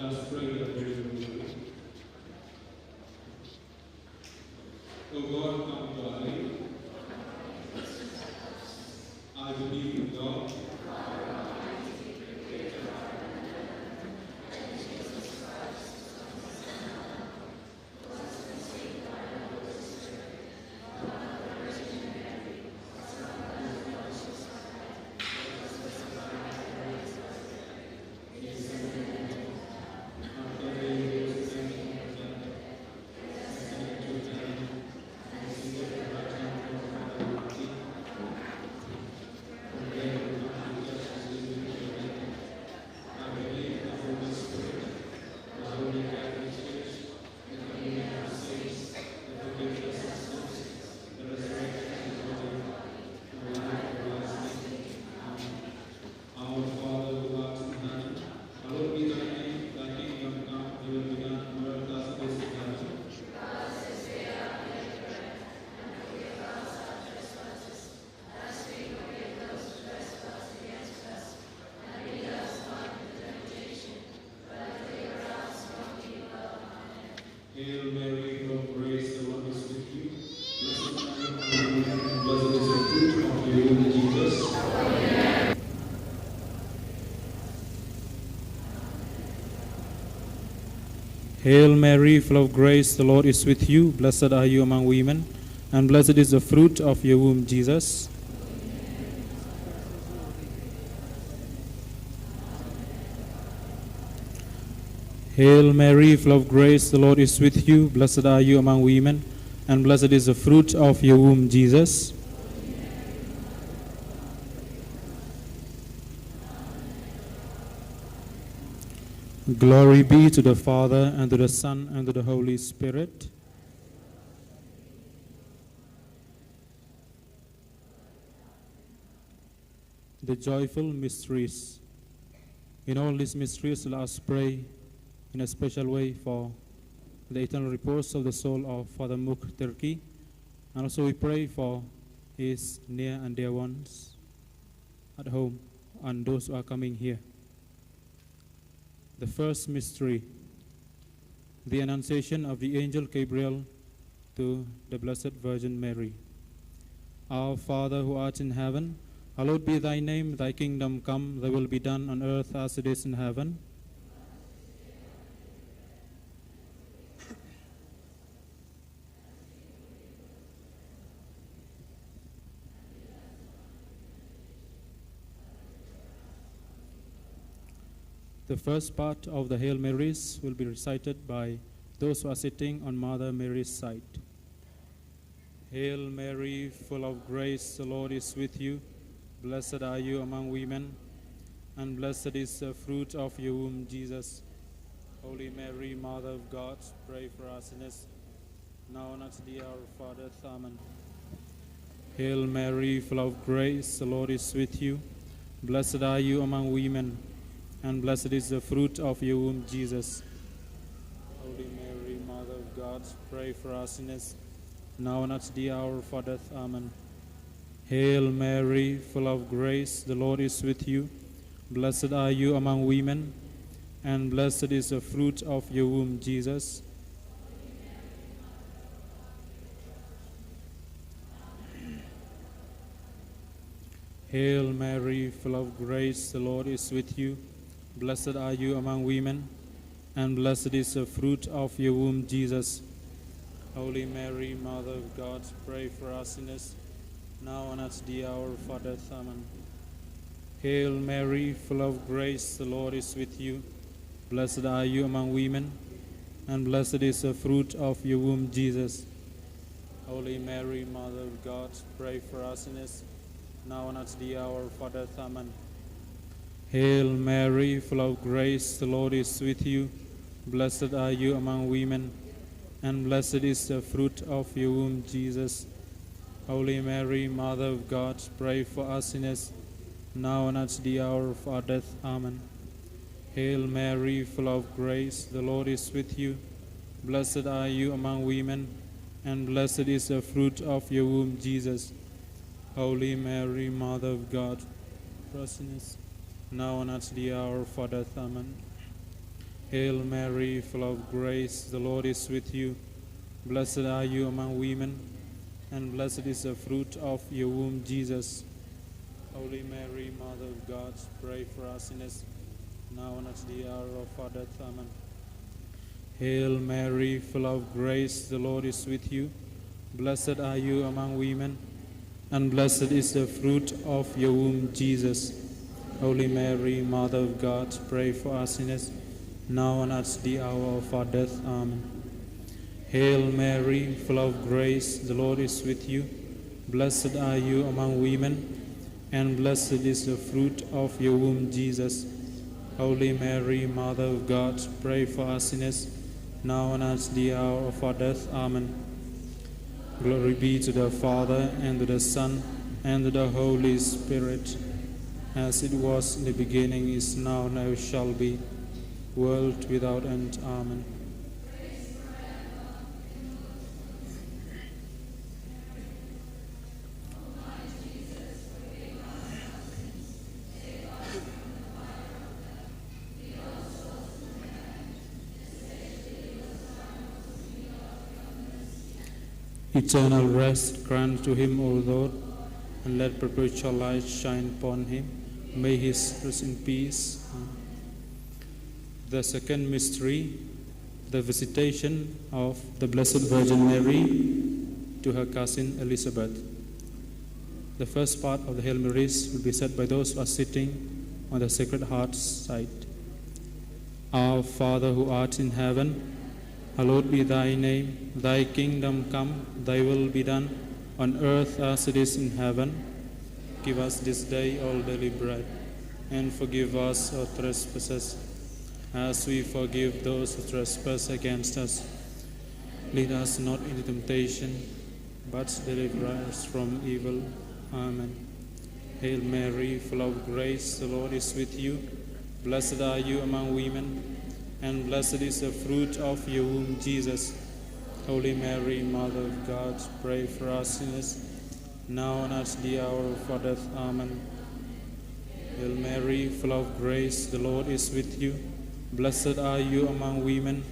Let us pray the prayer of the Lord. O God, come to our aid. I believe in God. Hail Mary, full of grace, the Lord is with you. Blessed are you among women, and blessed is the fruit of your womb, Jesus. Hail Mary, full of grace, the Lord is with you. Blessed are you among women, and blessed is the fruit of your womb, Jesus. Hail Mary, full of grace, the Lord is with you. Blessed are you among women, and blessed is the fruit of your womb, Jesus. Glory be to the Father, and to the Son, and to the Holy Spirit. The joyful mysteries. In all these mysteries, let us pray in a special way for the eternal repose of the soul of Father Muct, Tirkey. And also we pray for his near and dear ones at home and those who are coming here. The first mystery, the Annunciation of the angel Gabriel to the Blessed Virgin Mary. Our Father who art in heaven, hallowed be thy name, thy kingdom come, thy will be done on earth as it is in heaven. The first part of the Hail Marys will be recited by those who are sitting on Mother Mary's side. Hail Mary, full of grace, the Lord is with you. Blessed are you among women, and blessed is the fruit of your womb, Jesus. Holy Mary, Mother of God, pray for us sinners, now and at the hour of our death. Amen. Hail Mary, full of grace, the Lord is with you. Blessed are you among women, and blessed is the fruit of your womb, Jesus. Holy Mary, Mother of God, pray for us sinners, now and at the hour of our death. Amen. Hail Mary, full of grace, the Lord is with you. Blessed are you among women, and blessed is the fruit of your womb, Jesus. Hail Mary, full of grace, the Lord is with you. Blessed are you among women, and blessed is the fruit of your womb, Jesus. Holy Mary, Mother of God, pray for us sinners, now and at the hour of our death. Amen. Hail Mary, full of grace, the Lord is with you. Blessed are you among women, and blessed is the fruit of your womb, Jesus. Holy Mary, Mother of God, pray for us sinners, now and at the hour of our death. Amen. Hail Mary, full of grace, the Lord is with you. Blessed are you among women, and blessed is the fruit of your womb, Jesus. Holy Mary, Mother of God, pray for us sinners, now and at the hour of our death. Amen. Hail Mary, full of grace, the Lord is with you. Blessed are you among women, and blessed is the fruit of your womb, Jesus. Holy Mary, Mother of God, pray for us sinners, now and at the hour of our death. Amen. Hail Mary, full of grace, the Lord is with you. Blessed are you among women, and blessed is the fruit of your womb, Jesus. Holy Mary, Mother of God, pray for us sinners, now and at the hour of our death. Amen. Hail Mary, full of grace, the Lord is with you. Blessed are you among women, and blessed is the fruit of your womb, Jesus. Holy Mary, Mother of God, pray for us sinners, now and at the hour of our death. Amen. Hail Mary, full of grace, the Lord is with you. Blessed are you among women, and blessed is the fruit of your womb, Jesus. Holy Mary, Mother of God, pray for us sinners, now and at the hour of our death. Amen. Glory be to the Father, and to the Son, and to the Holy Spirit, as it was in the beginning, is now, and ever shall be, world without end. Amen. Eternal rest grant to him, O Lord, and let perpetual light shine upon him. May he rest in peace. The second mystery, the visitation of the Blessed Virgin Mary to her cousin Elizabeth. The first part of the Hail Marys will be said by those who are sitting on the Sacred Heart side. Our Father who art in heaven, hallowed be thy name. Thy kingdom come, thy will be done, on earth as it is in heaven. Give us this day all daily bread, and forgive us our trespasses, as we forgive those who trespass against us. Lead us not into temptation, but deliver us from evil. Amen. Hail Mary, full of grace, the Lord is with you. Blessed are you among women, and blessed is the fruit of your womb, Jesus. Holy Mary, Mother of God, pray for us sinners, now and at the hour of our death. Amen. Hail Mary, full of grace, the Lord is with you. Blessed are you among women,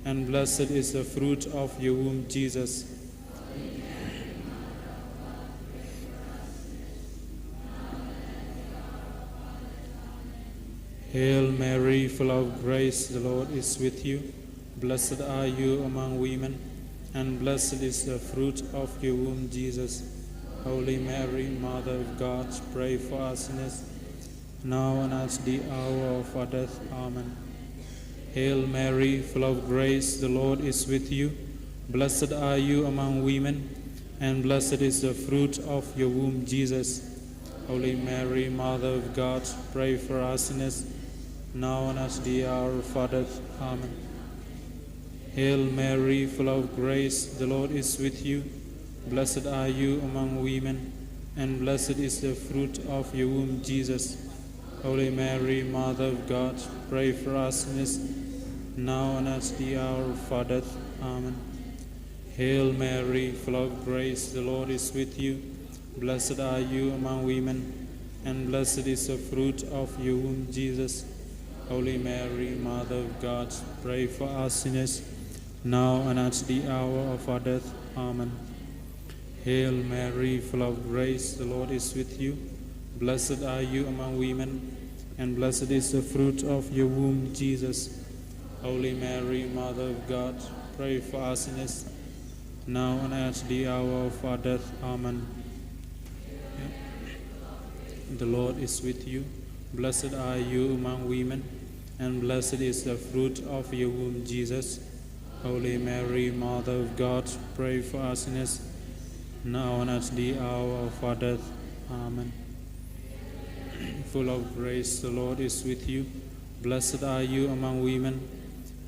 and blessed is the fruit of your womb, Jesus. Hail Mary, full of grace, the Lord is with you. Blessed are you among women, and blessed is the fruit of your womb, Jesus. Holy Mary, Mother of God, pray for us sinners, now and at the hour of our death. Amen. Hail Mary, full of grace, the Lord is with you. Blessed are you among women, and blessed is the fruit of your womb, Jesus. Holy Mary, Mother of God, pray for us sinners, now and at the hour of our death. Amen. Hail Mary, full of grace, the Lord is with you. Blessed are you among women, and blessed is the fruit of your womb, Jesus. Holy Mary, Mother of God, pray for us sinners, now and at the hour of our death. Amen. Hail Mary, full of grace, the Lord is with you. Blessed are you among women, and blessed is the fruit of your womb, Jesus. Holy Mary, Mother of God, pray for us sinners, now and at the hour of our death. Amen. Hail Mary, full of grace, the Lord is with you. Blessed are you among women, and blessed is the fruit of your womb, Jesus. Holy Mary, Mother of God, pray for us sinners, now and at the hour of our death. Amen. The Lord is with you. Blessed are you among women, and blessed is the fruit of your womb, Jesus. Holy Mary, Mother of God, pray for us sinners, now and at the hour of our death. Amen. Full of grace, the Lord is with you. Blessed are you among women,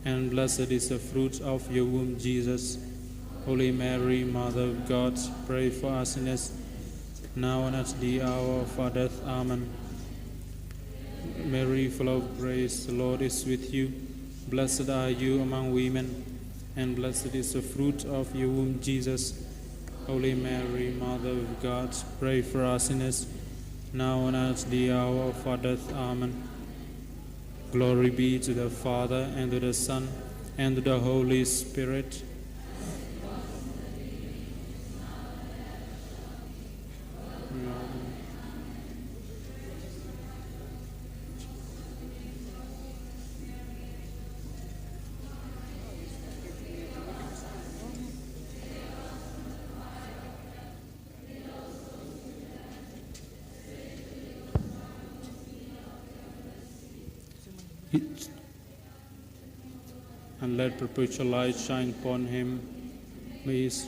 and blessed is the fruit of your womb, Jesus. Holy Mary, Mother of God, pray for us sinners, now and at the hour of our death. Amen. Mary, full of grace, the Lord is with you. Blessed are you among women, and blessed is the fruit of your womb, Jesus. Holy Mary, Mother of God, pray for us sinners, now and at the hour of our death. Amen. Glory be to the Father, and to the Son, and to the Holy Spirit. And let perpetual light shine upon him. May his...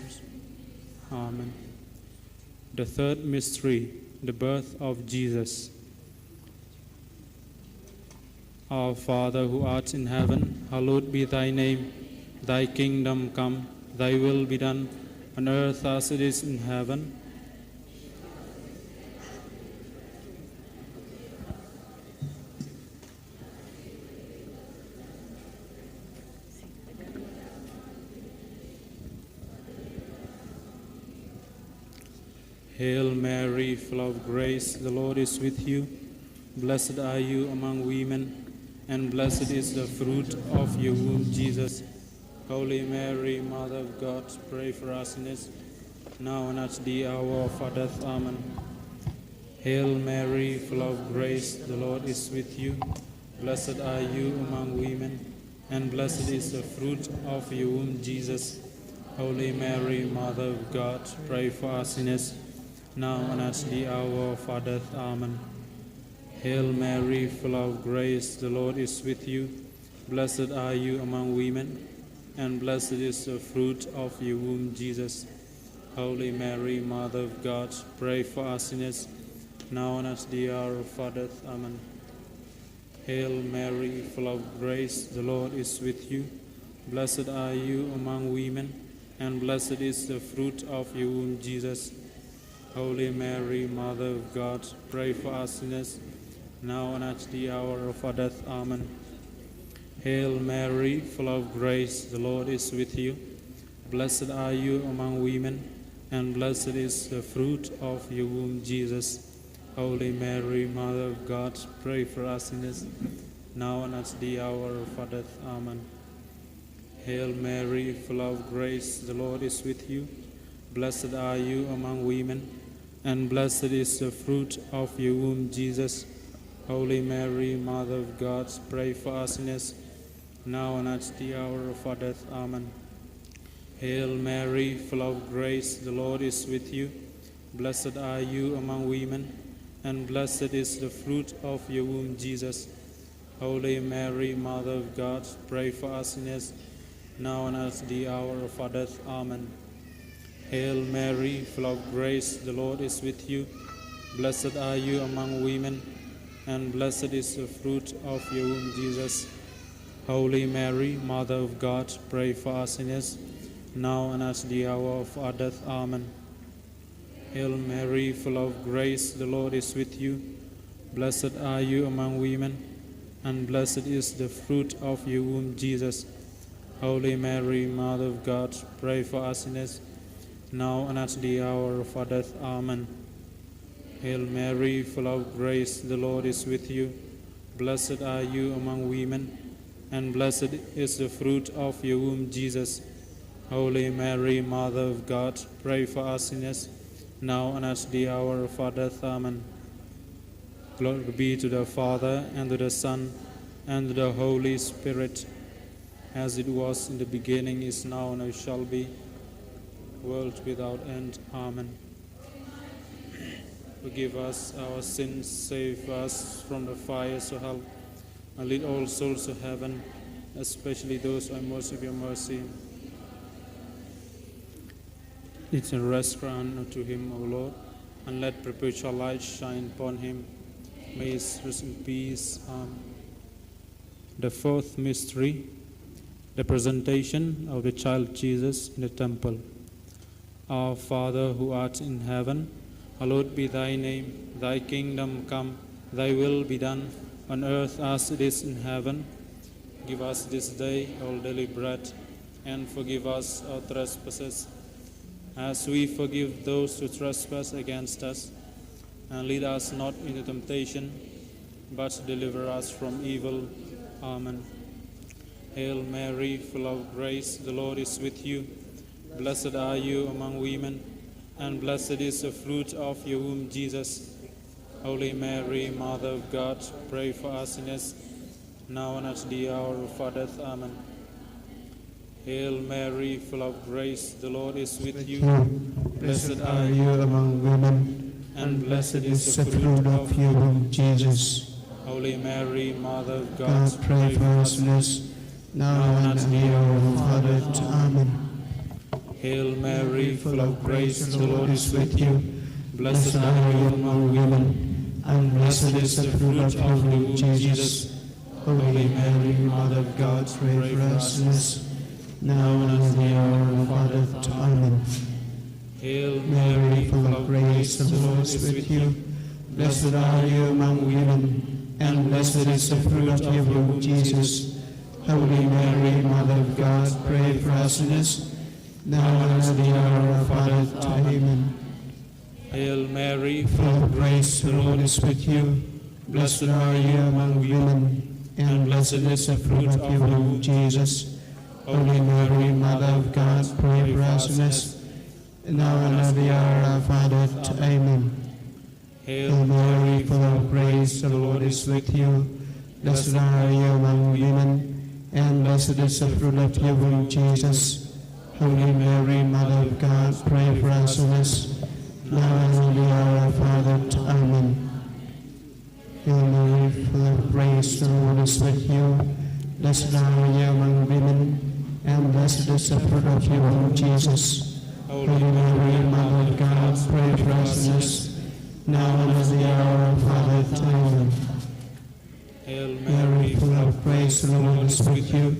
Amen. The third mystery, the birth of Jesus. Our Father who art in heaven, hallowed be thy name. Thy kingdom come, thy will be done, on earth as it is in heaven. Hail Mary, full of grace, the Lord is with you. Blessed are you among women, and blessed is the fruit of your womb, Jesus. Holy Mary, Mother of God, pray for us sinners, now and at the hour of our death. Amen. Hail Mary, full of grace, the Lord is with you. Blessed are you among women, and blessed is the fruit of your womb, Jesus. Holy Mary, Mother of God, pray for us sinners, now and at the hour of our death. Amen. Hail Mary, full of grace, the Lord is with you. Blessed are you among women, and blessed is the fruit of your womb, Jesus. Holy Mary, Mother of God, pray for us sinners, now and at the hour of our death. Amen. Hail Mary, full of grace, the Lord is with you. Blessed are you among women, and blessed is the fruit of your womb, Jesus. Holy Mary, Mother of God, pray for us sinners, now and at the hour of our death. Amen. Hail Mary, full of grace, the Lord is with you. Blessed are you among women, and blessed is the fruit of your womb, Jesus. Holy Mary, Mother of God, pray for us sinners, now and at the hour of our death. Amen. Hail Mary, full of grace, the Lord is with you. Blessed are you among women, and blessed is the fruit of your womb, Jesus. Holy Mary, Mother of God, pray for us sinners, now and at the hour of our death. Amen. Hail Mary, full of grace, the Lord is with you. Blessed are you among women, and blessed is the fruit of your womb, Jesus. Holy Mary, Mother of God, pray for us sinners, now and at the hour of our death. Amen. Hail Mary, full of grace, the Lord is with you. Blessed are you among women, and blessed is the fruit of your womb, Jesus. Holy Mary, Mother of God, pray for us sinners, now and at the hour of our death. Amen. Hail Mary, full of grace, the Lord is with you. Blessed are you among women, and blessed is the fruit of your womb, Jesus. Holy Mary, Mother of God, pray for us sinners, now and at the hour of our death. Amen. Hail Mary, full of grace, the Lord is with you. Blessed are you among women, and blessed is the fruit of your womb, Jesus. Holy Mary, Mother of God, pray for us sinners, now and at the hour of our death. Amen. Glory be to the Father, and to the Son, and to the Holy Spirit, as it was in the beginning, is now, and ever shall be, world without end. Amen. Forgive us our sins, save us from the fires of hell, and lead all souls to heaven, especially those who are most of your mercy. It's a rest grant unto him, O Lord, and let perpetual light shine upon him. May he rest in peace. Amen. The fourth mystery, the presentation of the child Jesus in the temple. Our Father who art in heaven, hallowed be thy name. Thy kingdom come, thy will be done, on earth as it is in heaven. Give us this day our daily bread, and forgive us our trespasses, as we forgive those who trespass against us. And lead us not into temptation, but deliver us from evil. Amen. Hail Mary, full of grace, the Lord is with you. Blessed are you among women, and blessed is the fruit of your womb, Jesus. Holy Mary, Mother of God, pray for us sinners, now and at the hour of our death. Amen. Hail Mary, full of grace, the Lord is with you. Blessed are you among women, and blessed is the fruit of your womb, Jesus. Holy Mary, Mother of God, God, pray for us sinners, now and at the hour of our death. Amen. Hail Mary, full of grace, the Lord is with with you. you. Blessed are you among women, and blessed is the fruit of your womb, Jesus. Holy Mary, Mother of God, pray for us sinners, now and at the hour of our death. Amen. Hail Mary, full of grace, the Lord is with you. Blessed are you among women, and blessed is the fruit of your womb, Jesus. Holy Mary, Mother of God, pray for us sinners, now and at the hour of our death. Amen. Hail Mary, Full of grace, the Lord is with you. Blessed are you among women, and blessed is the fruit of your womb, Jesus. Holy Mary, Mother of God, pray for us sinners, now and at the hour of our death. Amen. Hail Mary, full of grace, the Lord is with you. Blessed are you among women, and blessed is the fruit of your womb, Jesus. Holy Mary, Mother of God, pray for us sinners, now and at the hour of our death. Amen. Hail Mary, full of grace, the Lord is with you. Blessed are you among women, and blessed is the fruit of your womb, Jesus. Holy Mary, Mother of God, pray for us sinners, now and at the hour of our death. Amen. Hail Mary, full of grace, the Lord is with you.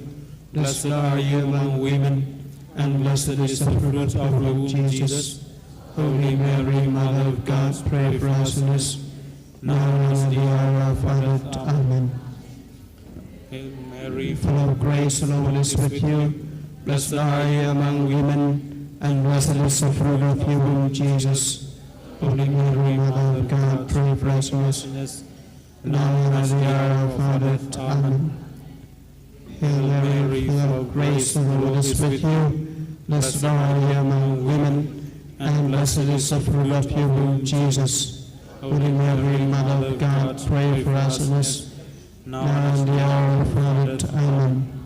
Blessed are you among women, and blessed is the fruit of your womb, Jesus. Holy Mary, Mother of God, pray for us sinners, now and at the hour of our death. Amen. Hail Mary, Full of grace, the Lord is with you. Blessed are you among women, and blessed is the fruit of your womb, Jesus. Holy Mary, Mother of God, pray for us sinners, now and at the hour of our death. Amen. Hail Mary, full of grace, the Lord is with you. Blessed are you among women, and blessed is the fruit of your womb, Jesus. Holy Mary, Mother of God, pray for us sinners, now and at the hour of our death. Amen.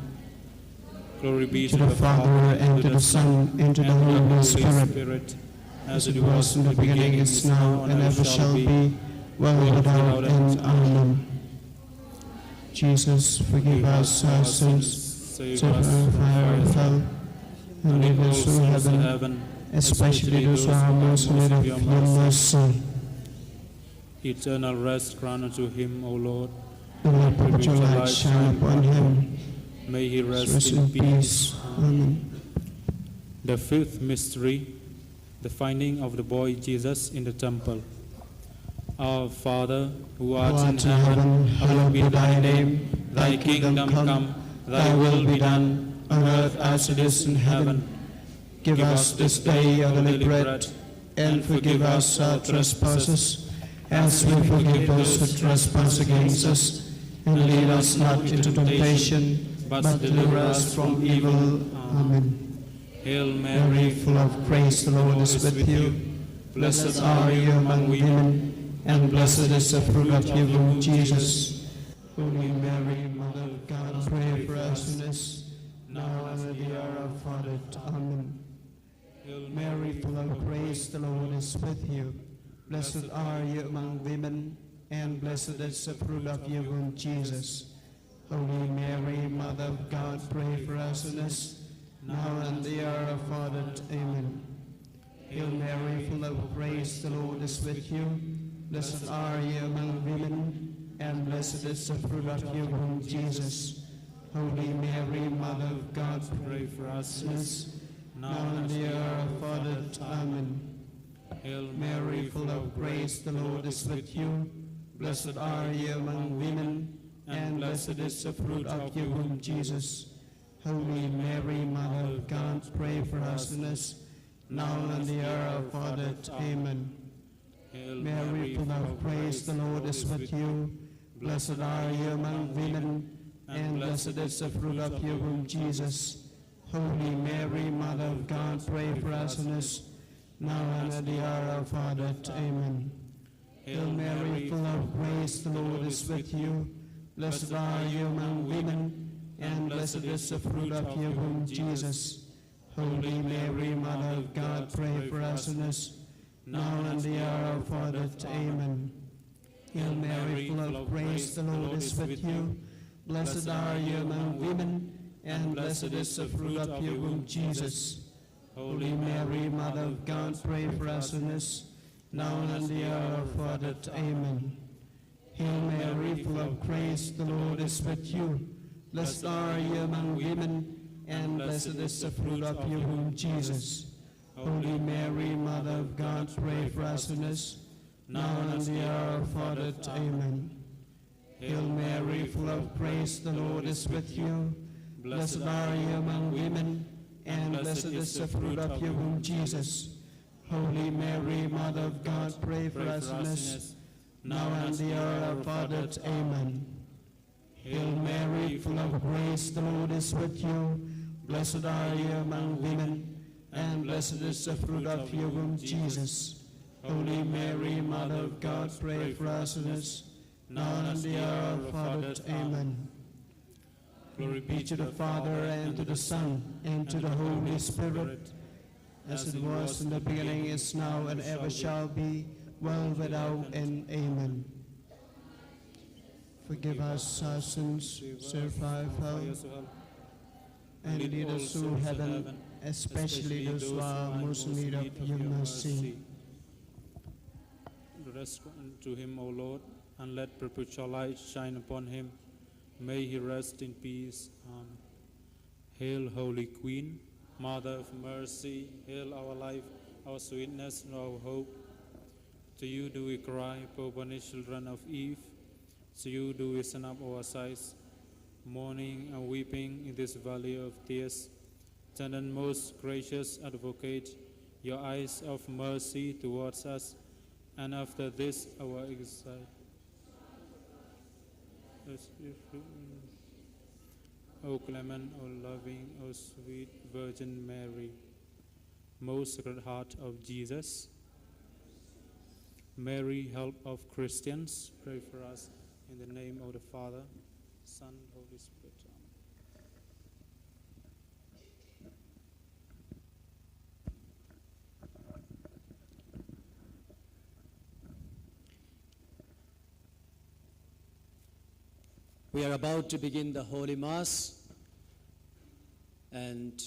Glory be To the Father, and to the Son, and to the Holy Spirit, as it was in the beginning, is now, and ever shall be, world without end. Amen. Jesus, forgive us our sins, save us from fire and hell, and lead us to heaven, especially those who are most in need of your mercy. Eternal rest grant unto him, O Lord. And let perpetual light shine upon him. May he rest Rest in peace. Amen. The fifth mystery, the finding of the boy Jesus in the temple. Our Father, who art in heaven, hallowed be thy name. Thy kingdom come, thy will be done, on earth as it is in heaven. Give us this day our daily bread, and forgive us our trespasses, as we forgive those who trespass against us. And lead us not into temptation, but deliver us from evil. Amen. Hail Mary, full of grace, the Lord is with you. Blessed are you among women, and blessed is the fruit of your womb, Jesus. Holy Mary, Mother of God, pray for us sinners, now and at the hour of our death. Amen. Hail Mary, full of grace, the Lord is with you. Blessed are you among women, and blessed is the fruit of your womb, Jesus. Holy Mary, Mother of God, pray for us sinners, now and at the hour of our death. Amen. Hail Mary, full of grace, the Lord is with you. Blessed are you among women, and blessed is the fruit of your womb, Jesus. Holy Mary, Mother of God, pray for us sinners, now and at the hour of our death. Amen. Hail Mary, full of grace, the Lord is with you. Blessed are you among women, and blessed is the fruit of your womb, Jesus. Holy Mary, Mother of God, pray for us sinners, now and at the hour of our death. Amen. Hail Mary, full of grace, the Lord is with you. Blessed are you among women, and blessed is the fruit of your womb, Jesus. Holy Mary, Mother of God, pray for us sinners, now and at the hour of our death. Amen. Hail Mary, full of grace, the Lord is with you. Blessed are you among women, and blessed is the fruit of your womb, Jesus. Holy Mary, Mother of God, pray for us sinners, now and at the hour of our death. Amen. Hail Mary, full of grace, the Lord is with you. Blessed are you among women, and blessed is the fruit of your womb, Jesus. Holy Mary, Mother of God, pray for us sinners, now and at the hour of our death. Amen. Hail Mary, full of grace, the Lord is with you. Blessed are you among women, and blessed is the fruit of your womb, Jesus. Holy Mary, Mother of God, pray for us sinners, now and at the hour of our death. Amen. Hail Mary, full of grace, the Lord is with you. Blessed are you among women, and blessed is the fruit of your womb, Jesus. Holy Mary, Mother of God, pray for us sinners, now and at the hour of our death. Amen. Hail Mary, full of grace, the Lord is with you. Blessed are you among women, and blessed is the fruit of your womb, Jesus. Holy Mary, Mother of God, pray for us sinners, now and at the hour of our death. Amen. Glory be to the Father, and to the Son, and to the Holy Spirit, as it was in the beginning, is now, and ever shall be, world without end. Amen. Forgive us our sins, save our hell, and lead us to heaven, especially those who are most in need of your mercy. Rest unto him, O Lord, and let perpetual light shine upon him. May he rest in peace. Amen. Hail, Holy Queen, Mother of mercy, hail our life, our sweetness, and our hope. To you do we cry, poor banished children of Eve. To you do we send up our sighs, mourning and weeping in this valley of tears. Tender and most gracious Advocate, your eyes of mercy towards us, and after this our exile. O clement, O loving, O sweet Virgin Mary, most Sacred Heart of Jesus, Mary, help of Christians, pray for us in the name of the Father, Son, Holy Spirit. Amen. We are about to begin the Holy Mass, and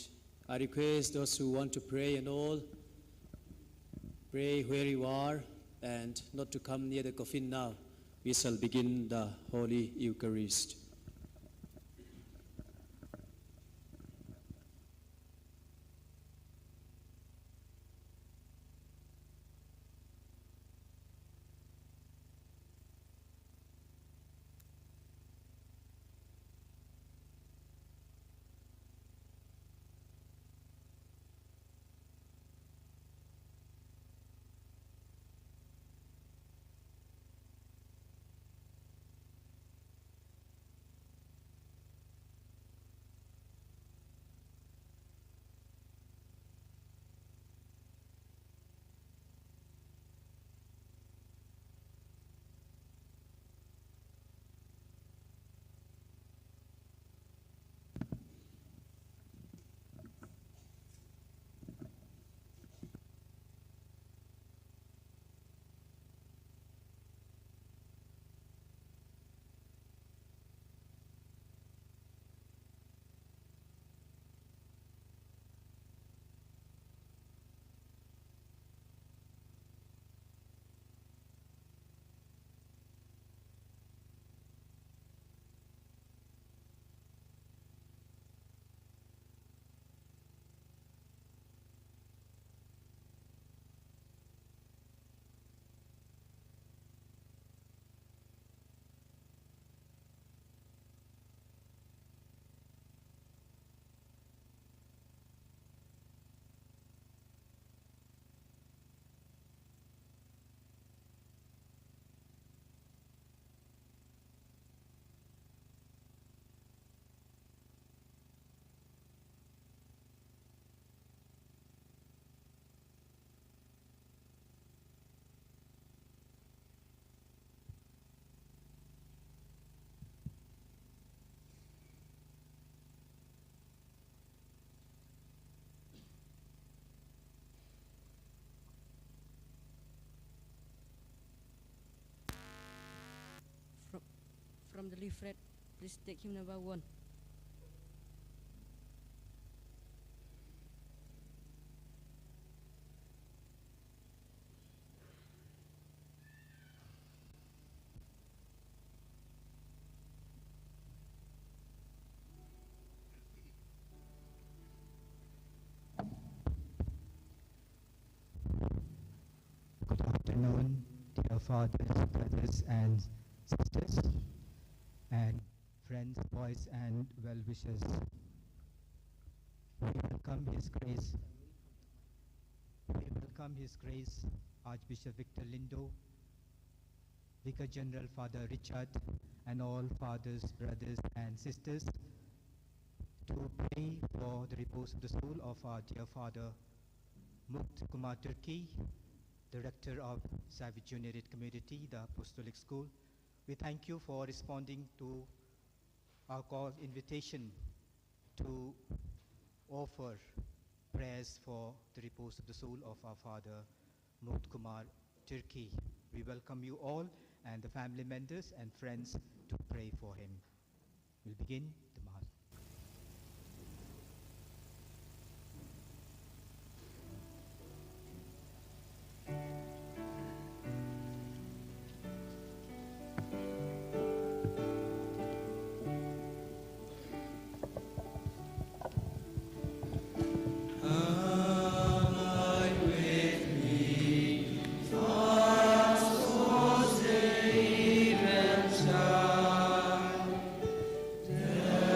I request those who want to pray and all, pray where you are and not to come near the coffin now. We shall begin the Holy Eucharist. from the leaflet. Please take hymn number 1. Good afternoon, dear fathers, brothers, and sisters, and friends, boys, and well-wishers. We welcome His Grace. We welcome His Grace, Archbishop Victor Lindo, Vicar General Father Richard, and all fathers, brothers, and sisters to pray for the repose of the soul of our dear Father Muct Kumar Tirkey, Director of Savage United Community, the Apostolic School. We thank you for responding to our call invitation to offer prayers for the repose of the soul of our Father Muct Kumar Tirkey. We welcome you all and the family members and friends to pray for him. We'll begin the Mass. Yeah.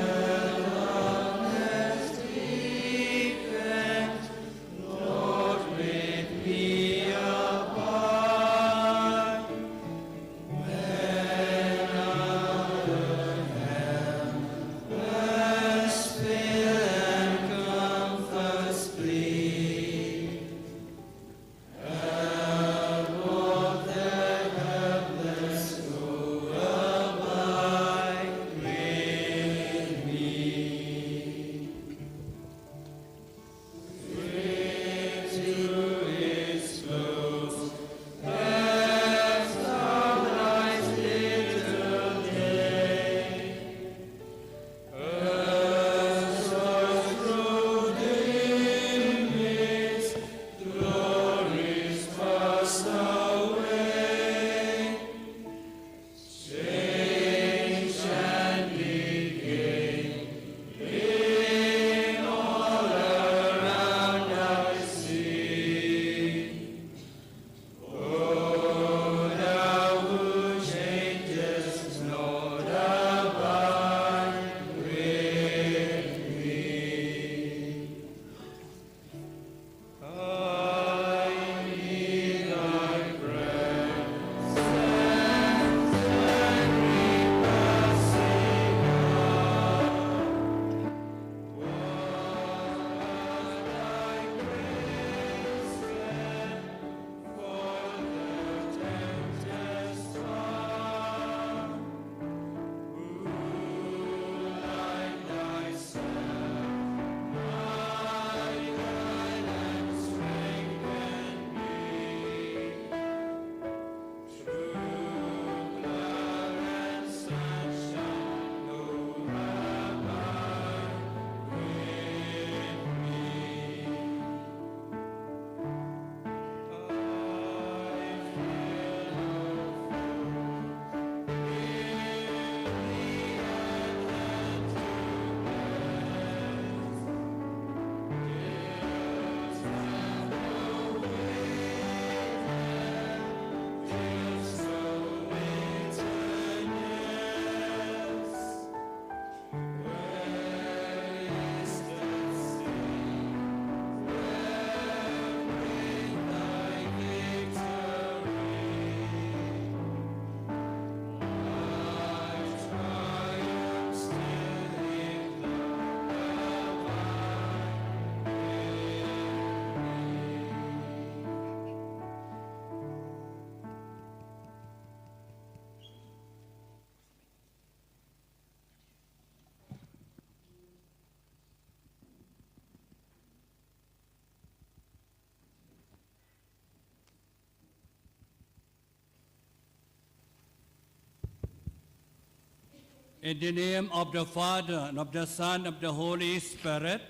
In the name of the Father, and of the Son, and of the Holy Spirit.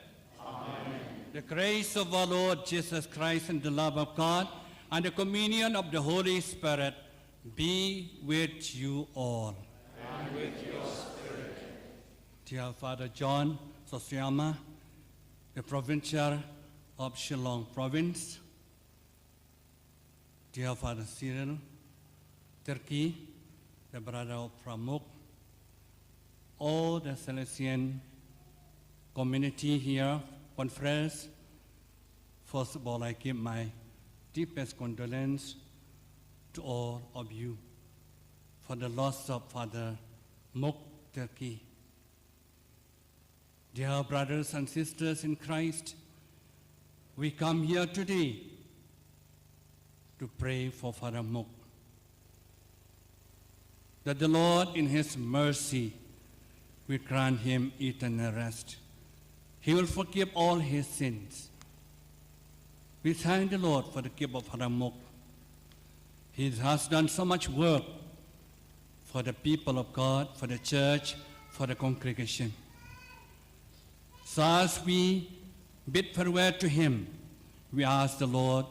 Amen. The grace of our Lord Jesus Christ and the love of God and the communion of the Holy Spirit be with you all. And with your spirit. Dear Father John Sosiama, the provincial of Shillong province. Dear Father Cyril, Tirkey, the brother of Muct, all the Salesian community here, conference. First of all, I give my deepest condolence to all of you for the loss of Father Muct Tirkey. Dear brothers and sisters in Christ, we come here today to pray for Father Muct, that the Lord in His mercy will grant him eternal rest. He will forgive all his sins. We thank the Lord for the gift of Father Muct. He has done so much work for the people of God, for the church, for the congregation. So as we bid farewell to him, we ask the Lord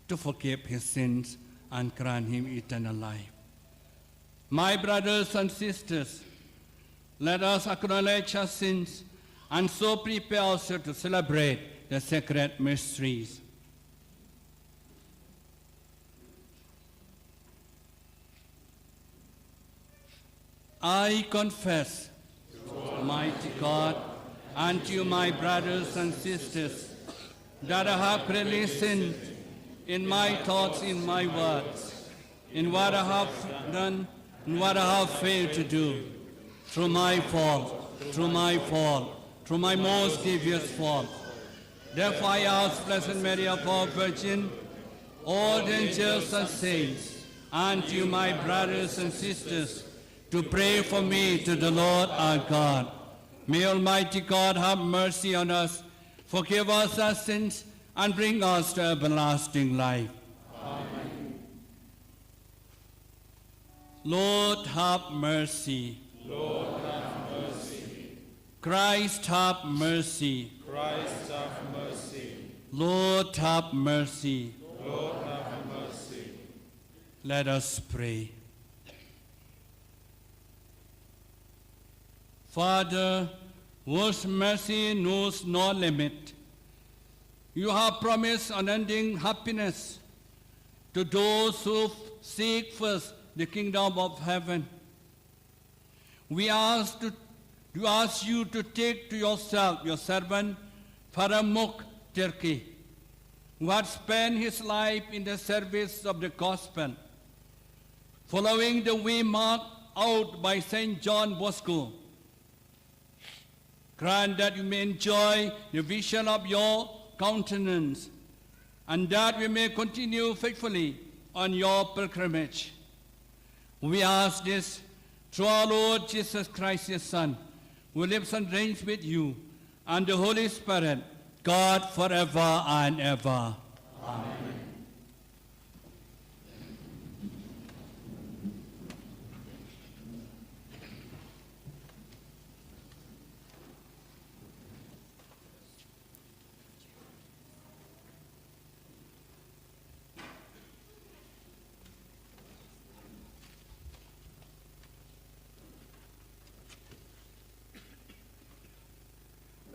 to forgive his sins and grant him eternal life. My brothers and sisters, let us acknowledge our sins and so prepare ourselves to celebrate the sacred mysteries. I confess to Almighty God and to my brothers and sisters that I have greatly sinned in my thoughts, in my words, in what I have done, and what I have failed to do. Through my fault, through my most grievous fault. Therefore I ask Blessed Mary, our Virgin, all the angels and saints, and you, my brothers and sisters, to pray for me to the Lord our God. May Almighty God have mercy on us, forgive us our sins, and bring us to everlasting life. Amen. Lord, have mercy. Lord, have mercy. Christ, have mercy. Christ, have mercy. Lord, have mercy. Lord, have mercy. Let us pray. Father, whose mercy knows no limit, you have promised unending happiness to those who seek first the kingdom of heaven. We ask you to take to yourself your servant, Father Muct Tirkey, who had spent his life in the service of the gospel, following the way marked out by St. John Bosco. Grant that you may enjoy the vision of your countenance, and that we may continue faithfully on your pilgrimage. We ask this through our Lord Jesus Christ, your Son, who lives and reigns with you, and the Holy Spirit, God forever and ever. Amen.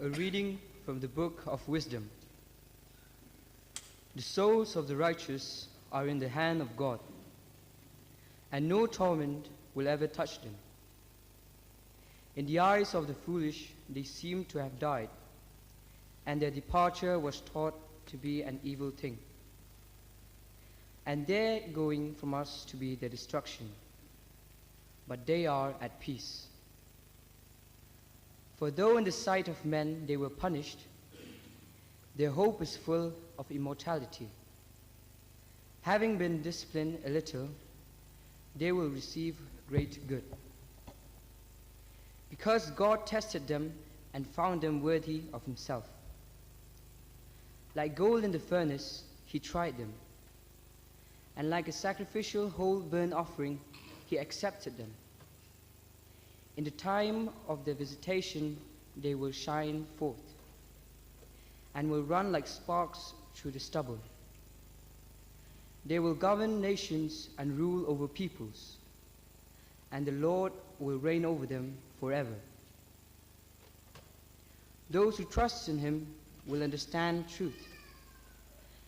A reading from the Book of Wisdom. The souls of the righteous are in the hand of God, and no torment will ever touch them. In the eyes of the foolish, they seem to have died, and their departure was thought to be an evil thing, and their going from us to be their destruction. But they are at peace. For though in the sight of men they were punished, their hope is full of immortality. Having been disciplined a little, they will receive great good. Because God tested them and found them worthy of himself. Like gold in the furnace, he tried them, and like a sacrificial whole burnt offering, he accepted them. In the time of their visitation, they will shine forth and will run like sparks through the stubble. They will govern nations and rule over peoples, and the Lord will reign over them forever. Those who trust in him will understand truth,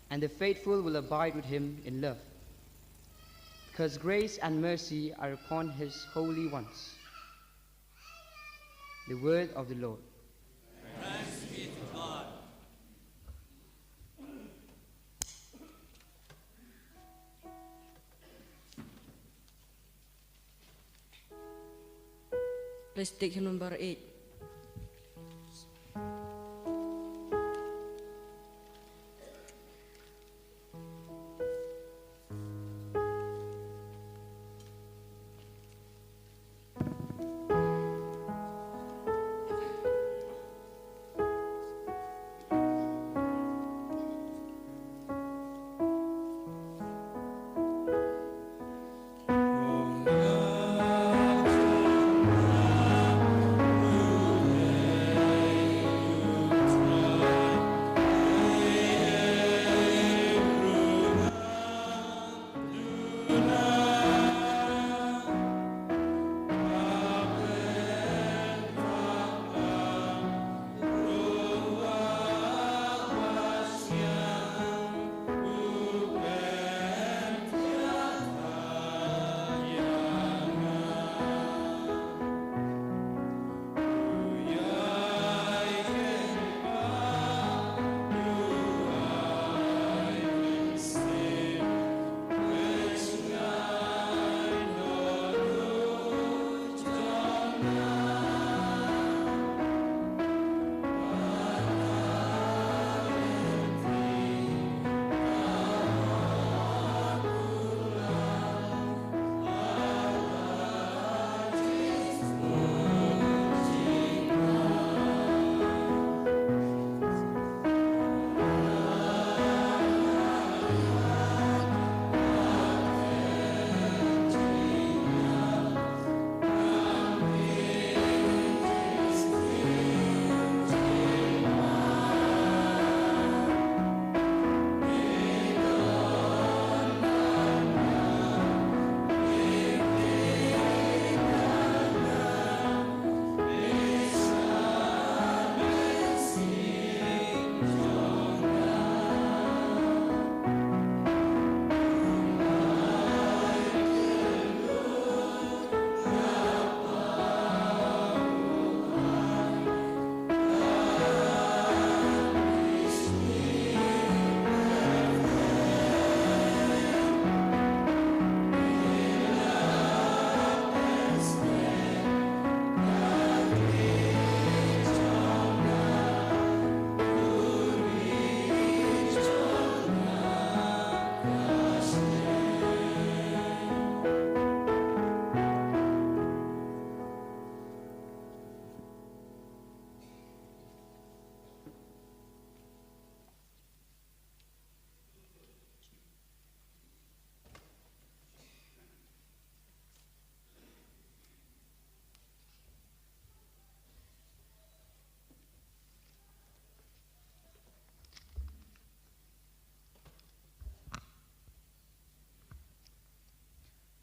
and the faithful will abide with him in love, because grace and mercy are upon his holy ones. The word of the Lord. Thanks be to God. Please take hymn number 8.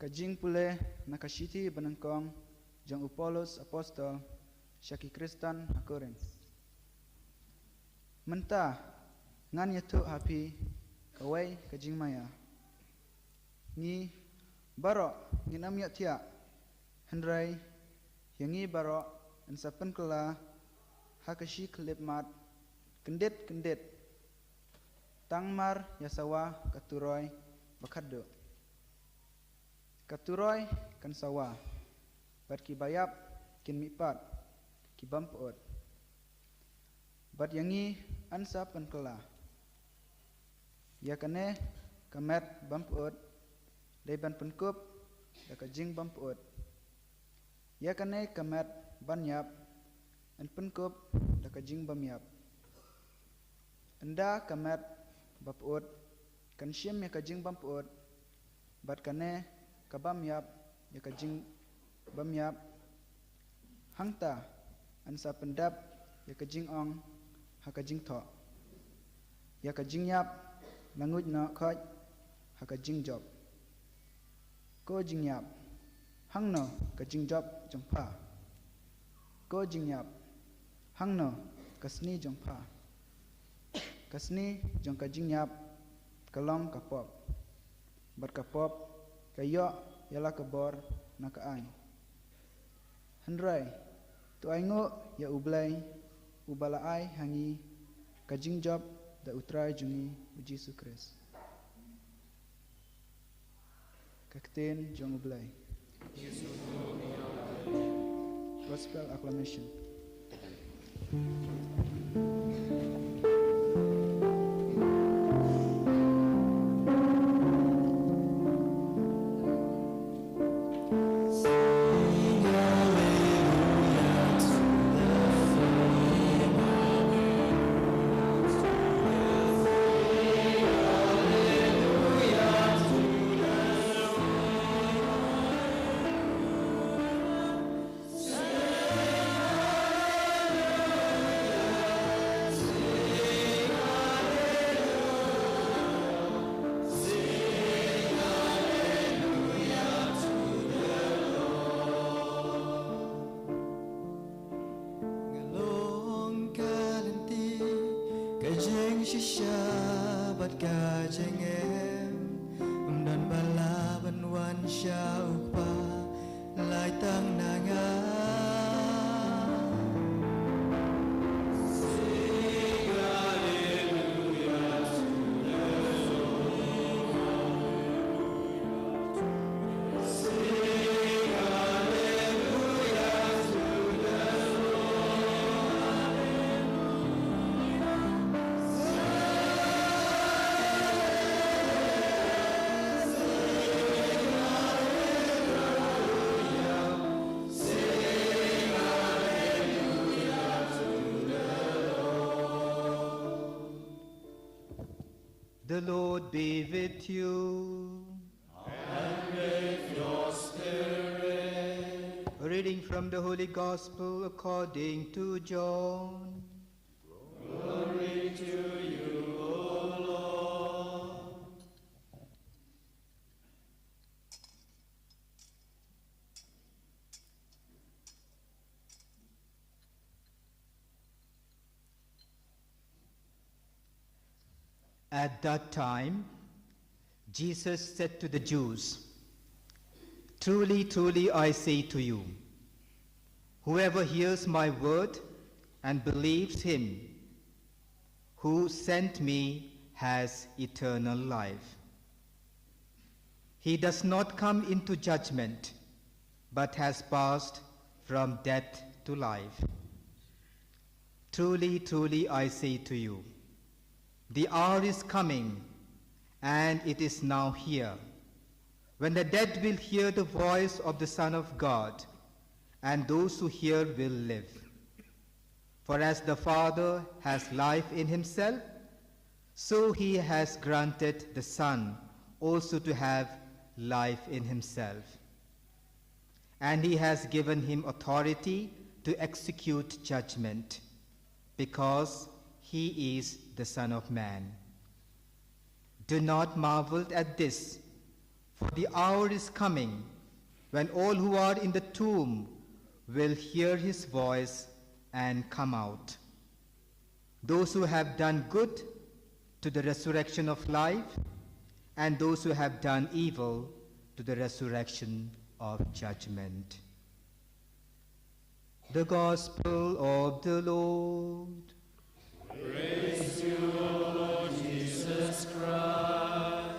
Kajing pule nakashiti banangkong jang Upolos apostol syaki Kristan hakoren. Menta ngan yatu hapi kawai kajing maya. Ngi barok nginam yatia hendrai yangi barok ensapen kela hakashi klipmat kendet tangmar yasawa katuroy bakaddo. Katuroy kan sawa bat ki bayap kin mipat ki bampot bat yangi ansa penkela ya kane kamet bampot dai ban penkup da kajing bampot ya kane kamet banyap an penkup da kajing bamyap enda kamet bapot kan syem ya kajing bampot bat kane kabam yap ya kajing bam yap hangta ansa pendap ya kajing ong ha kajing tho ya kajing yap languj na khoj ha kajing job ko jing yap hang no kajing job jong pha ko jing yap hang no kasni jong pha kasni jong kajing yap kalong kapop bar kapop kayo yala kabor na kaay handrai tu ai ngo ya ublai ubalaai hangi kajing job da utrai jungi Jesu Christ kakten jong ublai gospel acclamation. The Lord be with you. And with your spirit. A reading from the Holy Gospel according to John. Glory to you, O Lord. At that time, Jesus said to the Jews, "Truly, truly, I say to you, whoever hears my word and believes him who sent me has eternal life. He does not come into judgment, but has passed from death to life. Truly, truly, I say to you, the hour is coming, and it is now here, when the dead will hear the voice of the Son of God, and those who hear will live. For as the Father has life in himself, so he has granted the Son also to have life in himself. And he has given him authority to execute judgment, because he is the Son of Man. Do not marvel at this, for the hour is coming when all who are in the tomb will hear his voice and come out. Those who have done good to the resurrection of life, and those who have done evil to the resurrection of judgment." The Gospel of the Lord. Praise you, O Lord Jesus Christ.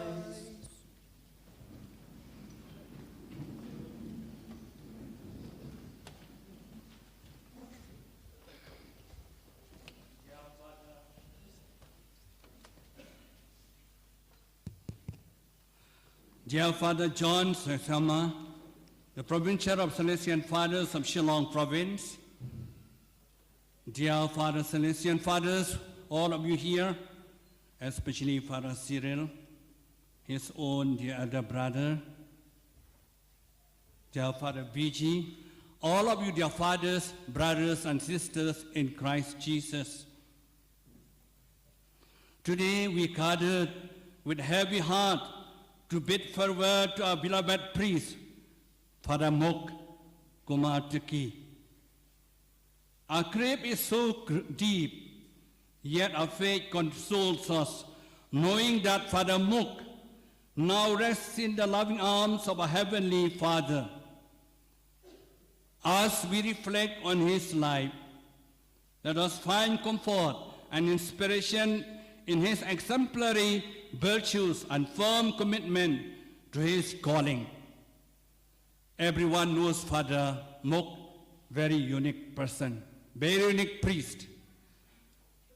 Dear Father John Sesama, the Provincial of Salesian Fathers of Shillong Province, dear Father Salesian Fathers, all of you here, especially Father Cyril, his own dear elder brother, dear Father BG, all of you, dear fathers, brothers, and sisters in Christ Jesus. Today we gathered with heavy heart to bid farewell to our beloved priest, Father Muct, Kumar, Tirkey. Our grief is so deep, yet our faith consoles us, knowing that Father Muct now rests in the loving arms of our Heavenly Father. As we reflect on his life, let us find comfort and inspiration in his exemplary virtues and firm commitment to his calling. Everyone knows Father Muct, very unique person, very unique priest.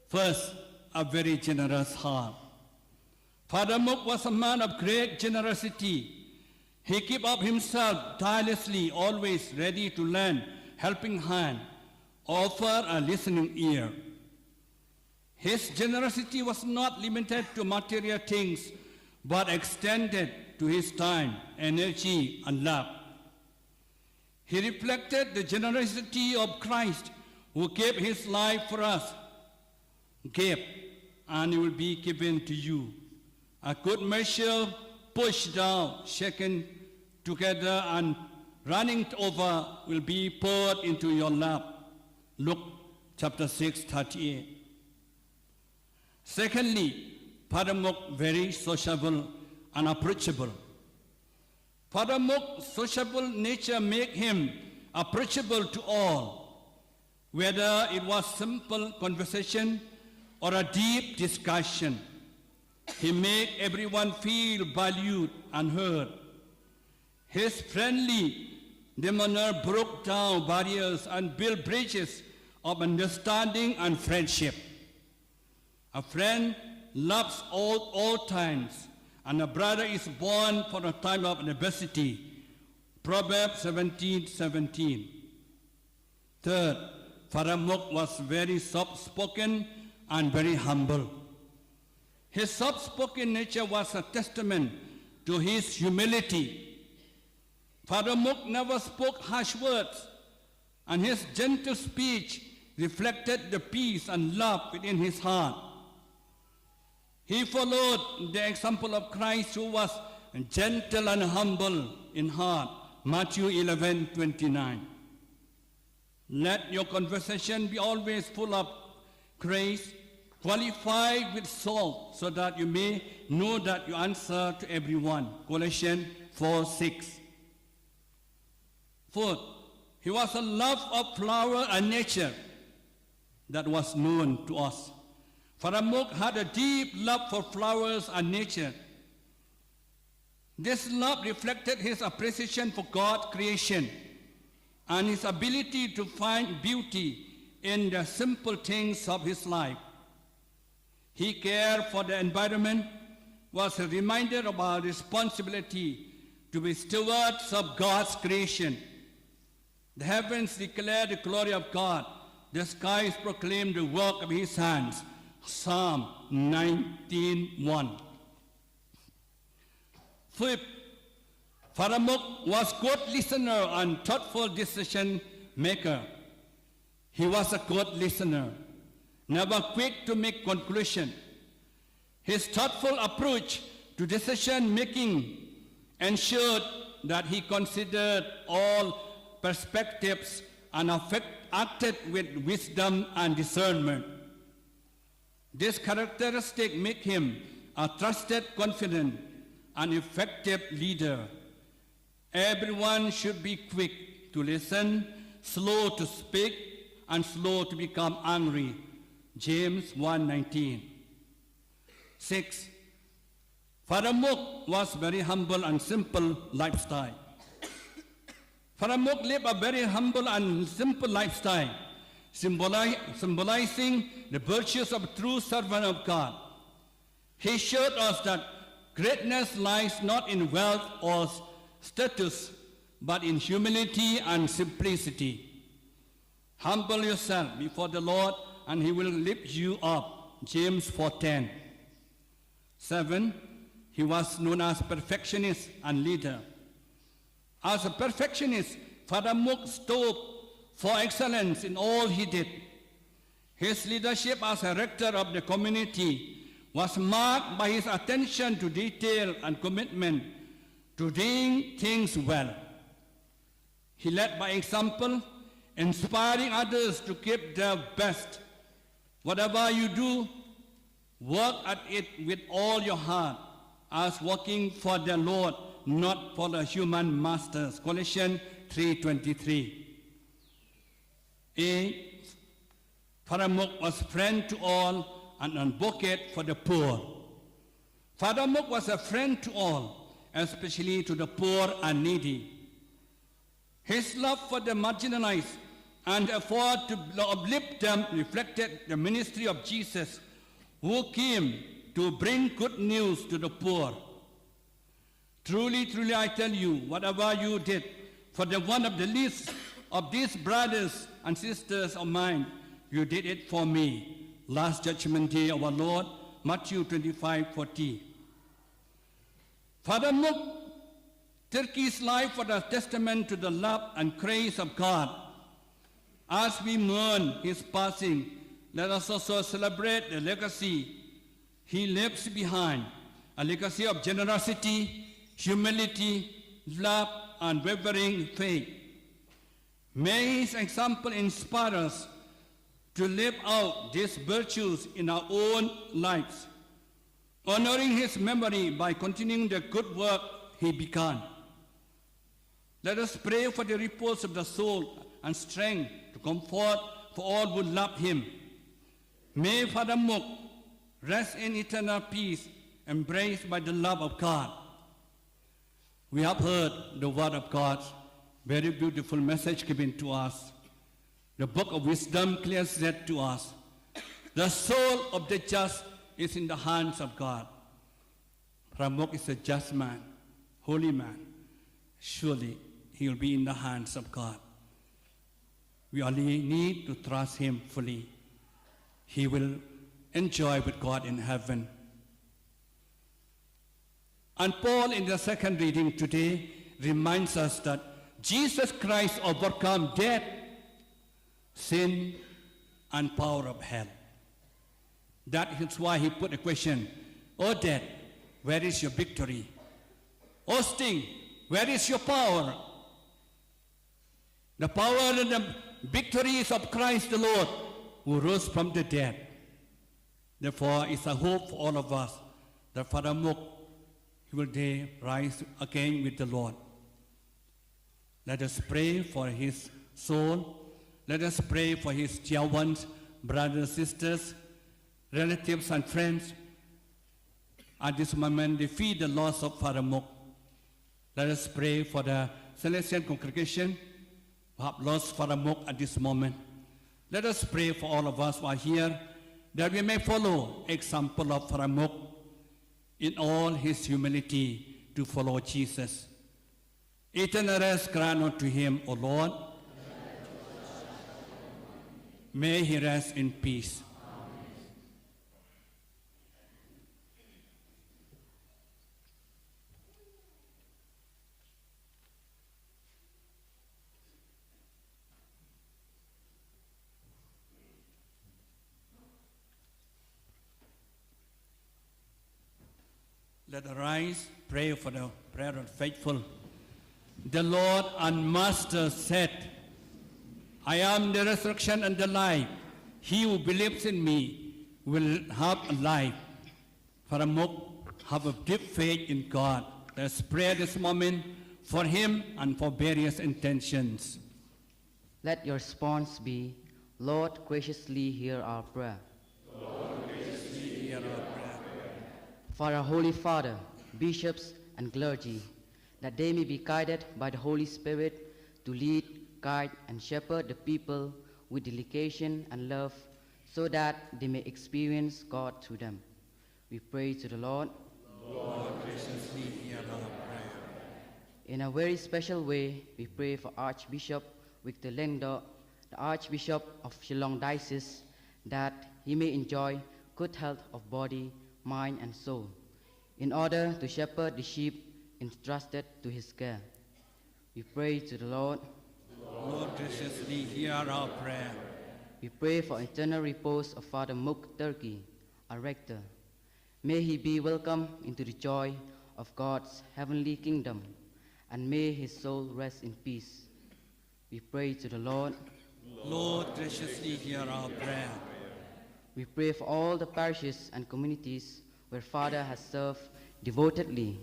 First, a very generous heart. Father Muct was a man of great generosity. He kept up himself tirelessly, always ready to lend helping hand, offer a listening ear. His generosity was not limited to material things, but extended to his time, energy, and love. He reflected the generosity of Christ, who gave his life for us. Give, and it will be given to you. A good measure, pushed down, shaken together, and running over will be poured into your lap. Luke chapter 6:38. Secondly, Father Muct very sociable and approachable. Father Muct's sociable nature made him approachable to all, whether it was simple conversation or a deep discussion. He made everyone feel valued and heard. His friendly demeanor broke down barriers and built bridges of understanding and friendship. A friend loves all times, and a brother is born for a time of adversity. Proverbs 17:17. Third, Father Muct was very soft-spoken and very humble. His soft-spoken nature was a testament to his humility. Father Muct never spoke harsh words, and his gentle speech reflected the peace and love within his heart. He followed the example of Christ, who was gentle and humble in heart. Matthew 11:29. Let your conversation be always full of grace, qualified with salt, so that you may know that you answer to everyone. Colossians 4:6. Fourth, he was a love of flower and nature that was known to us. Father Muct had a deep love for flowers and nature. This love reflected his appreciation for God's creation and his ability to find beauty in the simple things of his life. He cared for the environment, was a reminder of our responsibility to be stewards of God's creation. The heavens declare the glory of God. The skies proclaim the work of his hands. Psalm 19:1. Fifth, Father Muct was good listener and thoughtful decision maker. He was a good listener, never quick to make conclusion. His thoughtful approach to decision making ensured that he considered all perspectives and acted with wisdom and discernment. This characteristic made him a trusted, confident, and effective leader. Everyone should be quick to listen, slow to speak, and slow to become angry. James 1:19. 6. Father Muct was very humble and simple lifestyle. Father Muct lived a very humble and simple lifestyle, symbolizing the virtues of a true servant of God. He showed us that greatness lies not in wealth or status, but in humility and simplicity. Humble yourself before the Lord, and he will lift you up. James 4:10. 7. He was known as perfectionist and leader. As a perfectionist, Father Muct stood for excellence in all he did. His leadership as a rector of the community was marked by his attention to detail and commitment to doing things well. He led by example, inspiring others to give their best. Whatever you do, work at it with all your heart, as working for the Lord, not for the human masters. Colossians 3:23. A. Father Muct was friend to all and an advocate for the poor. Father Muct was a friend to all, especially to the poor and needy. His love for the marginalized and effort to uplift them reflected the ministry of Jesus, who came to bring good news to the poor. Truly, truly, I tell you, whatever you did for the one of the least of these brothers and sisters of mine, you did it for me. Last Judgment Day of our Lord, Matthew 25:40. Father Muct, Tirkey's life was a testament to the love and grace of God. As we mourn his passing, let us also celebrate the legacy he leaves behind, a legacy of generosity, humility, love, and unwavering faith. May his example inspire us to live out these virtues in our own lives, honoring his memory by continuing the good work he began. Let us pray for the repose of the soul and strength to comfort for all who love him. May Father Muct rest in eternal peace, embraced by the love of God. We have heard the word of God, very beautiful message given to us. The book of wisdom clearly said to us, the soul of the just is in the hands of God. Father Muct is a just man, holy man. Surely he will be in the hands of God. We only need to trust him fully. He will enjoy with God in heaven. And Paul, in the second reading today, reminds us that Jesus Christ overcame death, sin, and power of hell. That is why he put a question, "O death, where is your victory? O sting, where is your power?" The power and the victory is of Christ the Lord, who rose from the dead. Therefore, it's a hope for all of us that Father Muct, he will rise again with the Lord. Let us pray for his soul. Let us pray for his dear ones, brothers, sisters, relatives, and friends. At this moment, they feel the loss of Father Muct. Let us pray for the Celestial congregation who have lost Father Muct at this moment. Let us pray for all of us who are here, that we may follow example of Father Muct in all his humility to follow Jesus. Eternal rest grant unto him, O Lord. May he rest in peace. Let us rise, pray for the prayer of faithful. The Lord and Master said, I am the resurrection and the life. He who believes in me will have a life. Father Muct, have a deep faith in God. Let us pray this moment for him and for various intentions. Let your response be, Lord, graciously hear our prayer. Lord, graciously hear our prayer. For our Holy Father, bishops, and clergy, that they may be guided by the Holy Spirit to lead, guide, and shepherd the people with dedication and love, so that they may experience God through them. We pray to the Lord. Lord, graciously hear our prayer. In a very special way, we pray for Archbishop Victor Lendo, the Archbishop of Shillong Diocese, that he may enjoy good health of body, mind, and soul, in order to shepherd the sheep entrusted to his care. We pray to the Lord. Lord, graciously hear our prayer. We pray for eternal repose of Father Muct, Tirkey, our rector. May he be welcomed into the joy of God's heavenly kingdom, and may his soul rest in peace. We pray to the Lord. Lord, graciously hear our prayer. We pray for all the parishes and communities where Father has served devotedly.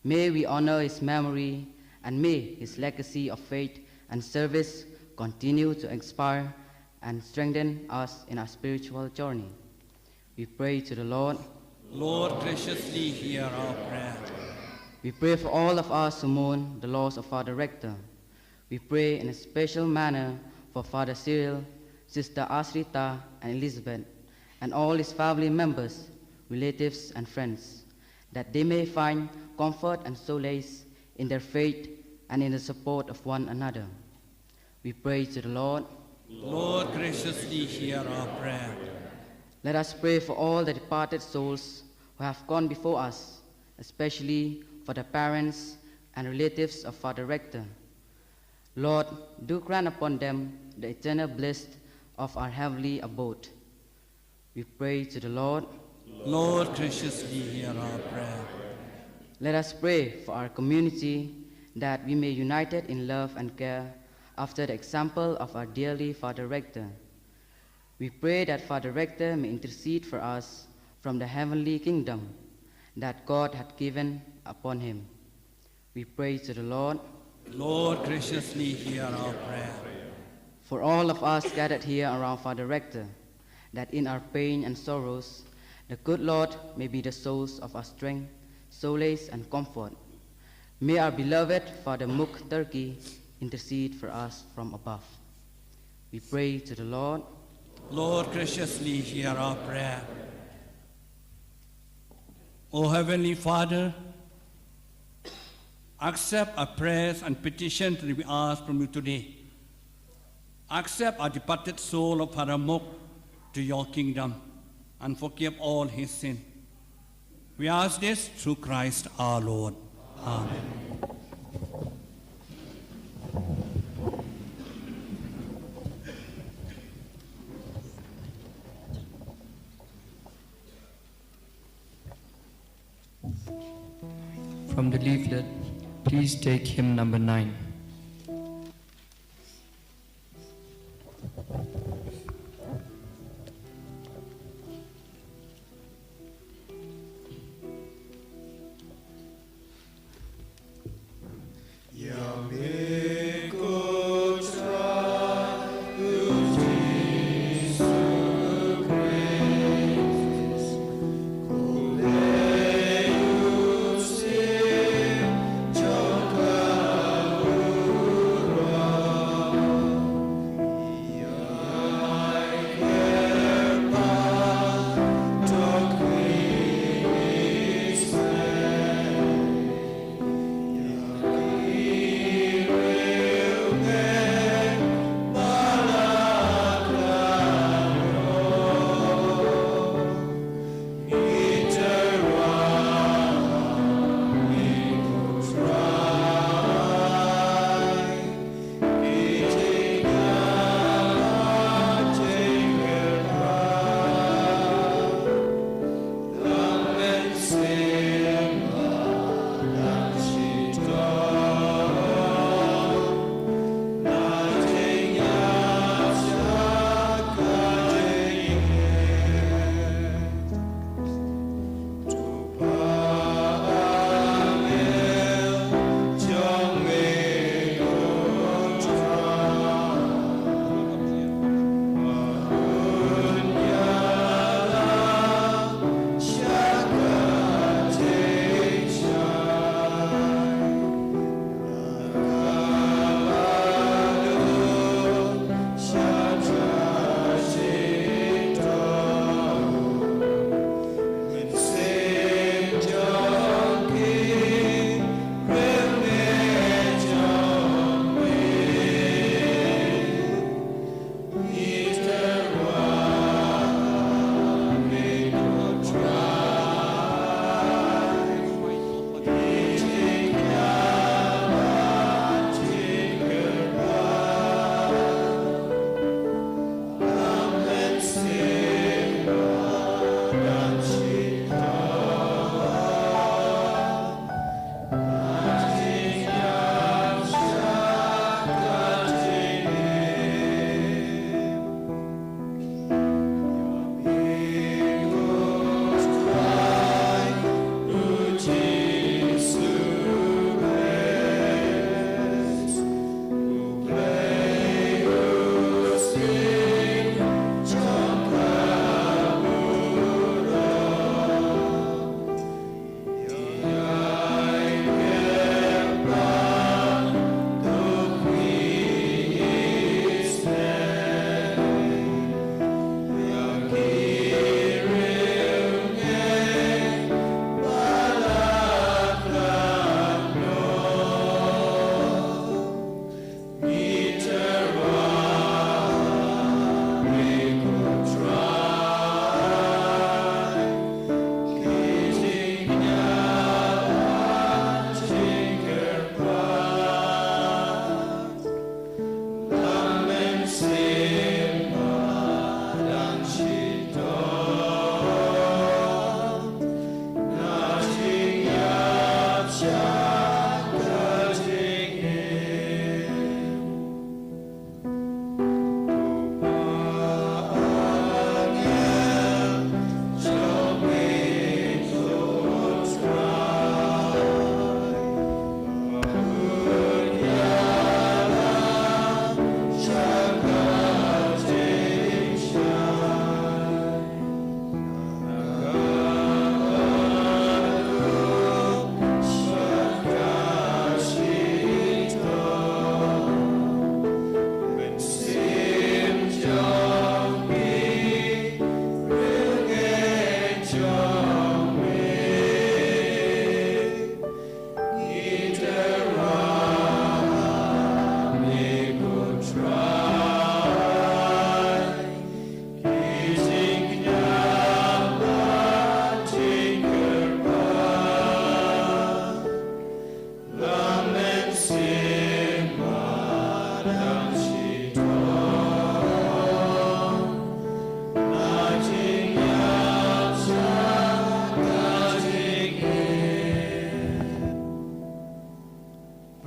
May we honor his memory, and may his legacy of faith and service continue to inspire and strengthen us in our spiritual journey. We pray to the Lord. Lord, graciously hear our prayer. We pray for all of us who mourn the loss of Father Rector. We pray in a special manner for Father Cyril, Sister Asrita and Elizabeth, and all his family members, relatives and friends, that they may find comfort and solace in their faith and in the support of one another. We pray to the Lord. Lord, graciously hear our prayer. Let us pray for all the departed souls who have gone before us, especially for the parents and relatives of Father Rector. Lord, do grant upon them the eternal bliss of our heavenly abode. We pray to the Lord. Lord, graciously hear our prayer. Let us pray for our community, that we may be united in love and care after the example of our dearly Father Rector. We pray that Father Rector may intercede for us from the heavenly kingdom that God had given upon him. We pray to the Lord. Lord, graciously hear our prayer. For all of us gathered here around Father Rector, that in our pain and sorrows, the good Lord may be the source of our strength, solace, and comfort. May our beloved Father Muct, Tirkey, intercede for us from above. We pray to the Lord. Lord, graciously hear our prayer. O Heavenly Father, accept our prayers and petitions that we ask from you today. Accept our departed soul of Father Muct to your kingdom and forgive all his sin. We ask this through Christ our Lord. Amen. From the leaflet, please take hymn number 9. Jong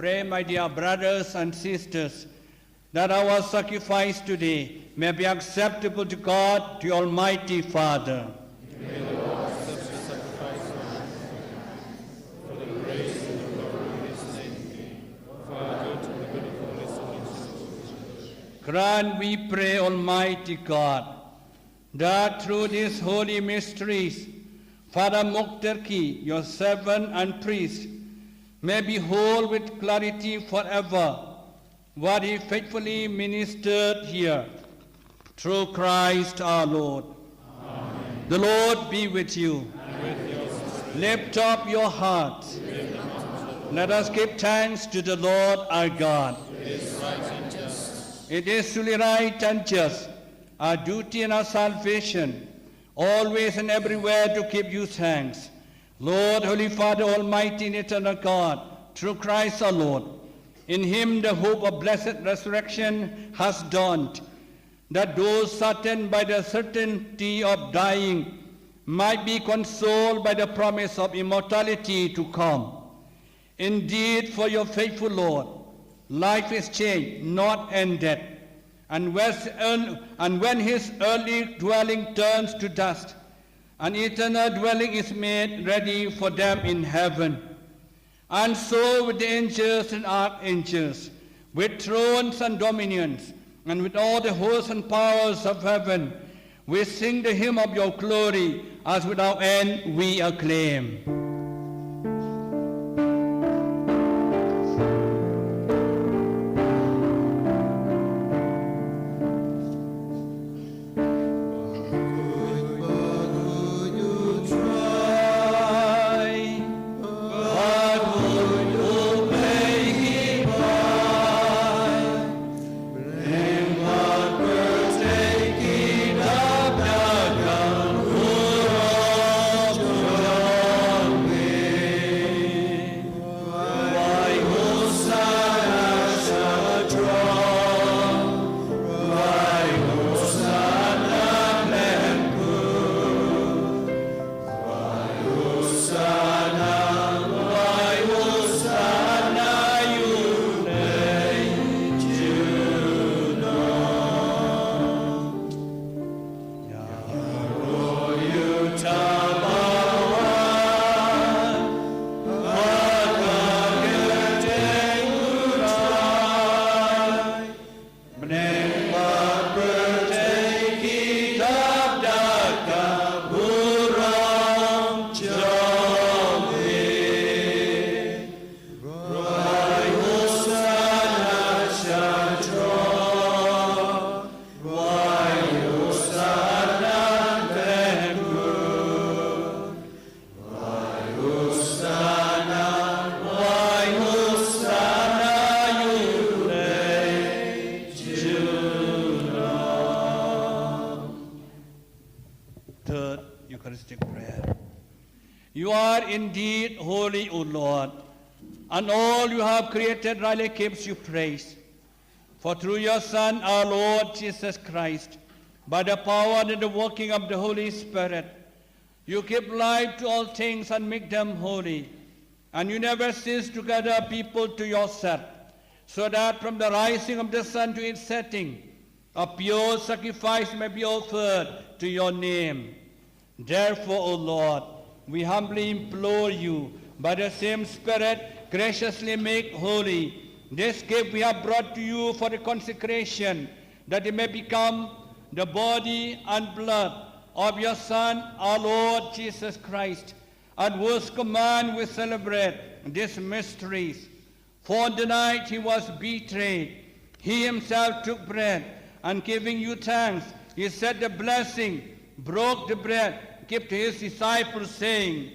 pray, my dear brothers and sisters, that our sacrifice today may be acceptable to God, the Almighty Father. May the Lord accept the sacrifice of us for the praise and the glory of his name, for our good and the good of all his holy church. Grant, we pray, Almighty God, that through these holy mysteries, Father Muct, Tirkey, your servant and priest, may behold with clarity forever what he faithfully ministered here. Through Christ our Lord. Amen. The Lord be with you. And with your spirit. Lift up your hearts. Let us give thanks to the Lord our God. It is right and just. It is truly right and just, our duty and our salvation, always and everywhere to give you thanks. Lord, Holy Father, Almighty and eternal God, through Christ our Lord, in him the hope of blessed resurrection has dawned, that those saddened by the certainty of dying might be consoled by the promise of immortality to come. Indeed, for your faithful Lord, life is changed, not ended, and when his earthly dwelling turns to dust, an eternal dwelling is made ready for them in heaven. And so with the angels and archangels, with thrones and dominions, and with all the hosts and powers of heaven, we sing the hymn of your glory, as without end we acclaim. Third Eucharistic prayer. You are indeed holy, O Lord, and all you have created rightly gives you praise. For through your Son, our Lord Jesus Christ, by the power and the working of the Holy Spirit, you give life to all things and make them holy. And you never cease to gather people to yourself, so that from the rising of the sun to its setting, a pure sacrifice may be offered to your name. Therefore, O Lord, we humbly implore you, by the same Spirit, graciously make holy this gift we have brought to you for the consecration, that it may become the body and blood of your Son, our Lord Jesus Christ, at whose command we celebrate these mysteries. For on the night he was betrayed, he himself took bread, and giving you thanks, he said the blessing, broke the bread, gave to his disciples, saying,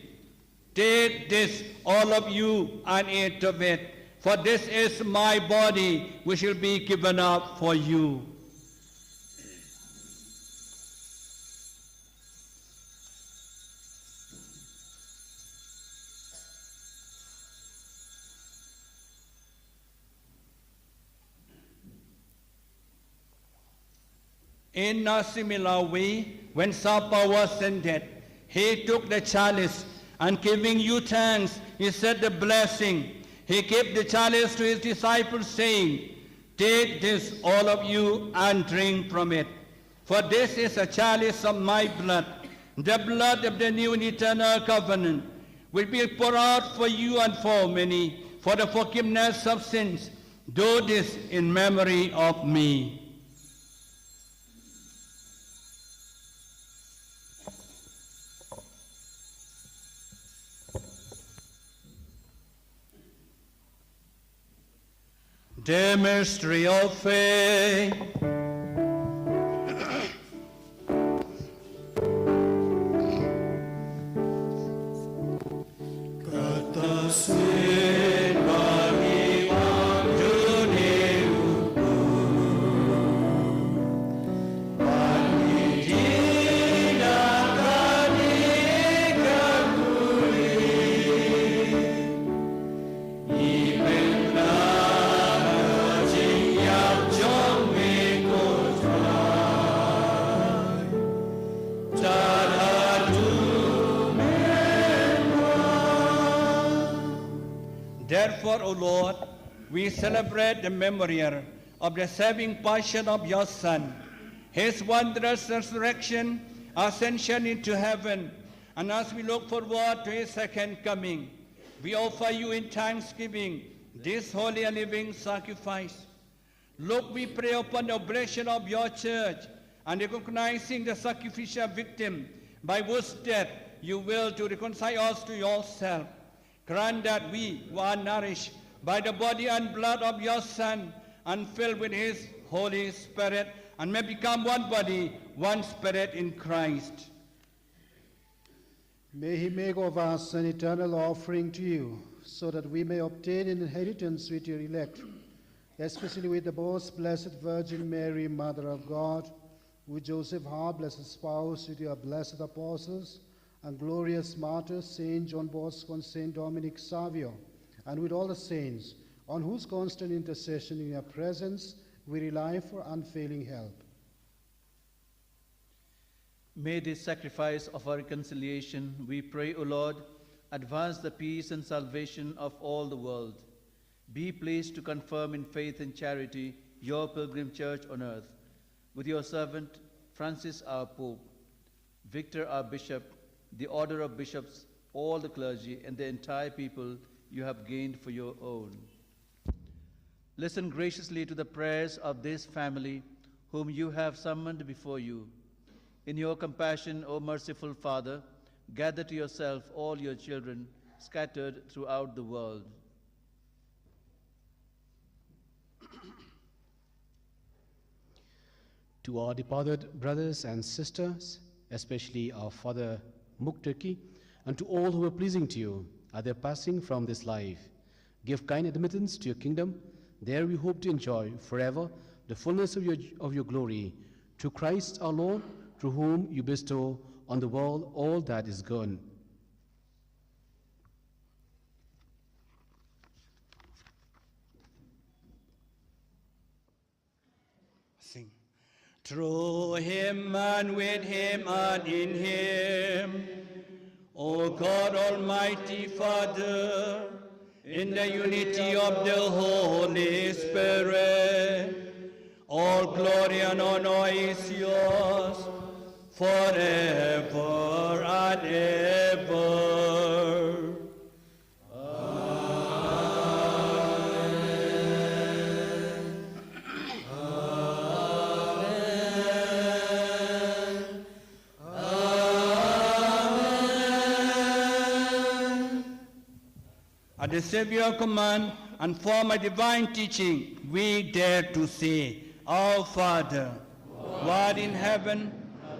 "Take this, all of you, and eat of it, for this is my body, which will be given up for you." In a similar way, when supper was ended, he took the chalice, and giving you thanks, he said the blessing. he gave the chalice to his disciples, saying, "Take this, all of you, and drink from it. For this is a chalice of my blood, the blood of the new and eternal covenant, will be poured out for you and for many, for the forgiveness of sins. Do this in memory of me." The mystery of faith. Therefore, O Lord, we celebrate the memorial of the saving passion of your Son, his wondrous resurrection, ascension into heaven, and as we look forward to his second coming, we offer you in thanksgiving this holy and living sacrifice. Look, we pray upon the oblation of your church, and recognizing the sacrificial victim by whose death you will to reconcile us to yourself. Grant that we, who are nourished by the body and blood of your Son, and filled with his Holy Spirit, and may become one body, one spirit in Christ. May he make of us an eternal offering to you, so that we may obtain an inheritance with your elect, especially with the most blessed Virgin Mary, Mother of God, with Joseph, our blessed spouse, with your blessed apostles, and glorious martyrs, Saint John Bosco and Saint Dominic Savio, and with all the saints, on whose constant intercession in your presence we rely for unfailing help. May this sacrifice of our reconciliation, we pray, O Lord, advance the peace and salvation of all the world. Be pleased to confirm in faith and charity your pilgrim church on earth, with your servant Francis our Pope, Victor our Bishop, the order of bishops, all the clergy, and the entire people you have gained for your own. Listen graciously to the prayers of this family whom you have summoned before you. In your compassion, O merciful Father, gather to yourself all your children scattered throughout the world. To our departed brothers and sisters, especially our Father Muct, Tirkey, and to all who are pleasing to you at their passing from this life, give kind admittance to your kingdom. There we hope to enjoy forever the fullness of your glory, through Christ our Lord, through whom you bestow on the world all that is good. Sing. Through him and with him and in him, O God Almighty Father, in the unity of the Holy Spirit, all glory and honor is yours forever and ever. At the Savior's command and from a divine teaching, we dare to say, Our Father, who art in heaven,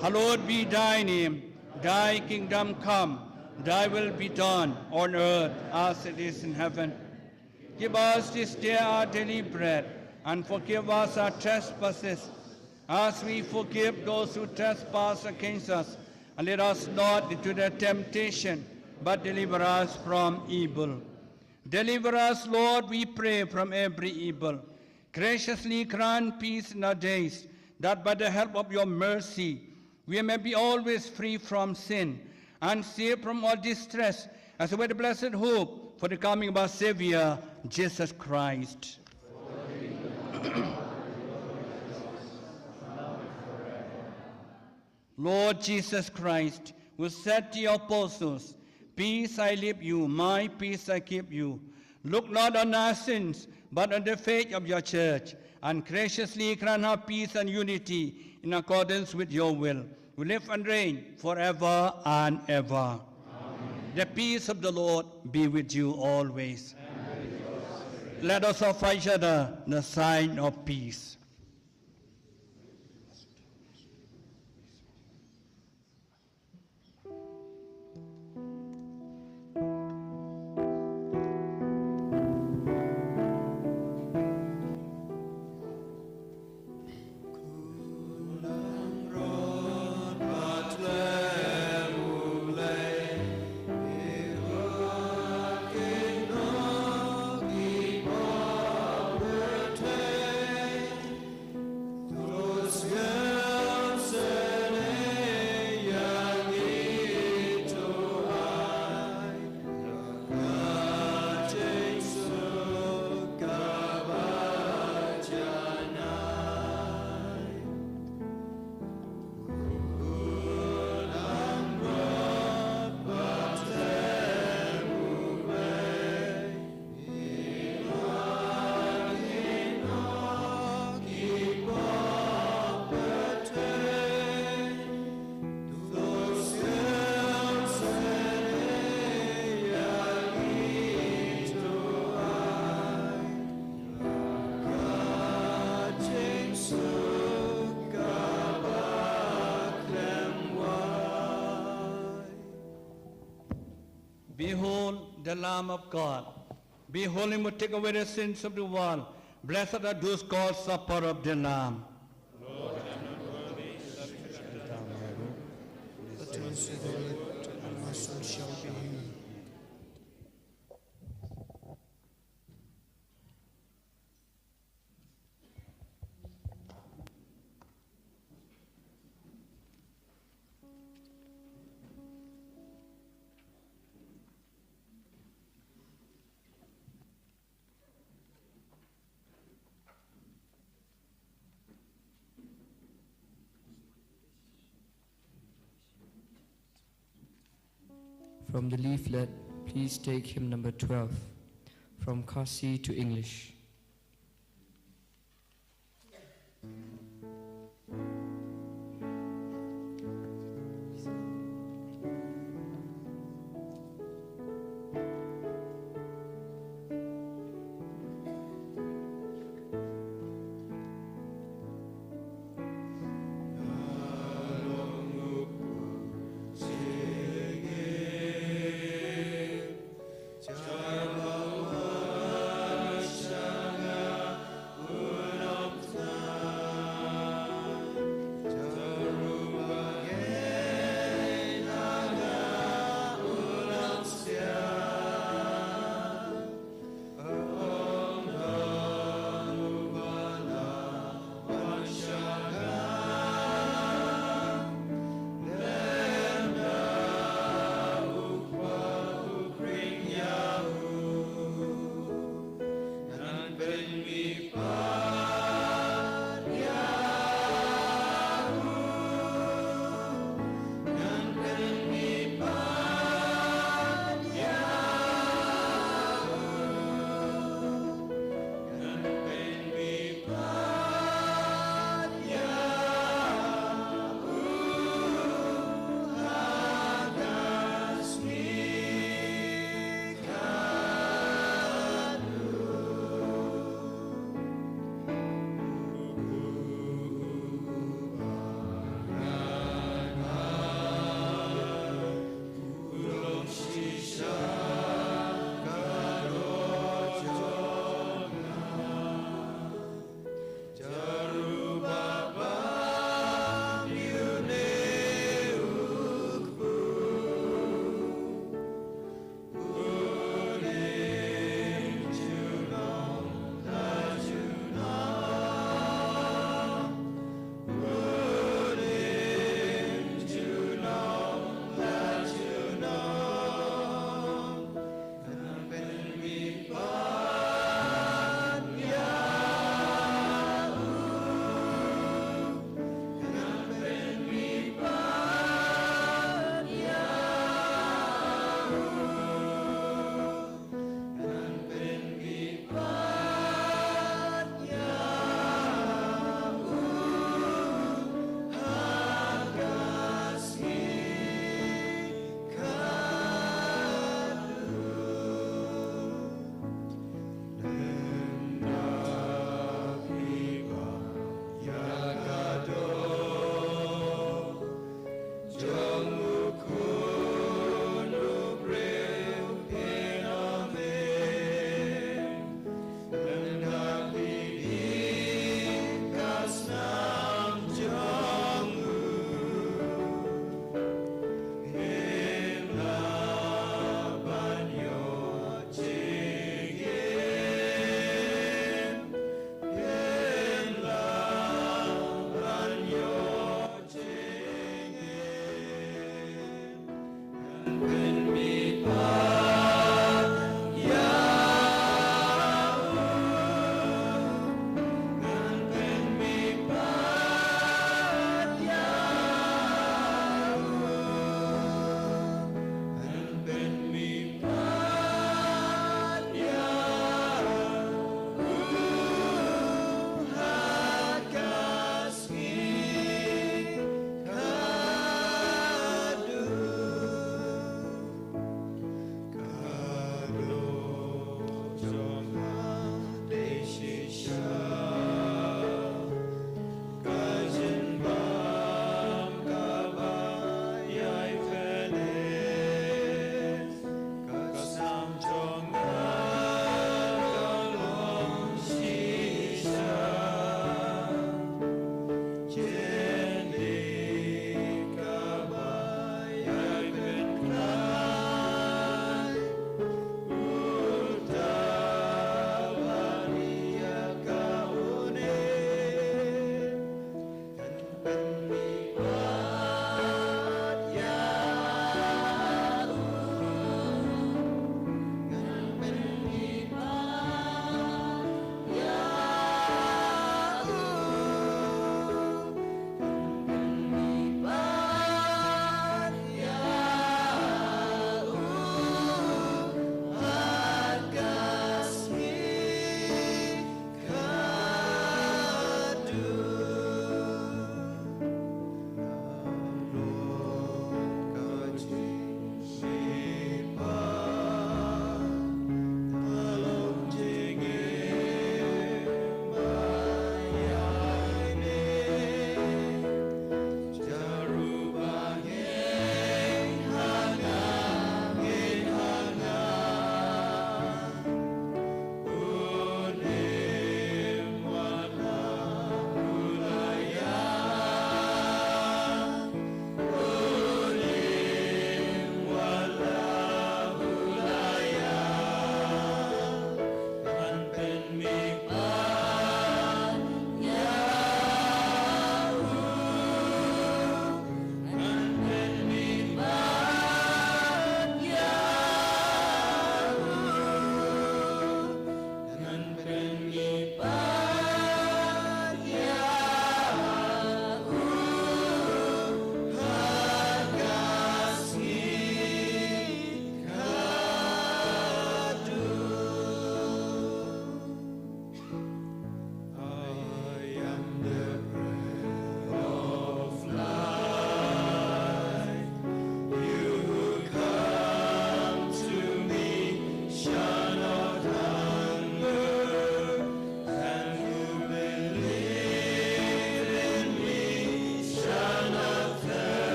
hallowed be thy name. Thy kingdom come, thy will be done on earth as it is in heaven. Give us this day our daily bread, and forgive us our trespasses, as we forgive those who trespass against us. And lead us not into the temptation, but deliver us from evil. Deliver us, Lord, we pray, from every evil. Graciously grant peace in our days, that by the help of your mercy we may be always free from sin and safe from all distress, as with the blessed hope for the coming of our Savior, Jesus Christ. Lord Jesus Christ, who said to your apostles, "Peace I leave you, my peace I give you," look not on our sins, but on the faith of your church, and graciously grant her peace and unity in accordance with your will, who live and reign forever and ever. Amen. The peace of the Lord be with you always. Let us offer each other the sign of peace. Behold the Lamb of God. Behold him who take away the sins of the world. Blessed are those called supper of the Lamb. Lord, I am not worthy that you should enter down my robe, but to say the word, and my soul shall be healed. From the leaflet, please take hymn number 12, From Kasi to English. Shall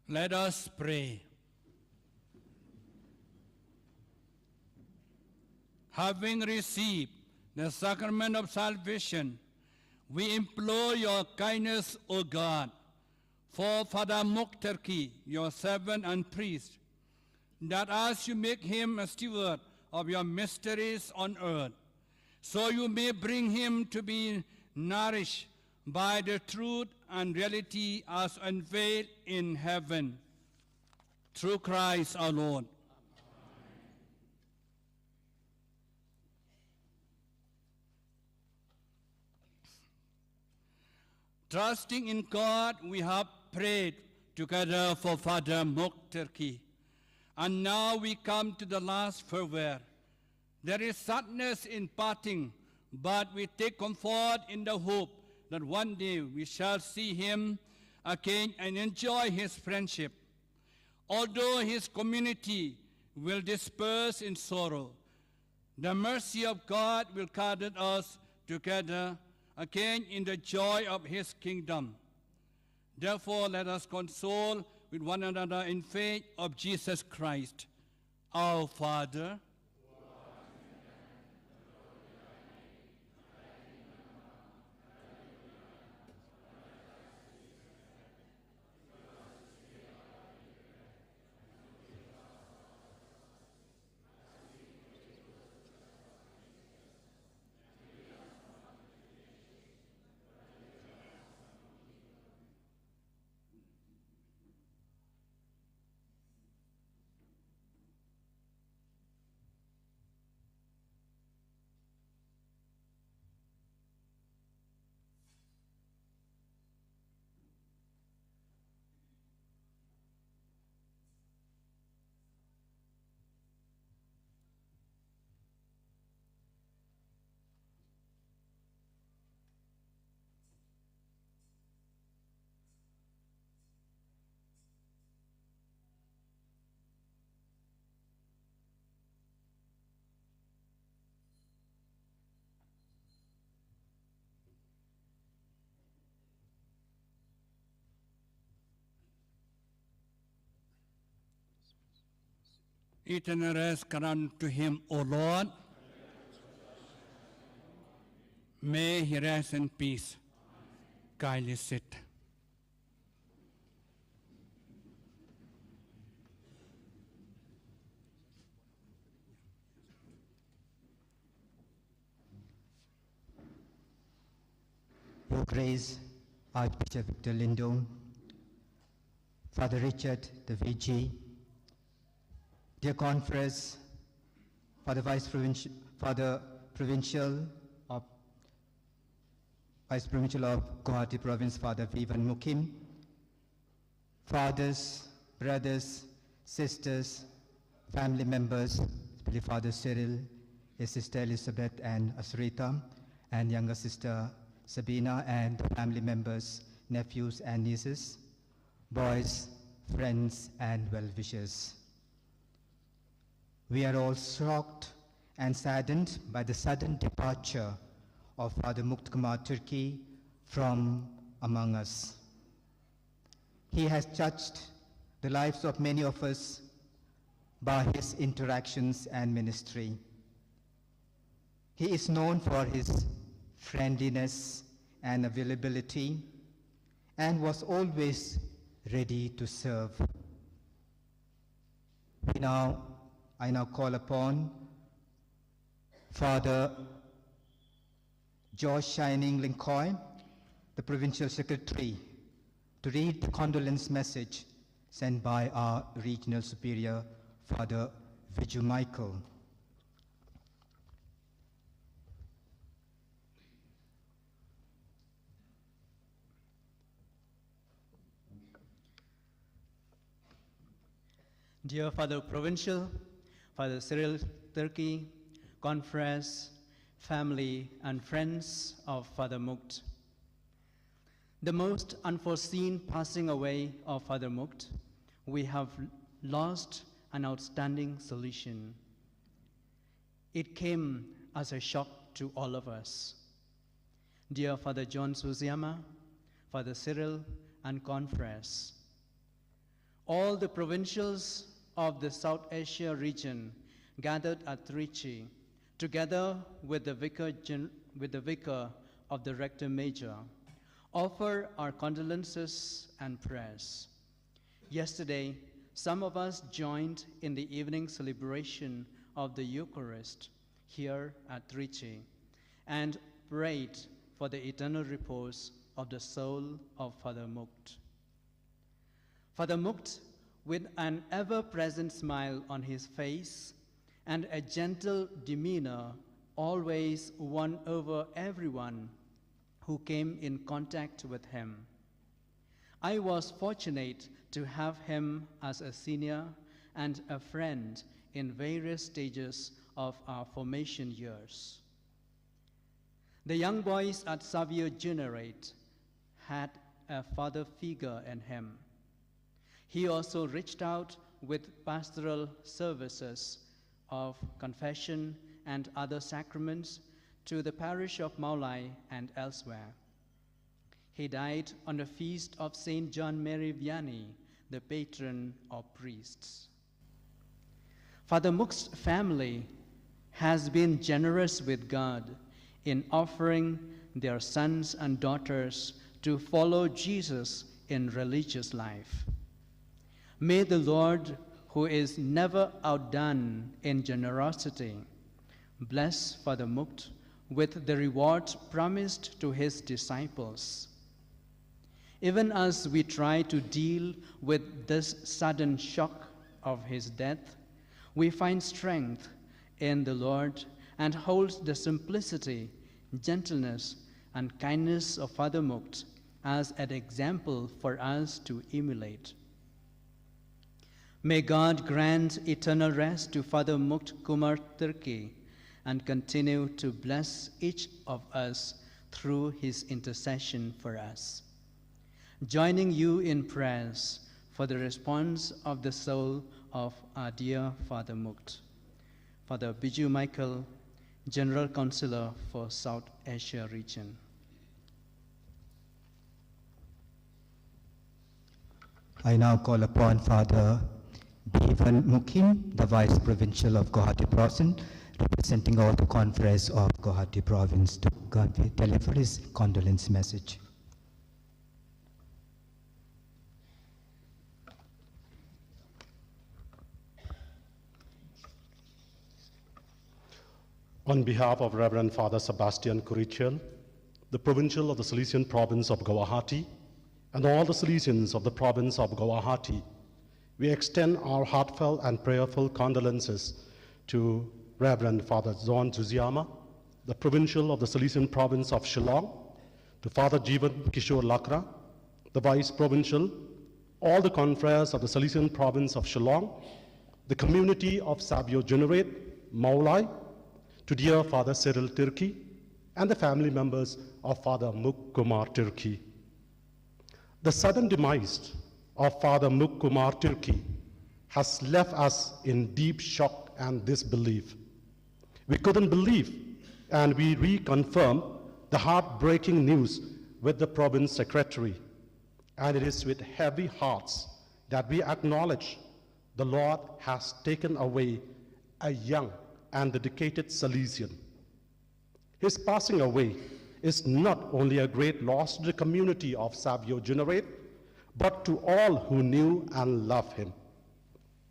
Let us pray. Having received the sacrament of salvation, we implore your kindness, O God, for Father Muct, Tirkey, your servant and priest, that as you make him a steward of your mysteries on earth, so you may bring him to be nourished by the truth and reality as unveiled in heaven. Through Christ our Lord. Trusting in God, we have prayed together for Father Muct, Tirkey. And now we come to the last farewell. There is sadness in parting, but we take comfort in the hope that one day we shall see him again and enjoy his friendship. Although his community will disperse in sorrow, the mercy of God will gather us together again in the joy of his kingdom. Therefore, let us console with one another in faith of Jesus Christ. Our Father, eternal rest grant to him, O Lord. May he rest in peace. Kindly sit. Your Grace, Archbishop Victor Lindo, Father Richard, the VG, dear Conference, Father Provincial of Guwahati Province, Father Vivan Mukim, fathers, brothers, sisters, family members, especially Father Cyril, his sister Elizabeth and Asrita, and younger sister Sabina, and family members, nephews and nieces, boys, friends, and well-wishers. We are all shocked and saddened by the sudden departure of Father Muct Kumar Tirkey from among us. He has touched the lives of many of us by his interactions and ministry. He is known for his friendliness and availability, and was always ready to serve. I now call upon Father George Shining Lincoy, the Provincial Secretary, to read the condolence message sent by our Regional Superior, Father Viju Michael. Dear Father Provincial, Father Cyril Tirkey, Conference, family and friends of Father Muct. The most unforeseen passing away of Father Muct, we have lost an outstanding solution. It came as a shock to all of us. Dear Father John Suziama, Father Cyril, and Conference, All the provincials of the South Asia region gathered at Tirkey, together with the vicar of the rector major, offer our condolences and prayers. Yesterday, some of us joined in the evening celebration of the Eucharist here at Tirkey and prayed for the eternal repose of the soul of Father Muct. Father Muct, with an ever-present smile on his face and a gentle demeanor, always won over everyone who came in contact with him. I was fortunate to have him as a senior and a friend in various stages of our formation years. The young boys at Savio Generate had a father figure in him. He also reached out with pastoral services of confession and other sacraments to the parish of Maulai and elsewhere. He died on the feast of Saint John Mary Vianney, the patron of priests. Father Muct's family has been generous with God in offering their sons and daughters to follow Jesus in religious life. May the Lord, who is never outdone in generosity, bless Father Muct with the reward promised to his disciples. Even as we try to deal with this sudden shock of his death, we find strength in the Lord and hold the simplicity, gentleness, and kindness of Father Muct as an example for us to emulate. May God grant eternal rest to Father Muct Kumar Tirkey and continue to bless each of us through his intercession for us. Joining you in prayers for the response of the soul of our dear Father Muct. Father Biju Michael, General Councillor for South Asia region. I now call upon Father dbmnTv, the Vice Provincial of Guwahati Province, representing all the conference of Guwahati Province, to deliver his condolence message. On behalf of Reverend Father Sebastian Kurichel, the Provincial of the Silesian Province of Guwahati, and all the Silesians of the province of Guwahati, we extend our heartfelt and prayerful condolences to Reverend Father John Zuziyama, the Provincial of the Silesian Province of Shillong, to Father Jivan Kishore Lakra, the Vice Provincial, all the confreres of the Silesian Province of Shillong, the community of Savio Generate, Maulai, to dear Father Cyril Tirkey, and the family members of Father Muct Kumar Tirkey. The sudden demise of Father Muct Kumar Tirkey has left us in deep shock and disbelief. We couldn't believe, and we reconfirmed the heartbreaking news with the province secretary. And it is with heavy hearts that we acknowledge the Lord has taken away a young and dedicated Salesian. His passing away is not only a great loss to the community of Savio Generate, but to all who knew and loved him.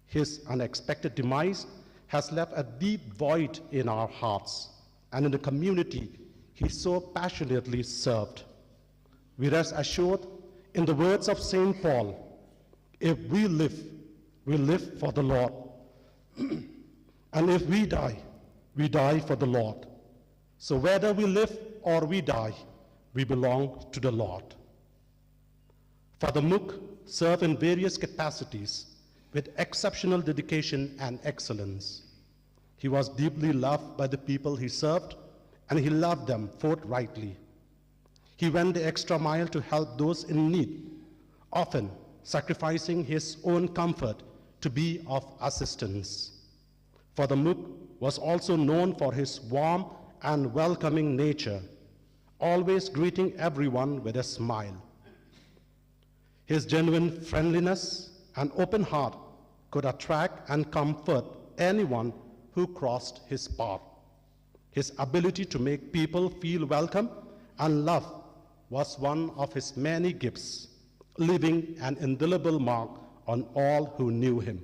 His unexpected demise has left a deep void in our hearts and in the community he so passionately served. We rest assured in the words of St. Paul, if we live for the Lord. And if we die for the Lord. So whether we live or we die, we belong to the Lord. Father Muct served in various capacities with exceptional dedication and excellence. He was deeply loved by the people he served, and he loved them forthrightly. He went the extra mile to help those in need, often sacrificing his own comfort to be of assistance. Father Muct was also known for his warm and welcoming nature, always greeting everyone with a smile. His genuine friendliness An open heart could attract and comfort anyone who crossed his path. His ability to make people feel welcome and loved was one of his many gifts, leaving an indelible mark on all who knew him.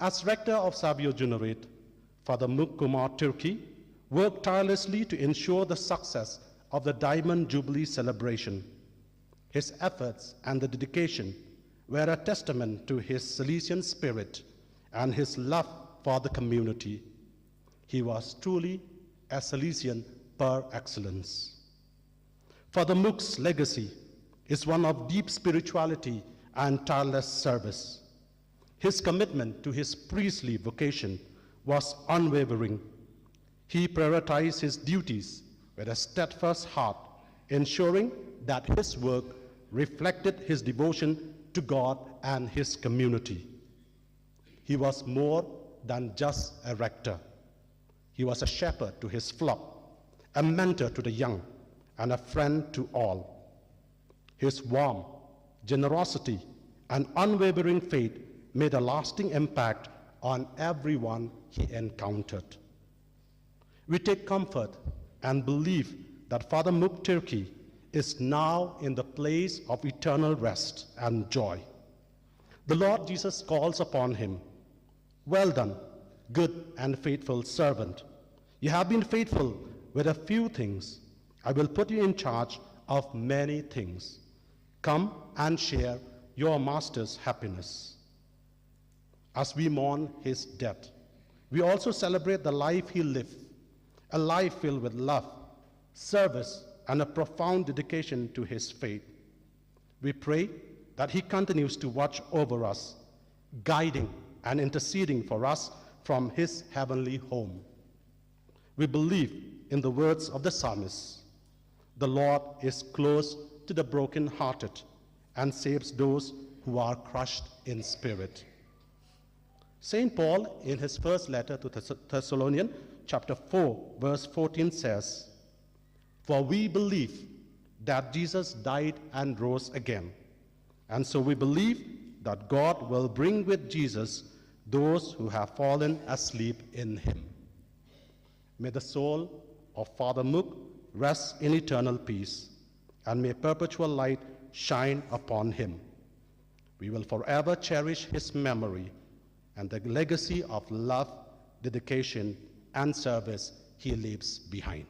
As rector of Savio Generate, Father Muct Kumar Tirkey worked tirelessly to ensure the success of the Diamond Jubilee celebration. His efforts and the dedication were a testament to his Salesian spirit and his love for the community. He was truly a Salesian par excellence. Father Muct's legacy is one of deep spirituality and tireless service. His commitment to his priestly vocation was unwavering. He prioritized his duties with a steadfast heart, ensuring that his work reflected his devotion to God and his community. He was more than just a rector. He was a shepherd to his flock, a mentor to the young, and a friend to all. His warmth, generosity, and unwavering faith made a lasting impact on everyone he encountered. We take comfort and believe that Father Muct Tirkey is now in the place of eternal rest and joy. The Lord Jesus calls upon him, "Well done, good and faithful servant. You have been faithful with a few things. I will put you in charge of many things. Come and share your master's happiness." As we mourn his death, we also celebrate the life he lived, a life filled with love, service, and a profound dedication to his faith. We pray that he continues to watch over us, guiding and interceding for us from his heavenly home. We believe in the words of the psalmist, "The Lord is close to the brokenhearted and saves those who are crushed in spirit." St. Paul, in his first letter to Thessalonians, chapter 4, verse 14 says, "For we believe that Jesus died and rose again, and so we believe that God will bring with Jesus those who have fallen asleep in him." May the soul of Father Muct rest in eternal peace, and may perpetual light shine upon him. We will forever cherish his memory and the legacy of love, dedication, and service he leaves behind.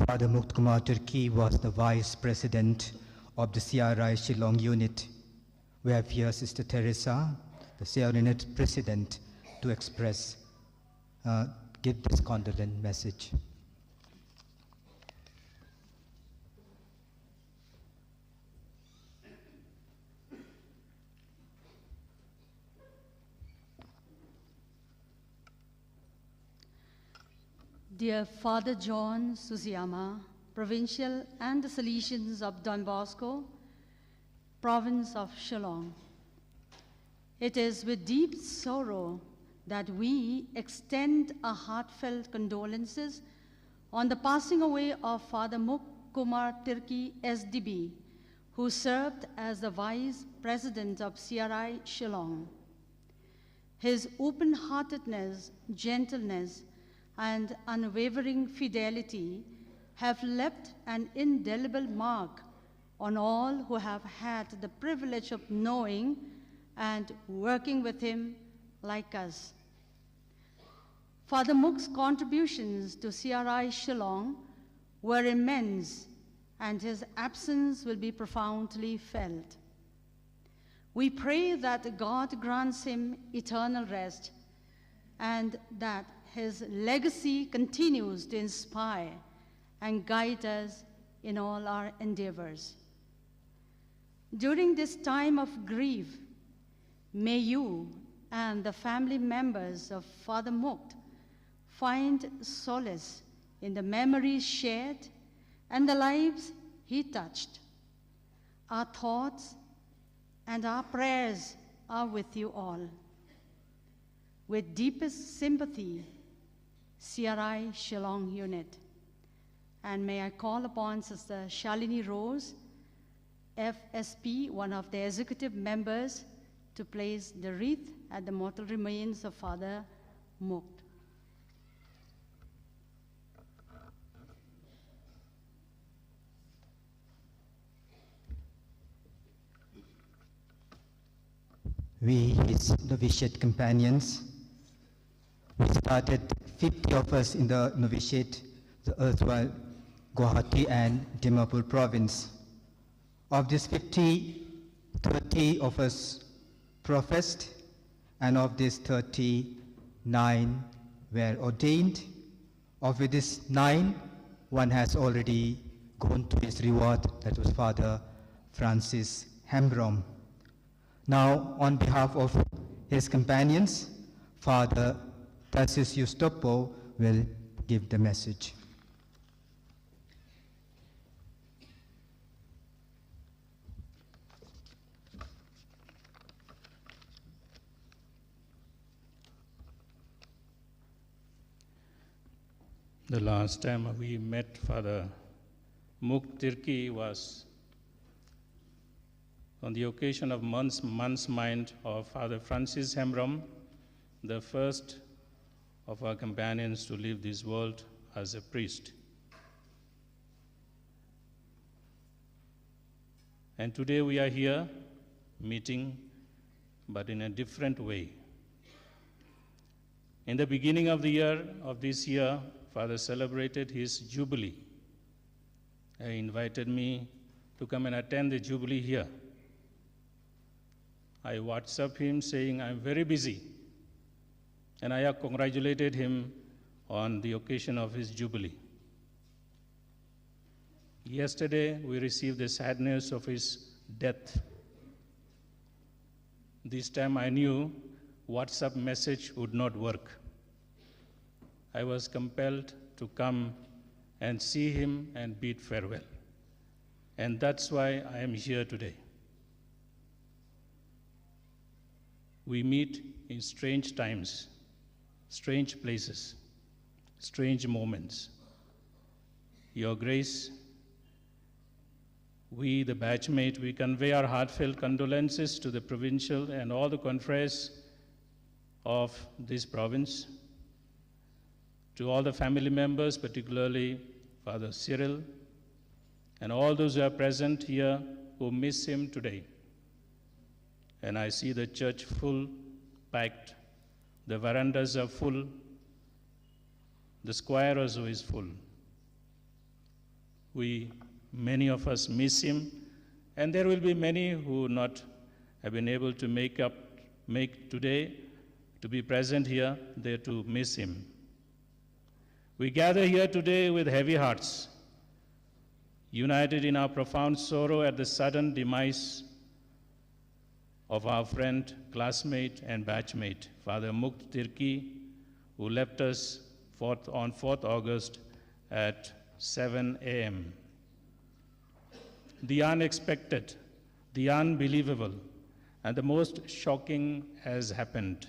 Father Muct Kumar Tirkey was the Vice President of the CRI Shillong unit. We have here Sister Teresa, the CRI unit President, to give this condolence message. Dear Father John Susiyama, Provincial and the Salesians of Don Bosco, Province of Shillong, it is with deep sorrow that we extend our heartfelt condolences on the passing away of Father Muct Kumar Tirkey SDB, who served as the Vice President of CRI Shillong. His open-heartedness, gentleness, and unwavering fidelity have left an indelible mark on all who have had the privilege of knowing and working with him like us. Father Muct's contributions to CRI Shillong were immense, and his absence will be profoundly felt. We pray that God grants him eternal rest and that his legacy continues to inspire and guide us in all our endeavors. During this time of grief, may you and the family members of Father Muct find solace in the memories shared and the lives he touched. Our thoughts and our prayers are with you all. With deepest sympathy, CRI Shillong Unit. And may I call upon Sister Shalini Rose, FSP, one of the executive members, to place the wreath at the mortal remains of Father Muct. We, his novitiate companions, we started 50 of us in the novitiate, the erstwhile Guwahati and Dimapur province. Of these 50, 30 of us professed, and of these 30, 9 were ordained. Of these 9, one has already gone to his reward, that was Father Francis Hambrom. Now, on behalf of his companions, Father Tarcisius Topo will give the message. The last time we met Father Muct Tirkey was on the occasion of month's mind of Father Francis Hambrom, the first of our companions to leave this world as a priest. And today we are here meeting, but in a different way. In the beginning of this year, Father celebrated his Jubilee. He invited me to come and attend the Jubilee here. I WhatsApp him saying, I'm very busy. And I have congratulated him on the occasion of his Jubilee. Yesterday, we received the sad news of his death. This time I knew WhatsApp message would not work. I was compelled to come and see him and bid farewell. And that's why I am here today. We meet in strange times, strange places, strange moments. Your Grace, we, the batchmate, we convey our heartfelt condolences to the provincial and all the confreres of this province, to all the family members, particularly Father Cyril, and all those who are present here who miss him today. And I see the church full, packed. The verandas are full. The square also is full. Many of us miss him, and there will be many who not have been able to make today to be present here, there to miss him. We gather here today with heavy hearts, united in our profound sorrow at the sudden demise of our friend, classmate, and batchmate, Father Muct Tirkey, who left us on 4th August at 7 a.m. The unexpected, the unbelievable, and the most shocking has happened.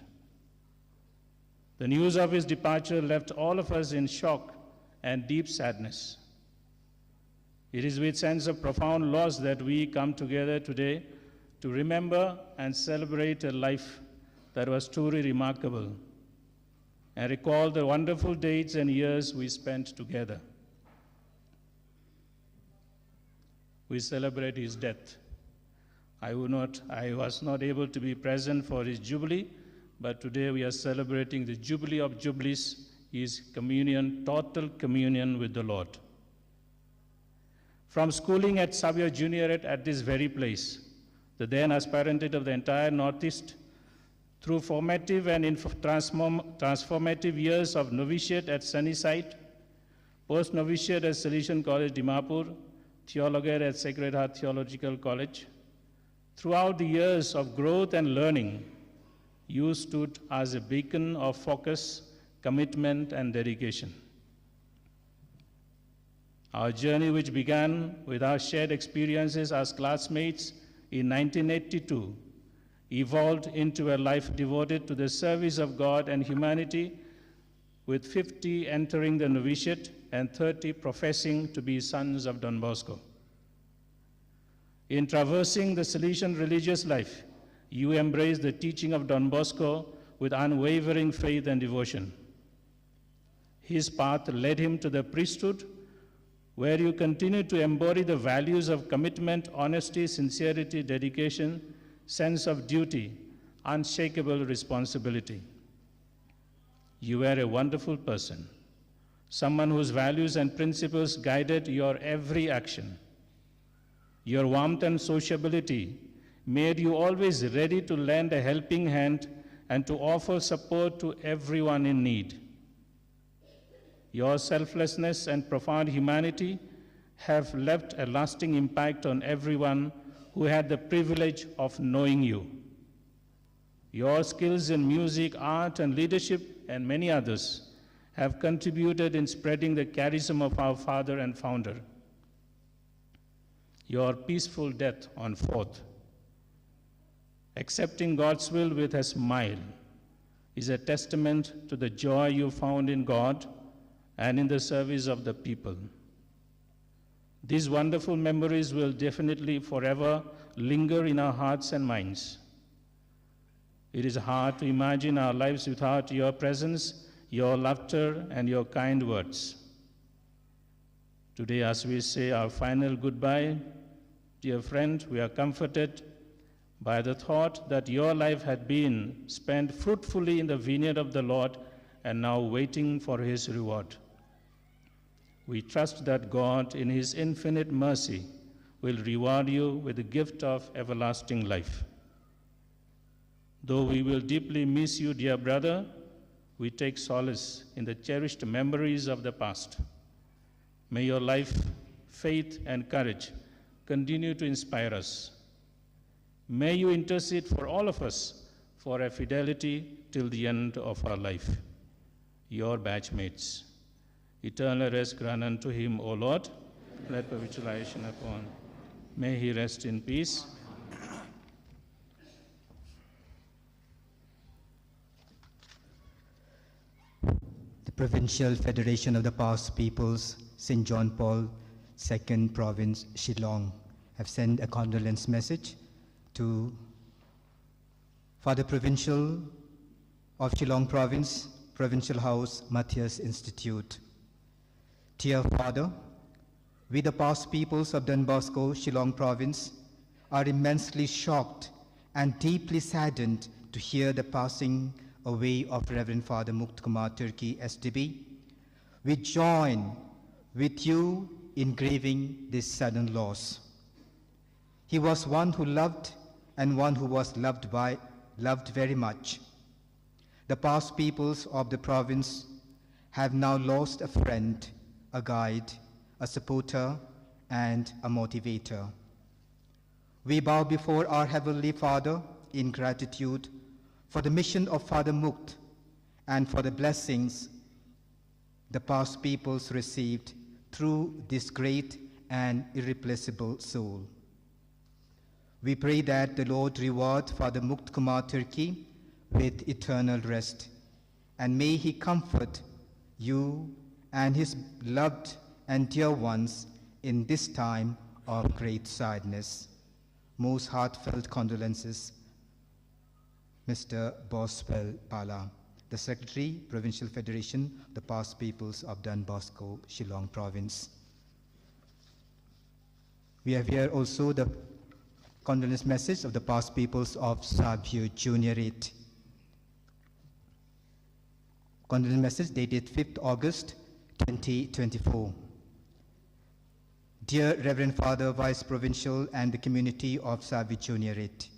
The news of his departure left all of us in shock and deep sadness. It is with sense of profound loss that we come together today to remember and celebrate a life that was truly remarkable and recall the wonderful days and years we spent together. We celebrate his death. I was not able to be present for his Jubilee, but today we are celebrating the Jubilee of Jubilees, his communion, total communion with the Lord. From schooling at Xavier Juniorate at this very place, the then aspirantate of the entire Northeast, through formative and transformative years of novitiate at Sunnyside, post-novitiate at Salesian College, Dimapur, theologate at Sacred Heart Theological College. Throughout the years of growth and learning, you stood as a beacon of focus, commitment, and dedication. Our journey, which began with our shared experiences as classmates in 1982, evolved into a life devoted to the service of God and humanity with 50 entering the novitiate and 30 professing to be sons of Don Bosco. In traversing the Salesian religious life, you embrace the teaching of Don Bosco with unwavering faith and devotion. His path led him to the priesthood, where you continue to embody the values of commitment, honesty, sincerity, dedication, sense of duty, unshakable responsibility. You were a wonderful person, someone whose values and principles guided your every action. Your warmth and sociability made you always ready to lend a helping hand and to offer support to everyone in need. Your selflessness and profound humanity have left a lasting impact on everyone who had the privilege of knowing you. Your skills in music, art, and leadership, and many others, have contributed in spreading the charism of our father and founder. Your peaceful death on 4th, accepting God's will with a smile, is a testament to the joy you found in God and in the service of the people. These wonderful memories will definitely forever linger in our hearts and minds. It is hard to imagine our lives without your presence, your laughter, and your kind words. Today, as we say our final goodbye, dear friend, we are comforted by the thought that your life had been spent fruitfully in the vineyard of the Lord and now waiting for his reward. We trust that God, in his infinite mercy, will reward you with the gift of everlasting life. Though we will deeply miss you, dear brother, we take solace in the cherished memories of the past. May your life, faith, and courage continue to inspire us. May you intercede for all of us for a fidelity till the end of our life. Your batchmates. Eternal rest grant unto him, O Lord. Let perpetuation upon. May he rest in peace. The Provincial Federation of the Past Peoples, St. John Paul II Province, Shillong, have sent a condolence message to Father Provincial of Shillong Province, Provincial House, Matthias Institute. Dear Father, we the past peoples of Don Bosco, Shillong Province, are immensely shocked and deeply saddened to hear the passing away of Reverend Father Muct Kumar Tirkey, SDB. We join with you in grieving this sudden loss. He was one who loved and one who was loved very much. The past peoples of the province have now lost a friend, a guide, a supporter, and a motivator. We bow before our Heavenly Father in gratitude for the mission of Father Muct and for the blessings the past peoples received through this great and irreplaceable soul. We pray that the Lord reward Father Muct Kumar Tirkey with eternal rest, and may he comfort you and his loved and dear ones in this time of great sadness. Most heartfelt condolences, Mr. Boswell Pala, the Secretary, Provincial Federation, the Past Peoples of Don Bosco, Shillong Province. We have here also the condolence message of the Past Peoples of Savio Juniorate. Condolence message dated 5th August 2024. Dear Reverend Father, Vice Provincial, and the community of Savio Juniorate,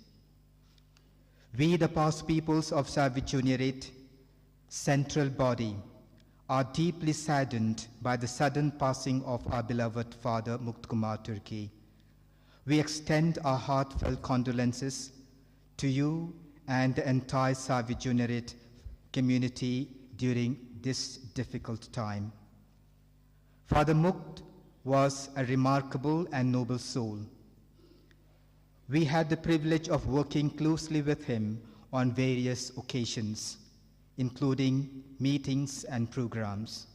we, the past peoples of Savio Juniorate, central body, are deeply saddened by the sudden passing of our beloved Father Muct Kumar Tirkey. We extend our heartfelt condolences to you and the entire Savio Juniorate community during this difficult time. Father Muct was a remarkable and noble soul. We had the privilege of working closely with him on various occasions, including meetings and programs.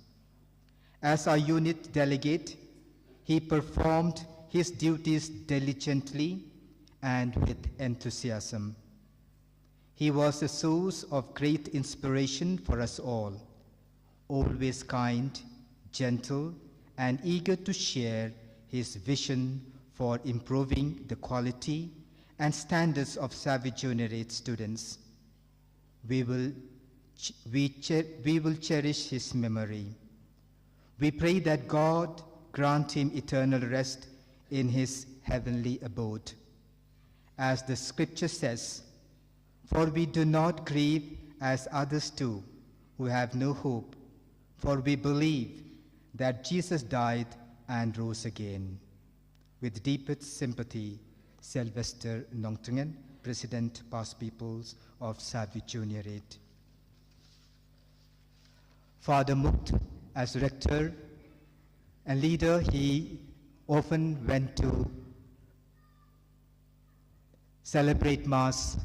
As our unit delegate, he performed his duties diligently and with enthusiasm. He was a source of great inspiration for us all, always kind, gentle, and eager to share his vision for improving the quality and standards of Saviourate students. We will cherish his memory. We pray that God grant him eternal rest in his heavenly abode. As the scripture says, "For we do not grieve as others do, who have no hope, for we believe that Jesus died and rose again." With deepest sympathy, Sylvester Nongtungen, President, Past Peoples of Saviourate. Father Muct, as rector and leader, he often went to celebrate Mass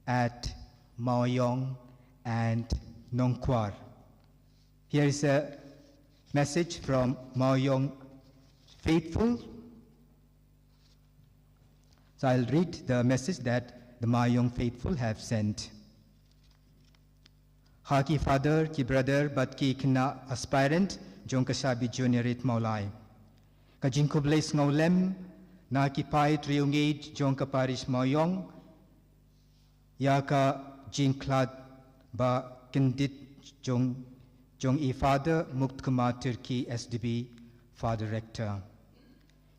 at Mao Yong and Nong Kwar. Here is a message from Mao Yong faithful. So I'll read the message that the Mao Yong faithful have sent. Ha ki father, ki brother, but ki kina aspirant, jong kasabi juniorate maulai. Ka jing kubleis ngaulem, na ki Peit riungid jong ka parish Mao Yong, ya ka jing klad ba kendit jong e father Muct Kumar Tirkey SDB, father rector.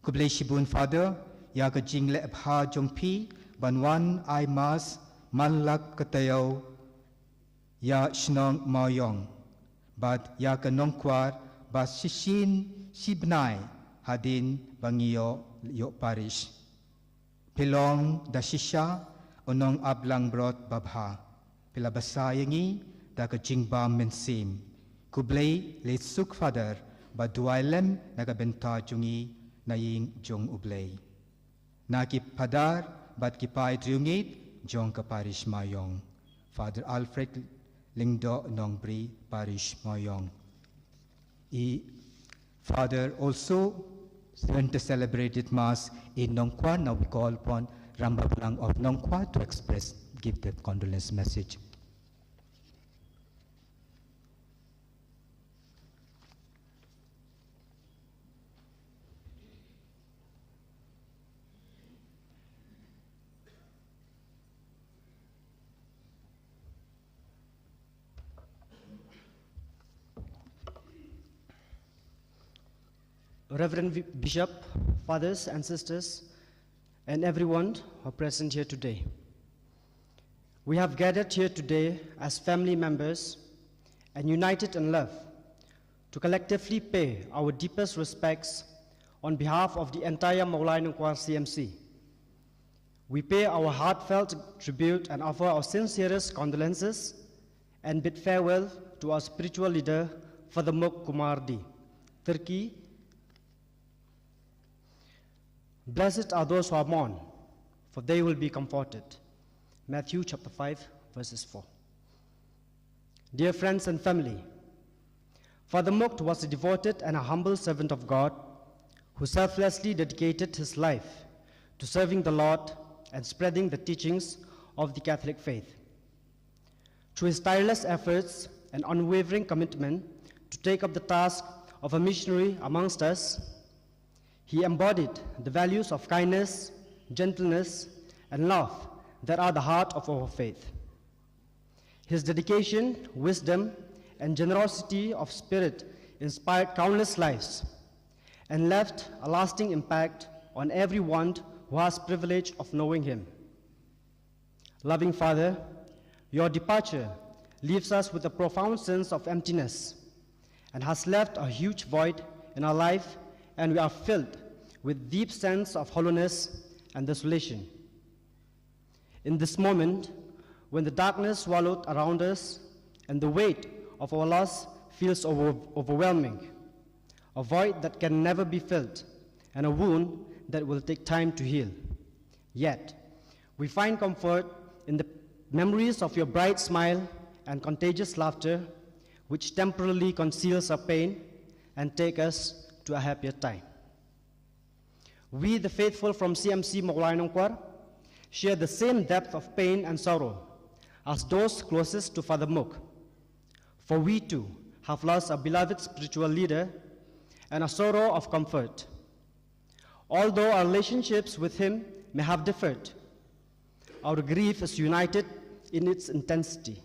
Kublei shibun father, ya ka jing le abha jong pi, banwan ai mas, manlak katayaw, ya shnong Mao Yong, but ya ka nongkwar, ba shishin shibnai, hadin bangiyo yo parish. Pilong da shisha, onong ablang brot babha, pilabasayangi, da ka jingba mensim. Kublei le suk father, ba duailem nagabenta jungi naying jong ublei. Naki padar, bat ki Peit riungit, jong ka parish Mao Yong. Father Alfred Lingdo Nongbri, parish Mao Yong. Father also went to celebrated Mass in Nong Kwar. Now we call upon Rambablang of Nong Kwar to give the condolence message. Reverend Bishop, fathers and sisters, and everyone who are present here today. We have gathered here today as family members and united in love to collectively pay our deepest respects on behalf of the entire Maulai Nong Kwar CMC. We pay our heartfelt tribute and offer our sincerest condolences and bid farewell to our spiritual leader, Father Muct Kumar D. Tirkey. Blessed are those who are mourn, for they will be comforted. Matthew chapter 5, verses 4. Dear friends and family, Father Muct was a devoted and a humble servant of God who selflessly dedicated his life to serving the Lord and spreading the teachings of the Catholic faith. Through his tireless efforts and unwavering commitment to take up the task of a missionary amongst us, he embodied the values of kindness, gentleness, and love that are the heart of our faith. His dedication, wisdom, and generosity of spirit inspired countless lives and left a lasting impact on everyone who has privilege of knowing him. Loving Father, your departure leaves us with a profound sense of emptiness and has left a huge void in our life, and we are filled with deep sense of hollowness and desolation. In this moment, when the darkness swallowed around us and the weight of our loss feels overwhelming, a void that can never be filled, and a wound that will take time to heal. Yet, we find comfort in the memories of your bright smile and contagious laughter which temporarily conceals our pain and take us to a happier time. We, the faithful from CMC Maulainongkwar, share the same depth of pain and sorrow as those closest to Father Muct, for we too have lost our beloved spiritual leader and a sorrow of comfort. Although our relationships with him may have differed, our grief is united in its intensity.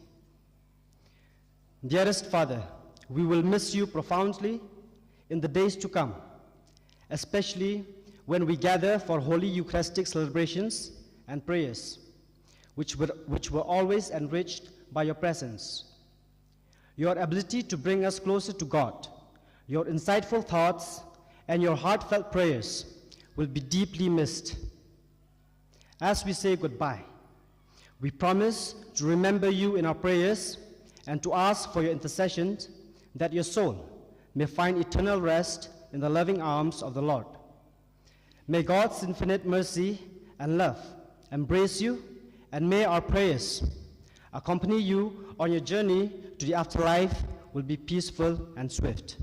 Dearest Father, we will miss you profoundly in the days to come, especially when we gather for holy Eucharistic celebrations and prayers, which were always enriched by your presence. Your ability to bring us closer to God, your insightful thoughts, and your heartfelt prayers will be deeply missed. As we say goodbye, we promise to remember you in our prayers and to ask for your intercessions that your soul may find eternal rest in the loving arms of the Lord. May God's infinite mercy and love embrace you, and may our prayers accompany you on your journey to the afterlife will be peaceful and swift.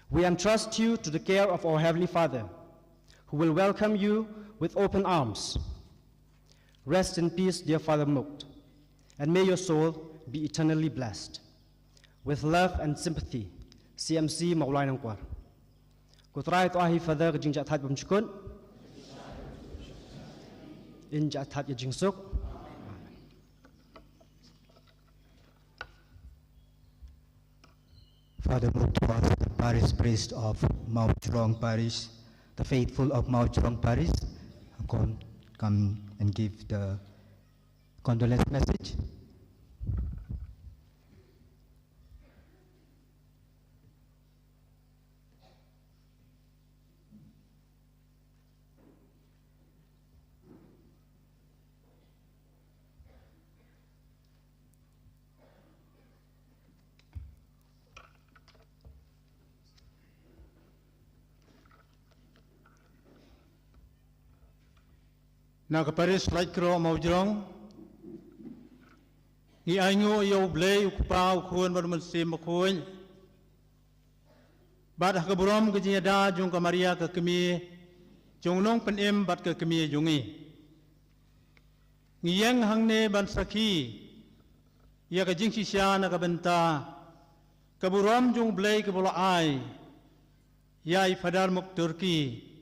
We entrust you to the care of our Heavenly Father, who will welcome you with open arms. Rest in peace, dear Father Muct, and may your soul be eternally blessed. With love and sympathy, CMC Maulainongkwar. Kutrai to ahi Father kajing jathat bumchukun. In jathat yajing suk. Father Muct was the parish priest of Mount Jong Parish. The faithful of Mount Jong Parish come and give the condolence message. Nakaparis light kro maujrong ni aingo yo blay ukpau kuan barman sim kuan bad hakaburom kejada jong kamaria ke kemi jong nong penem bad ke kemi jongi ngiyang hangne ban sakhi ya ka jing sisya na kabenta kaburom jong blay ke bola ai ya ifadar Muct Tirkey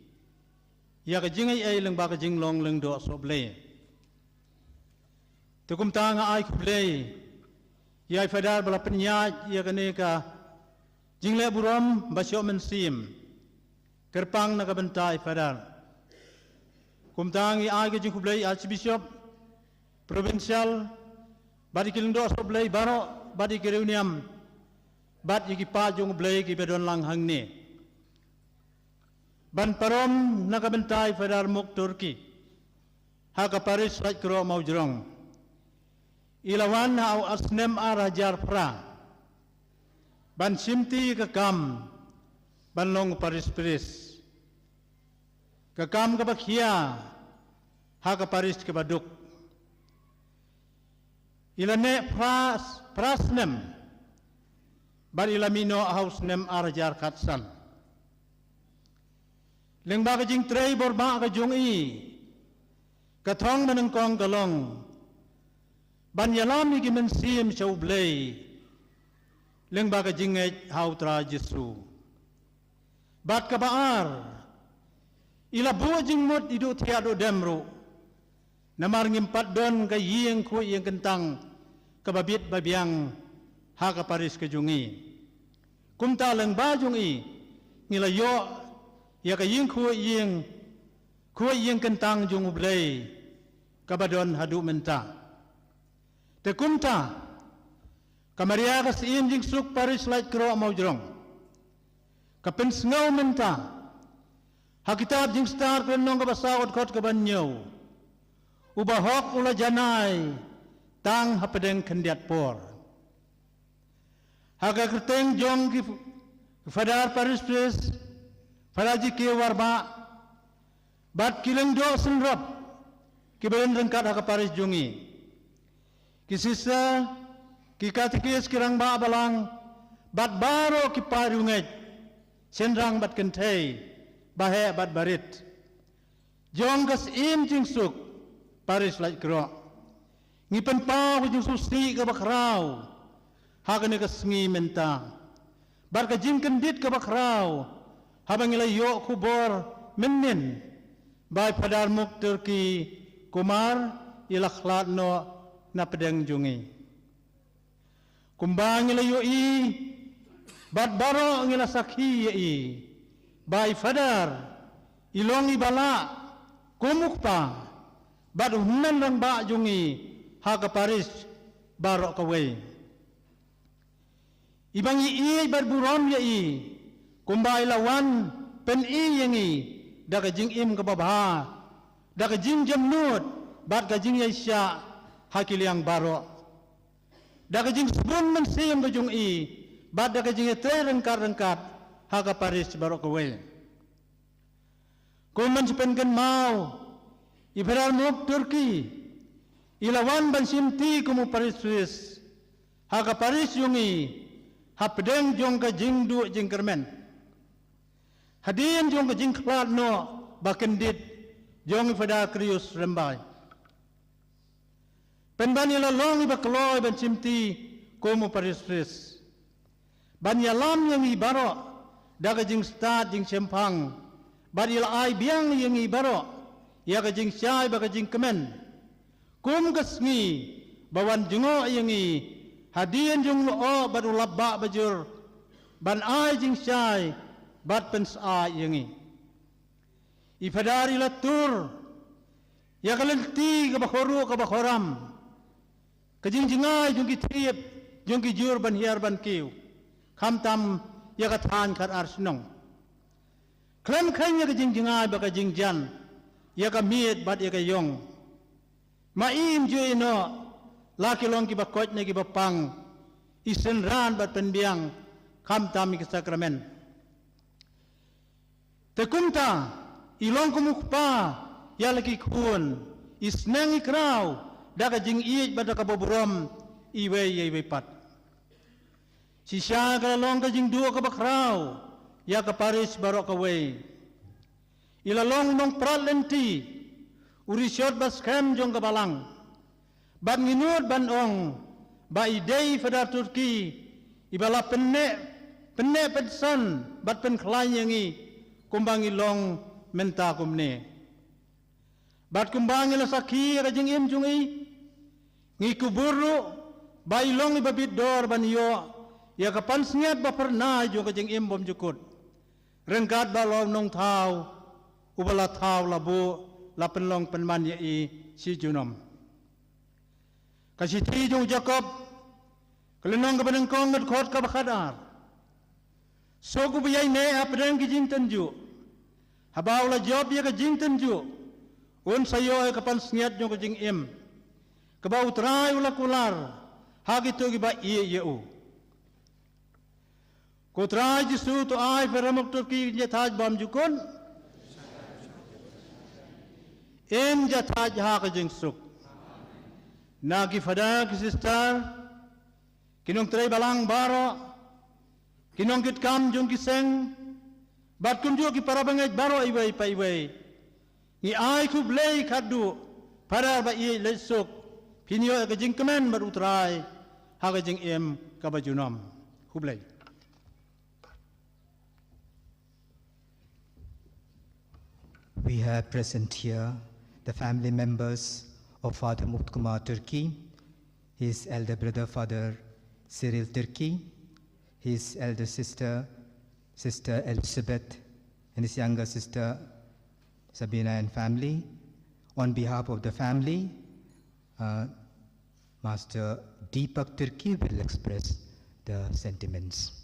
ya ka jing ay leng ba ka jing long leng do so blay tukum ta nga ay kublay ya ifadar bala penya ya ka ne ka jing le buram ba syo men sim kerpang na ka benta ifadar kumtang ay ka jing kublay archbishop provincial badi kileng do so blay baro badi kireuniam bad yiki pa jong blay ki bedon lang hang ne ban parom nakabentai Father Muct Tirkey haka paris right kro maujrong ilawan hau asnem arajar pra ban simti kakam ban long paris pris kakam kabakhia haka paris kabaduk ilane prasnem ban ilamino haus nem arajar katsan leng ba ka jing trei bor ba ka jong i ka thong manang kong kalong ban yalam ni gimen sim chau blay leng ba ka jing ai hau tra Jesu bat ka baar ila bu jing mot idu tiado demro namar ngimpat don ka yeng ku yeng kentang ka babit babiang ha ka paris ka jong i kumta leng ba jong i ngilayo ya ka ying ku ying kentang jung ublay kabadon hadu menta te kumta kamaria ka sim jing suk paris light kro maujrong kapen sngaw menta hakitab jing star pen nong ka basawat kot ka banyo ubahok ula janai tang hapedeng kendiat por haga kerteng jong ki fadar paris pres Falaji ke warba bat kileng do senrap kibelen rengkat haka paris jungi kisisa ki katikis kirang ba balang bat baro ki parunget senrang bat kentei bahe bat barit jong kas im jing suk paris lai kro ngipen pau jing susti ka bakrau hagane kas ngi menta bar ka jing kendit ka bakrau habang ila yo kubor menin bai padar Muct Tirkey Kumar ilakhlat no na pedeng jungi kumbang ila yo i bat baro ngila sakhi i bai fadar ilong ibala kumukpa bat hunan lang ba jungi ha ka paris baro ka we ibang i bat buram ya i kumbai lawan pen i yangi daga jing im ka babha daga jing jamnut bat ka jing yaisha hakiliang baro daga jing sebun men sim ka jung i bat daga jing tre rengkat ha ka paris baro ka we kuman sepen kan mau ibarat Muct Tirkey ilawan ban simti kumu parishes ha ka paris yungi ha pedeng jong ka jing du jing kermen hadin jong ka jing khlat no bakendit jong fada krius rembai penban ila long iba kloy ban simti kumu parishes ban yalam yang ibaro daga jing start jing sempang badil ai biang yang ibaro ya ka jing syai ba ka jing kemen kum kasngi bawan jengo yang i hadian jung lo badu labba bajur ban ai jing syai bat pens ai yang i ifadari latur ya kalenti ka bakhoru ka bakhoram ka jing jingai jung ki triep jung ki jur ban hiar ban kiu kham tam ya ka than khat arsenong klem khanya ka jing jingai ba ka jing jan ya ka miet bat ya ka yong maim ju ino laki long ki ba koch ne ki ba pang isen ran bat penbiang kham tam ki sakramen te kumta ilong kumukpa ya laki khun isnang ikraw daga jing iej ba ka bobrom iwe iwe pat sisya ka long ka jing duo ka bakraw ya ka paris baro ka we ilalong nong pralenti urishot baskem jong ka balang ban nginut ban ong ba idei fadar Turki ibala penne pensan bat pen khlai yangi kumbang ilong menta kumne bat kumbang ila sakhi ka jing im jungi ngi kuburu ba ilong ibabit dor ban yo ya kapan sniat ba pernah jo ka jing im bom jukut rengkat ba lom nong thau ubala thau labu la penlong penman ya i si junom kasiti jong Jacob kelenong ka beneng kong ngat khot ka bakhadar so ku biyai ne apdeng ki jing tenju habaw la job ya ka jing tenju un sayo ay kapan sniat jo ka jing im kabaw trai ula kular hagito ki ba i yeu ko trai jisu to ai per Muct Tirkey je thaj bam jukon em je thaj ha ka jing suk na ki fada ki sister kinong trai balang baro kinong kit kam jong ki seng bat kun jo ki para bangaj baro iwei pa iwei ni ai ku blei khadu para ba i le suk pinyo ka jing kemen bar utrai ha ka jing em ka bajunom ku blei We have present here the family members of Father Muct Kumar Tirkey, his elder brother Father Cyril Tirkey, his elder sister, Sister Elizabeth, and his younger sister Sabina and family. On behalf of the family, Master Deepak Tirkey will express the sentiments.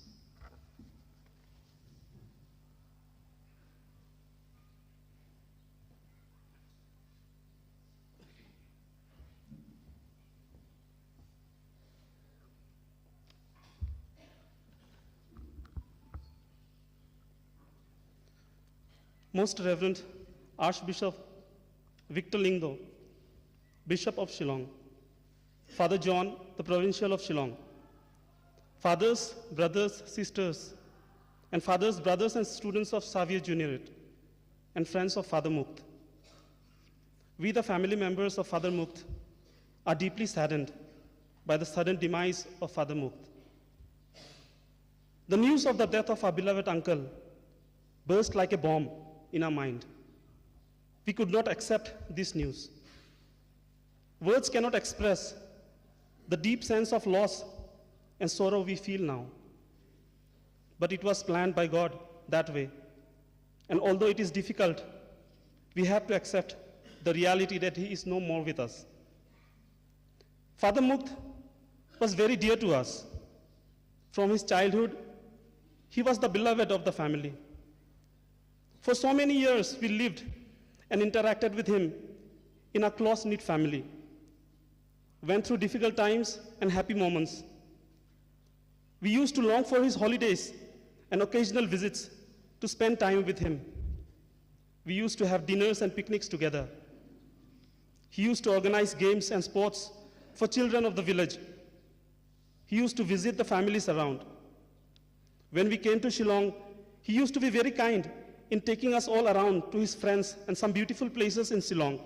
Most Reverend Archbishop Victor Lingdo, Bishop of Shillong, Father John, the Provincial of Shillong, fathers, brothers, sisters, and fathers, brothers, and students of Xavier Juniorate, and friends of Father Muct. We, the family members of Father Muct, are deeply saddened by the sudden demise of Father Muct. The news of the death of our beloved uncle burst like a bomb in our mind. We could not accept this news. Words cannot express the deep sense of loss and sorrow we feel now. But it was planned by God that way. And although it is difficult, we have to accept the reality that he is no more with us. Father Muct was very dear to us. From his childhood, he was the beloved of the family. For so many years, we lived and interacted with him in a close-knit family, went through difficult times and happy moments. We used to long for his holidays and occasional visits to spend time with him. We used to have dinners and picnics together. He used to organize games and sports for children of the village. He used to visit the families around. When we came to Shillong, he used to be very kind in taking us all around to his friends and some beautiful places in Shillong.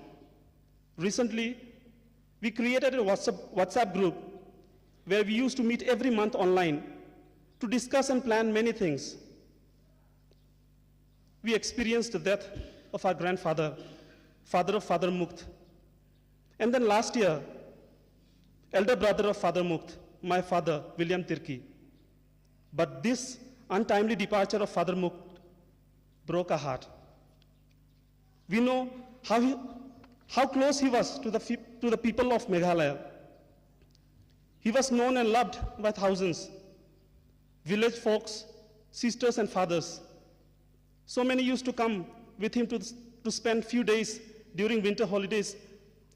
Recently, we created a WhatsApp group where we used to meet every month online to discuss and plan many things. We experienced the death of our grandfather, father of Father Muct. And then last year, elder brother of Father Muct, my father, William Tirkey. But this untimely departure of Father Muct broke our heart. We know how close he was to the people of Meghalaya. He was known and loved by thousands, village folks, sisters and fathers. So many used to come with him to spend few days during winter holidays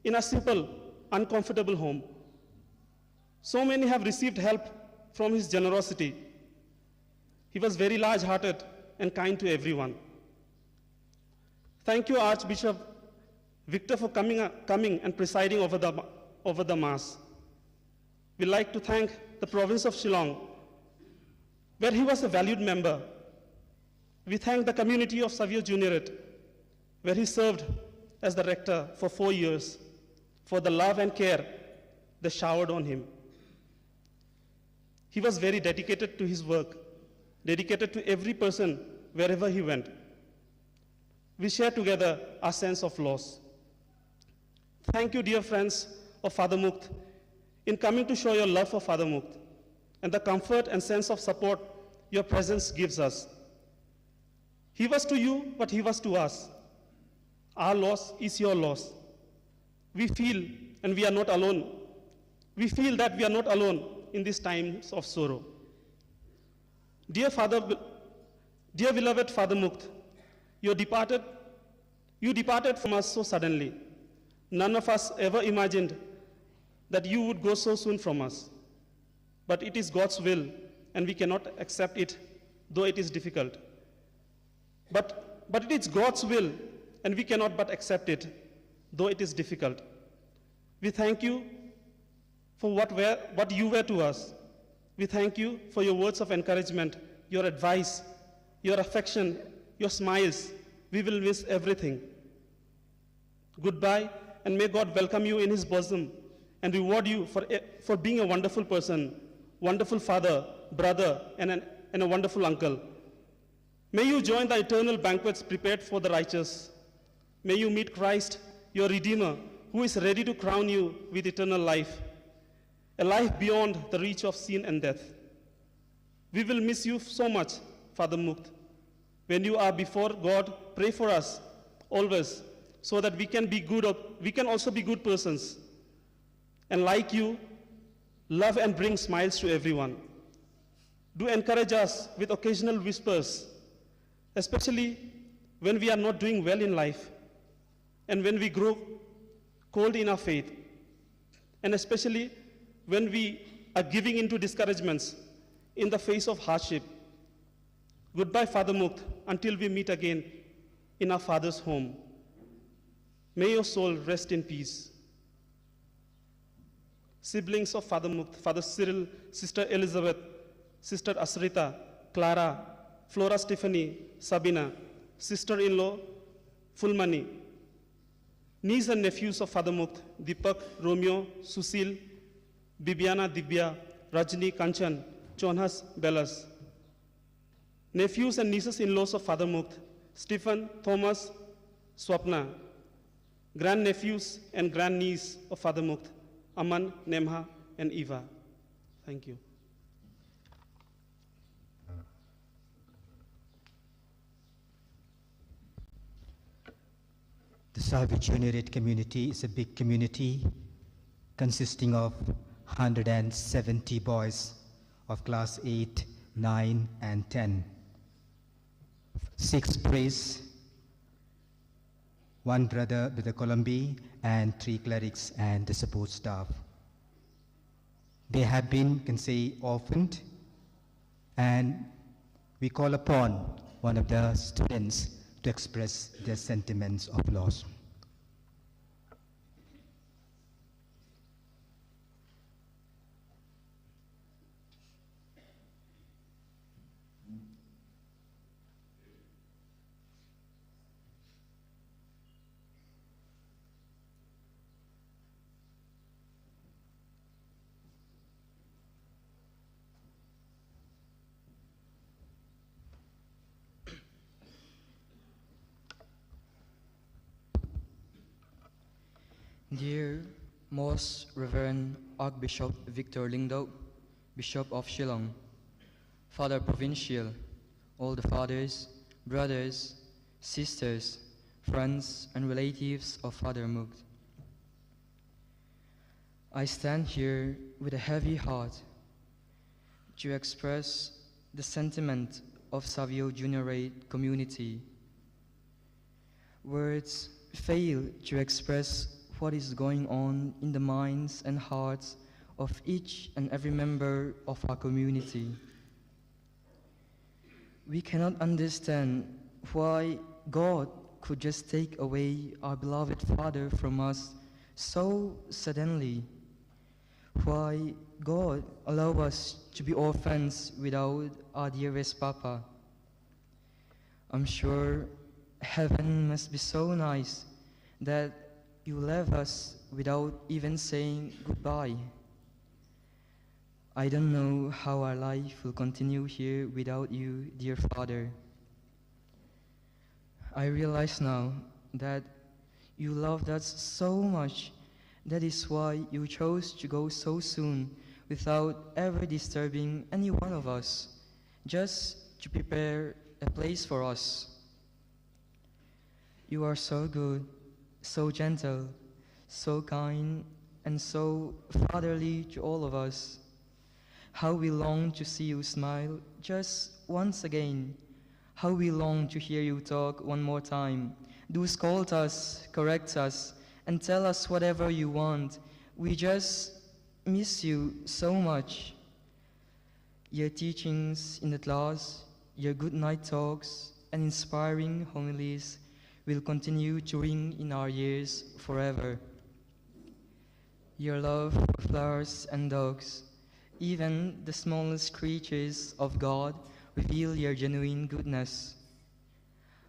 in a simple, uncomfortable home. So many have received help from his generosity. He was very large-hearted and kind to everyone. Thank you, Archbishop Victor, for coming and presiding over the Mass. We'd like to thank the province of Shillong, where he was a valued member. We thank the community of Xavier Juniorate, where he served as the rector for 4 years, for the love and care they showered on him. He was very dedicated to his work, dedicated to every person wherever he went. We share together our sense of loss. Thank you, dear friends of Father Muct, in coming to show your love for Father Muct and the comfort and sense of support your presence gives us. He was to you what he was to us. Our loss is your loss. We feel, and we are not alone. We feel that we are not alone in these times of sorrow. Dear beloved Father Muct, you departed from us so suddenly. None of us ever imagined that you would go so soon from us. But it is God's will, and we cannot accept it, though it is difficult. But it is God's will, and we cannot but accept it, though it is difficult. We thank you for what you were to us. We thank you for your words of encouragement, your advice, your affection, your smiles. We will miss everything. Goodbye, and may God welcome you in his bosom and reward you for being a wonderful person, wonderful father, brother, and a wonderful uncle. May you join the eternal banquets prepared for the righteous. May you meet Christ, your Redeemer, who is ready to crown you with eternal life, a life beyond the reach of sin and death. We will miss you so much, Father Muct. When you are before God, pray for us always, so that we can also be good persons. And like you, love and bring smiles to everyone. Do encourage us with occasional whispers, especially when we are not doing well in life and when we grow cold in our faith, and especially when we are giving into discouragements in the face of hardship. Goodbye, Father Muct, until we meet again in our Father's home. May your soul rest in peace. Siblings of Father Muct, Father Cyril, Sister Elizabeth, Sister Asrita, Clara, Flora Stephanie, Sabina, sister-in-law Fulmani, niece and nephews of Father Muct, Deepak, Romeo, Susil, Bibiana, Dibya, Rajni, Kanchan, Chonhas, Bellas, nephews and nieces-in-laws of Father Muct, Stephen, Thomas, Swapna, grandnephews and grandniece of Father Muct, Aman, Nemha, and Eva. Thank you. The Salvationary community is a big community consisting of 170 boys of class 8, 9, and 10. 6 priests, 1 brother with the Columbi, and 3 clerics and the support staff. They have been, you can say, orphaned, and we call upon one of the students to express their sentiments of loss. Dear Most Reverend Archbishop Victor Lingdo, Bishop of Shillong, Father Provincial, all the fathers, brothers, sisters, friends, and relatives of Father Muct, I stand here with a heavy heart to express the sentiment of Savio Juniorate community. Words fail to express what is going on in the minds and hearts of each and every member of our community. We cannot understand why God could just take away our beloved Father from us so suddenly. Why God allow us to be orphans without our dearest Papa. I'm sure heaven must be so nice that you left us without even saying goodbye. I don't know how our life will continue here without you, dear Father. I realize now that you loved us so much. That is why you chose to go so soon without ever disturbing any one of us, just to prepare a place for us. You are so good, so gentle, so kind, and so fatherly to all of us. How we long to see you smile just once again. How we long to hear you talk one more time. Do scold us, correct us, and tell us whatever you want. We just miss you so much. Your teachings in the class, your good night talks, and inspiring homilies will continue to ring in our ears forever. Your love for flowers and dogs, even the smallest creatures of God, reveal your genuine goodness.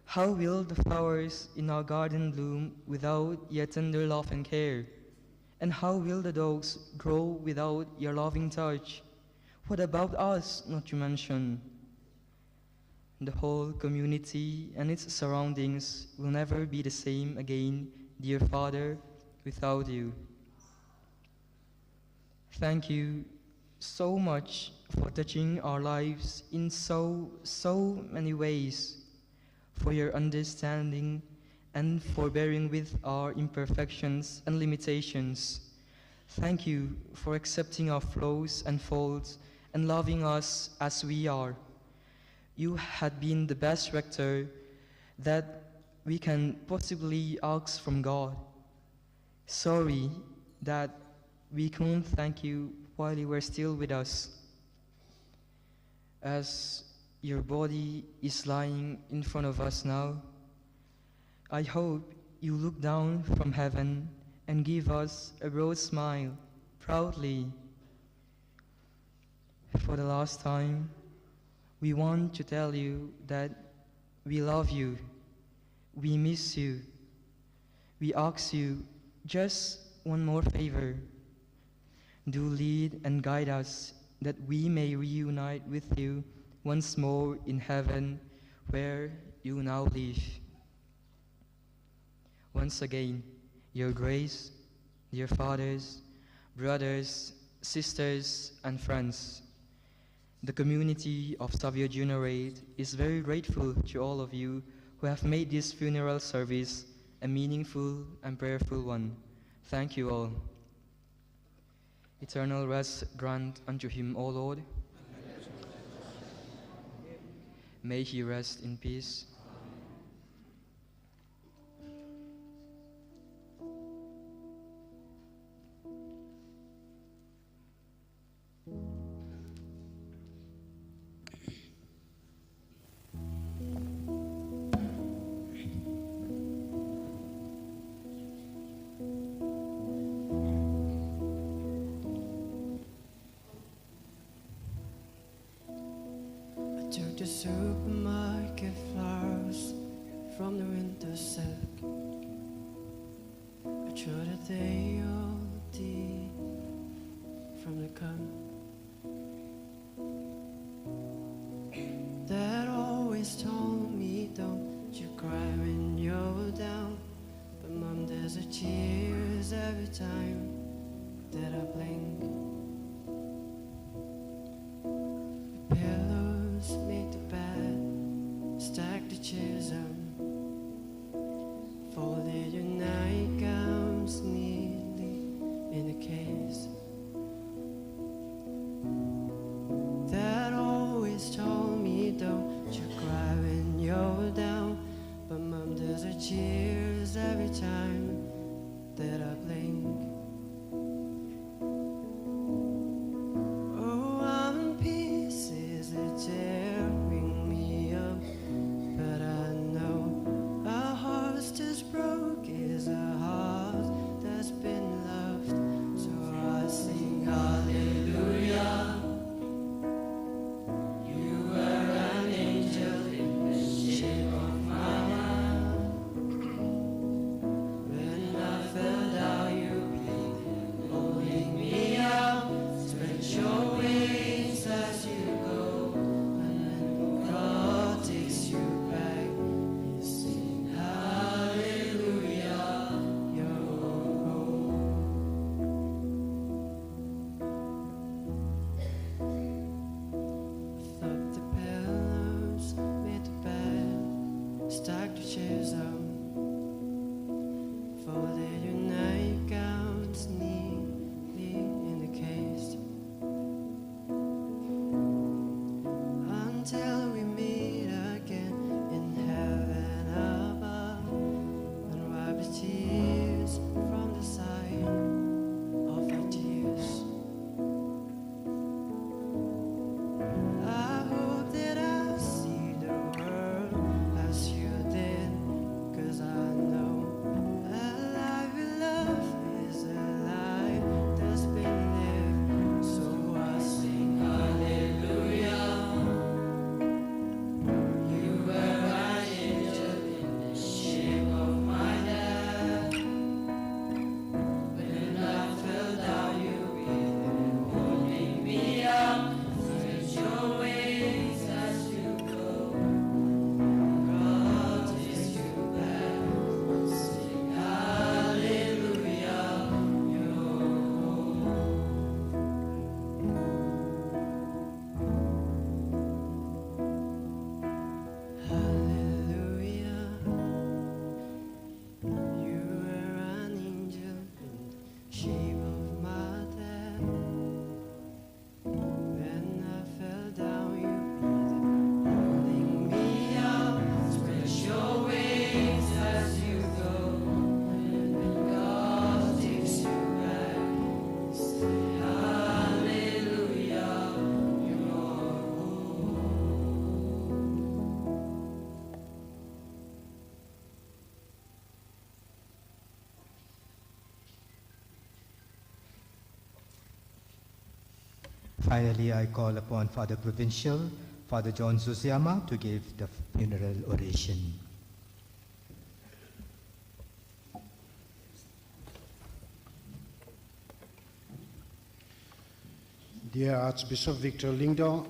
How will the flowers in our garden bloom without your tender love and care? And how will the dogs grow without your loving touch? What about us, not to mention? The whole community and its surroundings will never be the same again, dear Father, without you. Thank you so much for touching our lives in so many ways, for your understanding and for bearing with our imperfections and limitations. Thank you for accepting our flaws and faults and loving us as we are. You had been the best rector that we can possibly ask from God. Sorry that we couldn't thank you while you were still with us. As your body is lying in front of us now, I hope you look down from heaven and give us a broad smile, proudly. For the last time, we want to tell you that we love you, we miss you. We ask you just one more favor. Do lead and guide us that we may reunite with you once more in heaven where you now live. Once again, your grace, dear fathers, brothers, sisters, and friends, the community of Savio Generate is very grateful to all of you who have made this funeral service a meaningful and prayerful one. Thank you all. Eternal rest grant unto him, O Lord. May he rest in peace. Took the supermarket flowers from the winter silk. I threw the day old tea from the cup. Dad always told me, don't you cry when you're down. But Mom, there's a tears every time that I blink. The pillows make the bed, stack the chairs up, folded your nightgowns neatly in a case. Finally, I call upon Father Provincial, Father John Susiyama, to give the funeral oration. Dear Archbishop Victor Lingdo,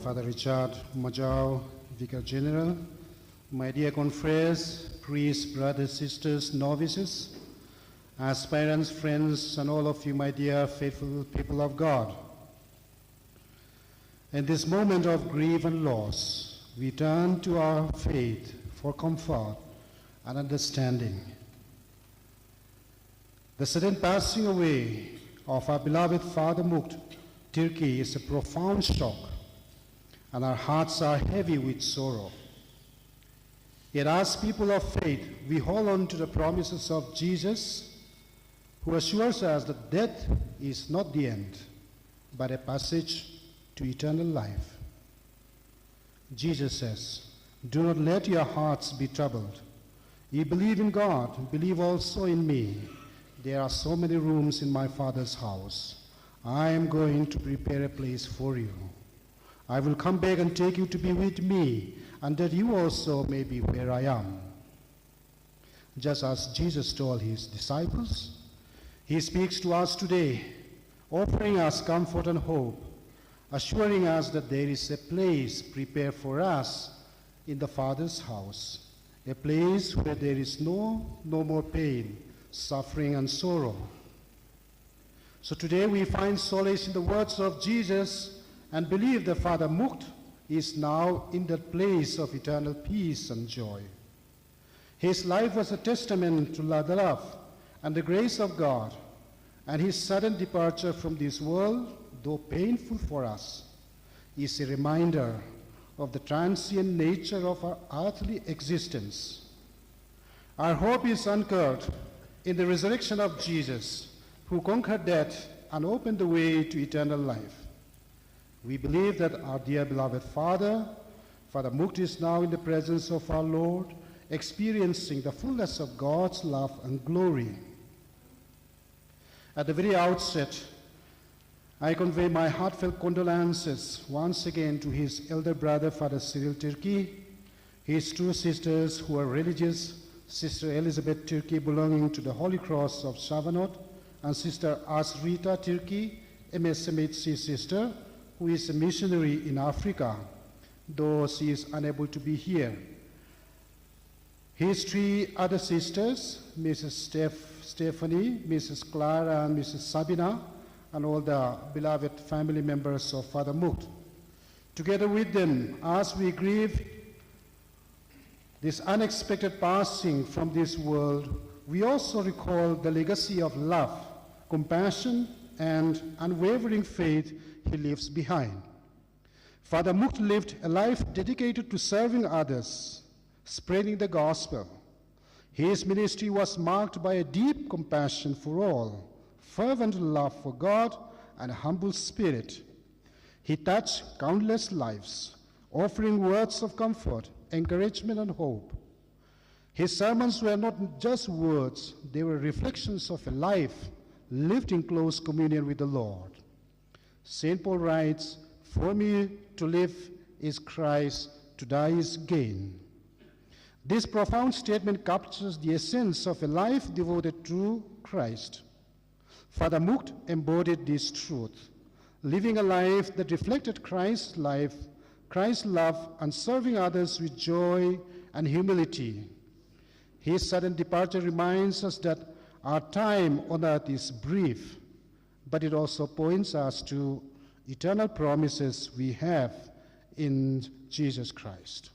Father Richard Majau, Vicar General, my dear confreres, priests, brothers, sisters, novices, aspirants, friends, and all of you, my dear faithful people of God. In this moment of grief and loss, we turn to our faith for comfort and understanding. The sudden passing away of our beloved Father Muct, Tirkey, is a profound shock, and our hearts are heavy with sorrow. Yet as people of faith, we hold on to the promises of Jesus, who assures us that death is not the end, but a passage to eternal life. Jesus says, "Do not let your hearts be troubled. You believe in God, believe also in me. There are so many rooms in my Father's house. I am going to prepare a place for you. I will come back and take you to be with me, and that you also may be where I am." Just as Jesus told his disciples, he speaks to us today, offering us comfort and hope, assuring us that there is a place prepared for us in the Father's house, a place where there is no more pain, suffering, and sorrow. So today we find solace in the words of Jesus and believe that Father Muct is now in that place of eternal peace and joy. His life was a testament to the love and the grace of God, and his sudden departure from this world, though painful for us, is a reminder of the transient nature of our earthly existence. Our hope is anchored in the resurrection of Jesus, who conquered death and opened the way to eternal life. We believe that our dear beloved Father Muct, is now in the presence of our Lord, experiencing the fullness of God's love and glory. At the very outset, I convey my heartfelt condolences once again to his elder brother, Father Cyril Tirkey, his two sisters who are religious, Sister Elizabeth Tirkey, belonging to the Holy Cross of Chavanot, and Sister Asrita Tirkey, MSMHC sister, who is a missionary in Africa, though she is unable to be here. His three other sisters, Mrs. Stephanie, Mrs. Clara, and Mrs. Sabina, and all the beloved family members of Father Muct. Together with them, as we grieve this unexpected passing from this world, we also recall the legacy of love, compassion, and unwavering faith he leaves behind. Father Muct lived a life dedicated to serving others, spreading the gospel. His ministry was marked by a deep compassion for all, fervent love for God, and a humble spirit. He touched countless lives, offering words of comfort, encouragement, and hope. His sermons were not just words, they were reflections of a life lived in close communion with the Lord. St. Paul writes, "For me to live is Christ, to die is gain." This profound statement captures the essence of a life devoted to Christ. Father Muct embodied this truth, living a life that reflected Christ's life, Christ's love, and serving others with joy and humility. His sudden departure reminds us that our time on earth is brief, but it also points us to eternal promises we have in Jesus Christ.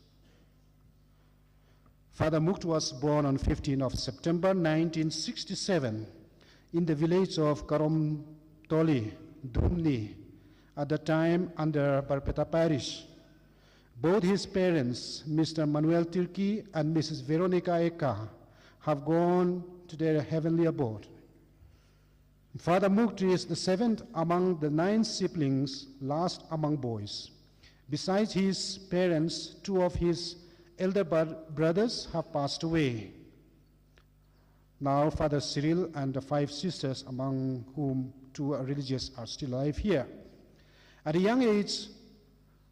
Father Muct was born on 15th of September 1967 in the village of Karomtoli, Dumni, at the time under Barpeta Parish. Both his parents, Mr. Manuel Tirkey and Mrs. Veronica Eka, have gone to their heavenly abode. Father Muct is the seventh among the 9 siblings, last among boys. Besides his parents, 2 of his elder brothers have passed away. Now Father Cyril and the 5 sisters, among whom 2 are religious, are still alive here. At a young age,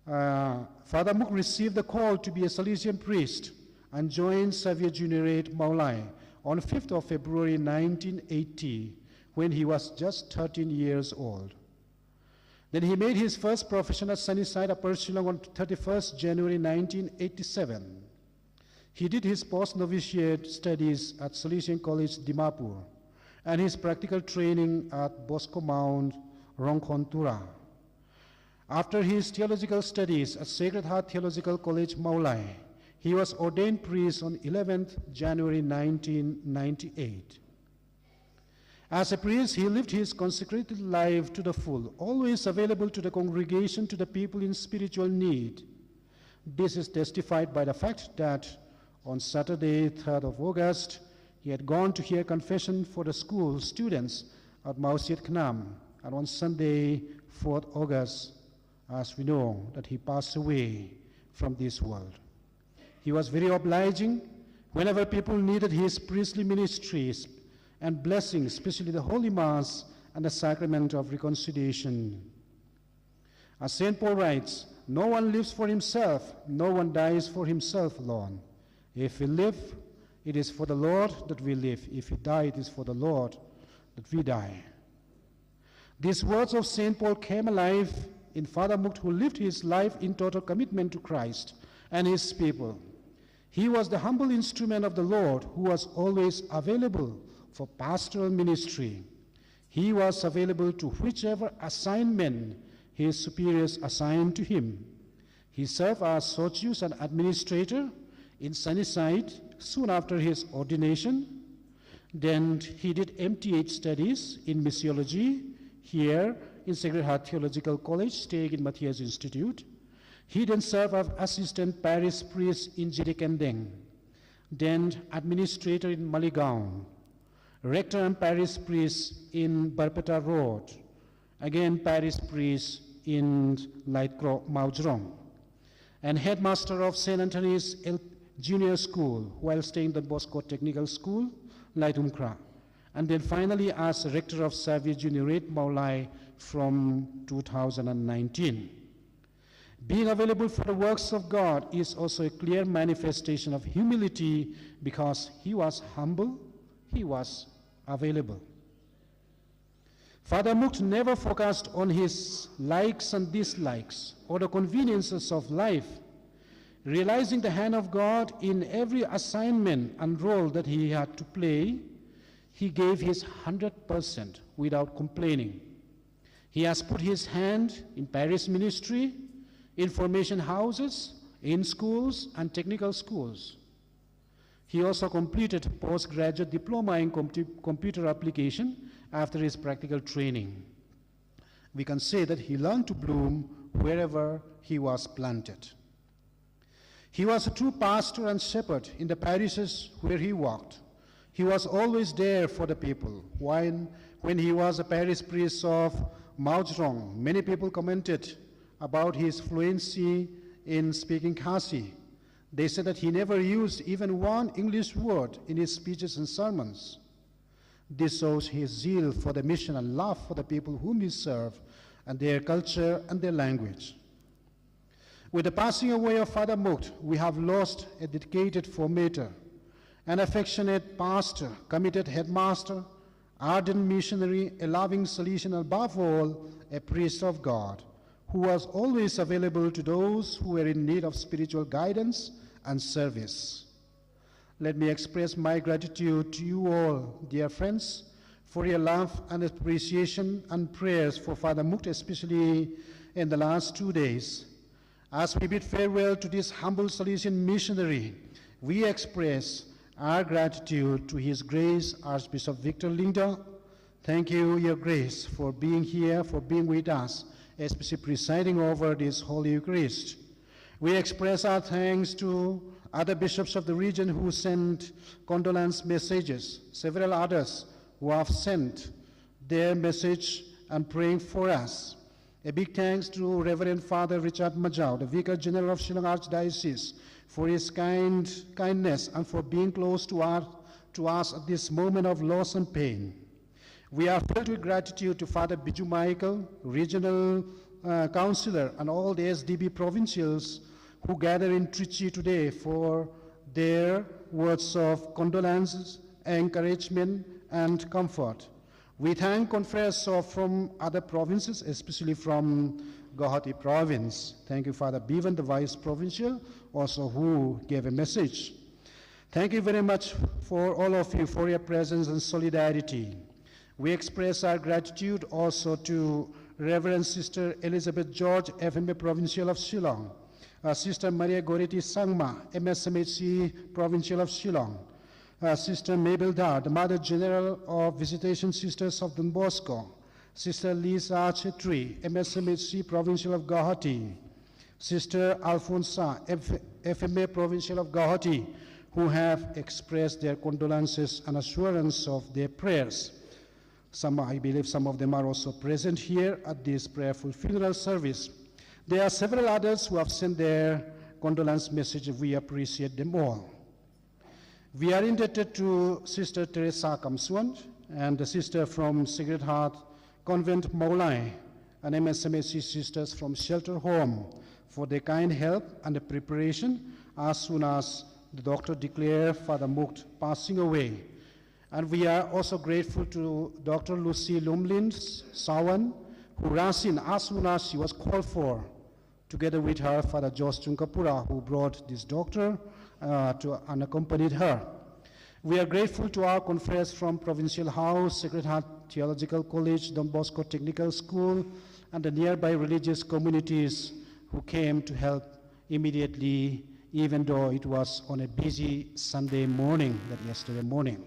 Father Muct received the call to be a Salesian priest and joined Xavier Juniorate Maulai on 5th of February 1980 when he was just 13 years old. Then he made his first profession at Sunnyside Upper Shillong on 31st January 1987. He did his post-novitiate studies at Salesian College, Dimapur, and his practical training at Bosco Mount, Rongkhontura. After his theological studies at Sacred Heart Theological College, Maulai, he was ordained priest on 11th January 1998. As a priest, he lived his consecrated life to the full, always available to the congregation, to the people in spiritual need. This is testified by the fact that on Saturday, 3rd of August, he had gone to hear confession for the school students at Mausiat Knam, and on Sunday, 4th August, as we know, that he passed away from this world. He was very obliging whenever people needed his priestly ministries and blessings, especially the Holy Mass and the Sacrament of Reconciliation. As St. Paul writes, no one lives for himself, no one dies for himself alone. If we live, it is for the Lord that we live. If we die, it is for the Lord that we die. These words of St. Paul came alive in Father Muct, who lived his life in total commitment to Christ and his people. He was the humble instrument of the Lord who was always available for pastoral ministry. He was available to whichever assignment his superiors assigned to him. He served as sotius and administrator in Sunnyside soon after his ordination. Then he did MTH studies in missiology here in Sacred Heart Theological College, staying in Matthias Institute. He then served as assistant parish priest in Jirikendeng, then administrator in Maligaon, rector and parish priest in Barpeta Road, again parish priest in Lightcrow, Maujrong, and headmaster of St. Anthony's Junior School while staying in the Bosco Technical School, Lightumkra, and then finally as rector of Xavier Juniorate Maulai from 2019. Being available for the works of God is also a clear manifestation of humility because he was humble, he was available. Father Muct never focused on his likes and dislikes or the conveniences of life. Realizing the hand of God in every assignment and role that he had to play, he gave his 100% without complaining. He has put his hand in parish ministry, information houses, in schools and technical schools. He also completed postgraduate diploma in computer application after his practical training. We can say that he learned to bloom wherever he was planted. He was a true pastor and shepherd in the parishes where he walked. He was always there for the people. When he was a parish priest of Maujrong, many people commented about his fluency in speaking Khasi. They said that he never used even one English word in his speeches and sermons. This shows his zeal for the mission and love for the people whom he served and their culture and their language. With the passing away of Father Muct, we have lost a dedicated formator, an affectionate pastor, committed headmaster, ardent missionary, a loving Salesian, and above all, a priest of God, who was always available to those who were in need of spiritual guidance and service. Let me express my gratitude to you all, dear friends, for your love and appreciation and prayers for Father Muct, especially in the last 2 days. As we bid farewell to this humble Salesian missionary, we express our gratitude to His Grace Archbishop Victor Linda. Thank you, Your Grace, for being here, for being with us, especially presiding over this Holy Eucharist. We express our thanks to other bishops of the region who sent condolence messages, several others who have sent their message and praying for us. A big thanks to Reverend Father Richard Majau, the Vicar General of Shillong Archdiocese, for his kindness and for being close to us at this moment of loss and pain. We are filled with gratitude to Father Biju Michael, Regional Councillor and all the SDB provincials who gather in Tirkey today for their words of condolence, encouragement, and comfort. We thank confreres from other provinces, especially from Guwahati province. Thank you, Father Bevan, the Vice Provincial, also who gave a message. Thank you very much for all of you for your presence and solidarity. We express our gratitude also to Reverend Sister Elizabeth George, FMA Provincial of Shillong, Sister Maria Goreti Sangma, MSMHC Provincial of Shillong, Sister Mabel Dar, the Mother General of Visitation Sisters of Don Bosco, Sister Lisa Chetri, MSMHC Provincial of Guwahati, Sister Alfonsa, FMA Provincial of Guwahati, who have expressed their condolences and assurance of their prayers. I believe some of them are also present here at this prayerful funeral service. There are several others who have sent their condolence message. We appreciate them all. We are indebted to Sister Teresa Kamsuan and the sister from Sacred Heart Convent Maulai and MSMHC sisters from Shelter Home for their kind help and the preparation as soon as the doctor declared Father Muct passing away. And we are also grateful to Dr. Lucy Lumlin Sawan, who rushed in as soon as she was called for, together with her Father Josh Chunkapura, who brought this doctor and accompanied her. We are grateful to our confreres from Provincial House, Sacred Heart Theological College, Don Bosco Technical School, and the nearby religious communities who came to help immediately, even though it was on a busy Sunday morning, that yesterday morning.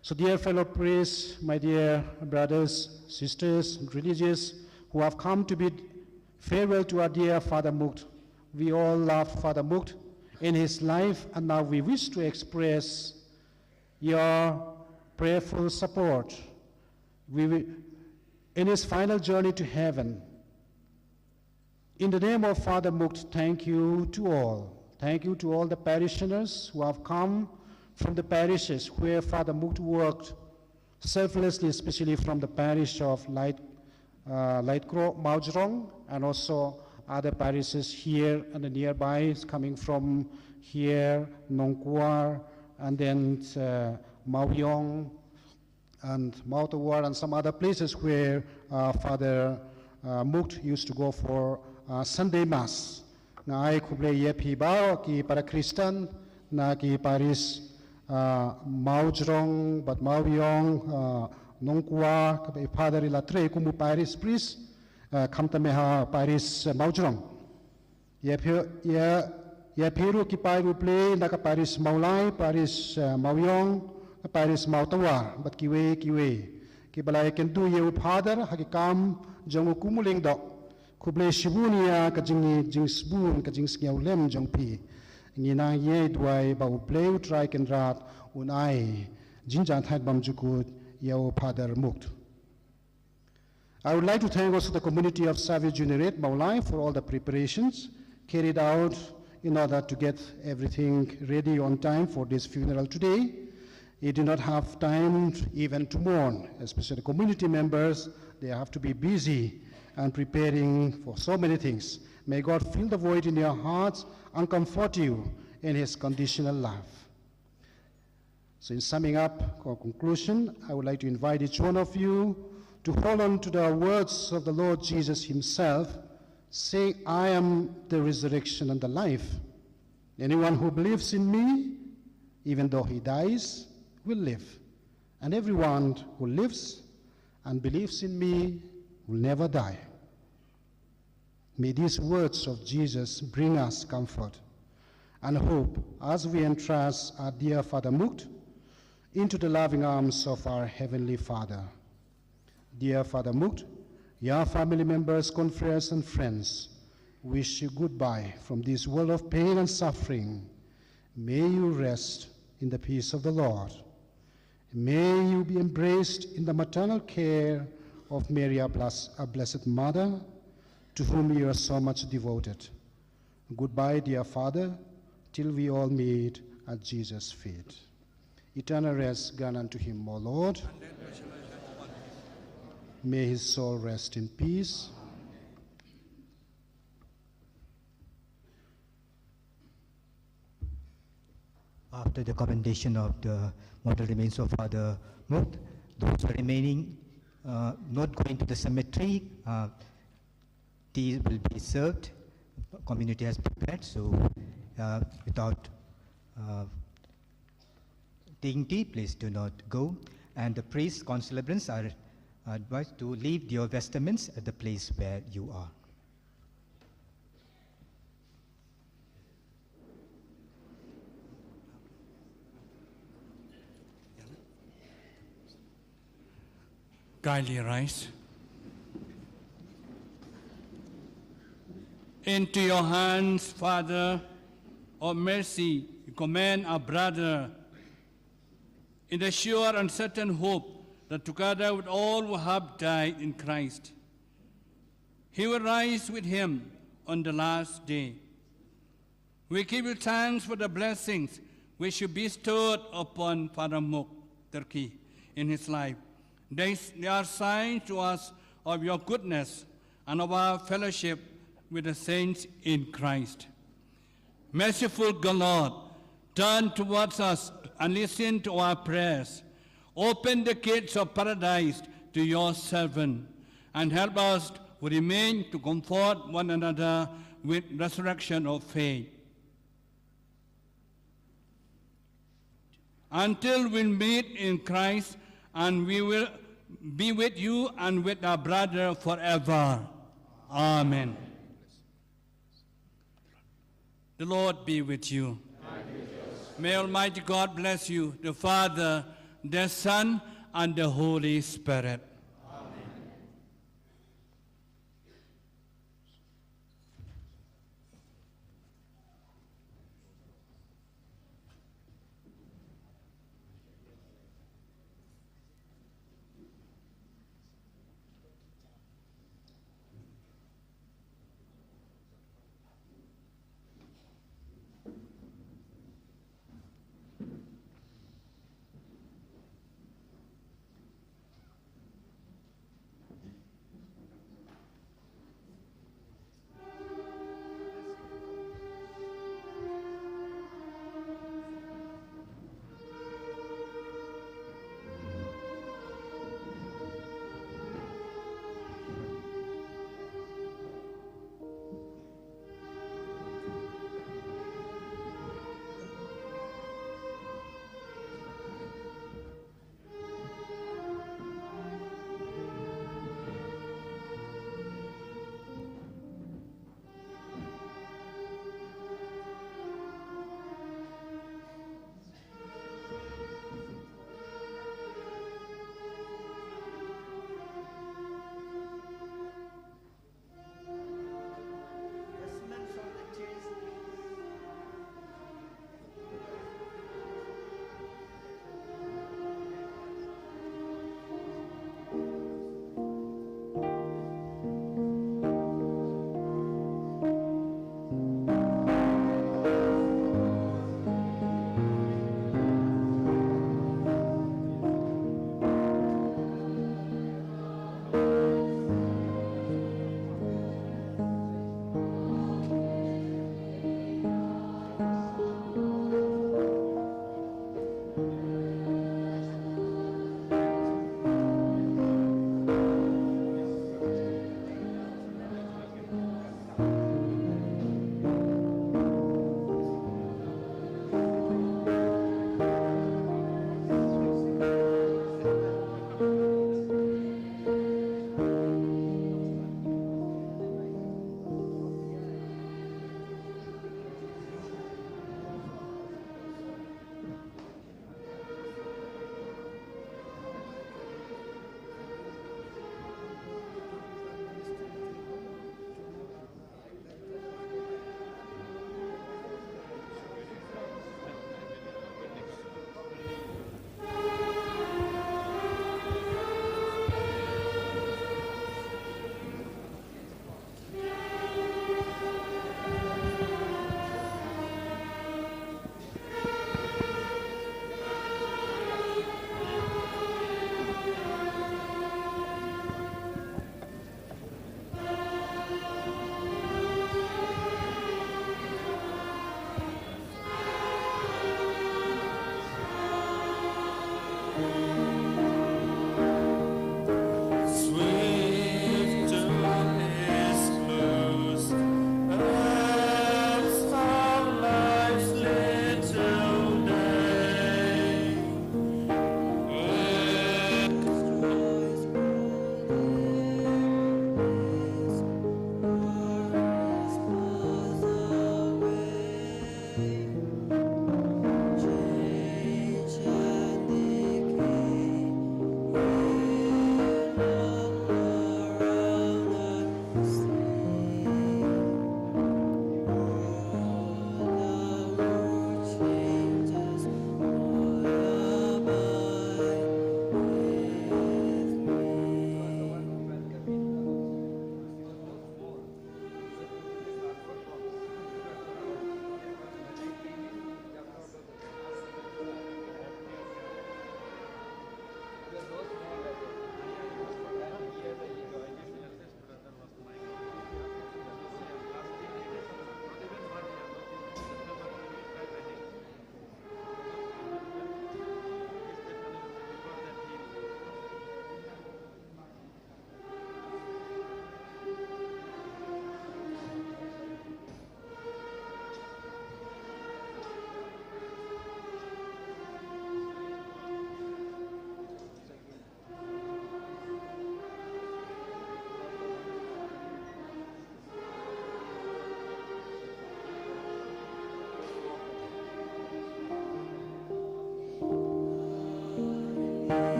So dear fellow priests, my dear brothers, sisters, religious who have come to bid farewell to our dear Father Muct, we all love Father Muct in his life, and now we wish to express your prayerful support in his final journey to heaven. In the name of Father Muct, thank you to all. Thank you to all the parishioners who have come from the parishes where Father Muct worked selflessly, especially from the parish of Lightcrow, Maujrong, and also other parishes here and the nearby, coming from here, Nongkuar, and then Mauyong, and Mautawar, and some other places where Father Muct used to go for Sunday Mass. Na ay kuble yepi bao ki para Kristen na ki paris Maujrong, but Mauyong, Nongkua, kabe Father Ilatre kumu Paris priest, Kamtameha Paris Maujrong. Yepiru ki Pairu play naka Paris Maulai, Paris Mauyong, Paris Mautawar, but kiwe. Kibalay can do ye Father, Hakikam, Jongu Kumuling dok, Kuble Shibunia, Kajingi, Jingsbun, Kajingskiao Lem, Jongpi. Nginang ye dwai ba play try can rat unai jinjan thak bam jukut yeo Father Muct. I would like to thank also the community of Savage Generate Maulai for all the preparations carried out in order to get everything ready on time for this funeral today. It did not have time even to mourn, especially community members. They have to be busy and preparing for so many things. May God fill the void in your hearts and comfort you in his conditional love. So in summing up or conclusion, I would like to invite each one of you to hold on to the words of the Lord Jesus himself, saying, I am the resurrection and the life. Anyone who believes in me, even though he dies, will live. And everyone who lives and believes in me will never die. May these words of Jesus bring us comfort and hope as we entrust our dear Father Muct into the loving arms of our Heavenly Father. Dear Father Muct, your family members, confreres, and friends wish you goodbye from this world of pain and suffering. May you rest in the peace of the Lord. May you be embraced in the maternal care of Mary, our Blessed Mother, to whom you are so much devoted. Goodbye, dear Father, till we all meet at Jesus' feet. Eternal rest grant unto him, O Lord. May his soul rest in peace. after the commendation of the mortal remains of Father Muct, those who are remaining, not going to the cemetery, tea will be served. Community has prepared, so without taking tea, please do not go. And the priests, concelebrants are advised to leave your vestments at the place where you are. Kindly rise. Into your hands, Father of mercy, we commend our brother in the sure and certain hope that together with all who have died in Christ, he will rise with him on the last day. We give you thanks for the blessings which you bestowed upon Father Muct, Tirkey, in his life. They are signs to us of your goodness and of our fellowship with the saints in Christ. Merciful God, Lord, turn towards us and listen to our prayers. Open the gates of paradise to your servant and help us to remain to comfort one another with resurrection of faith. Until we meet in Christ, and we will be with you and with our brother forever. Amen. The Lord be with you. May Almighty God bless you, the Father, the Son, and the Holy Spirit.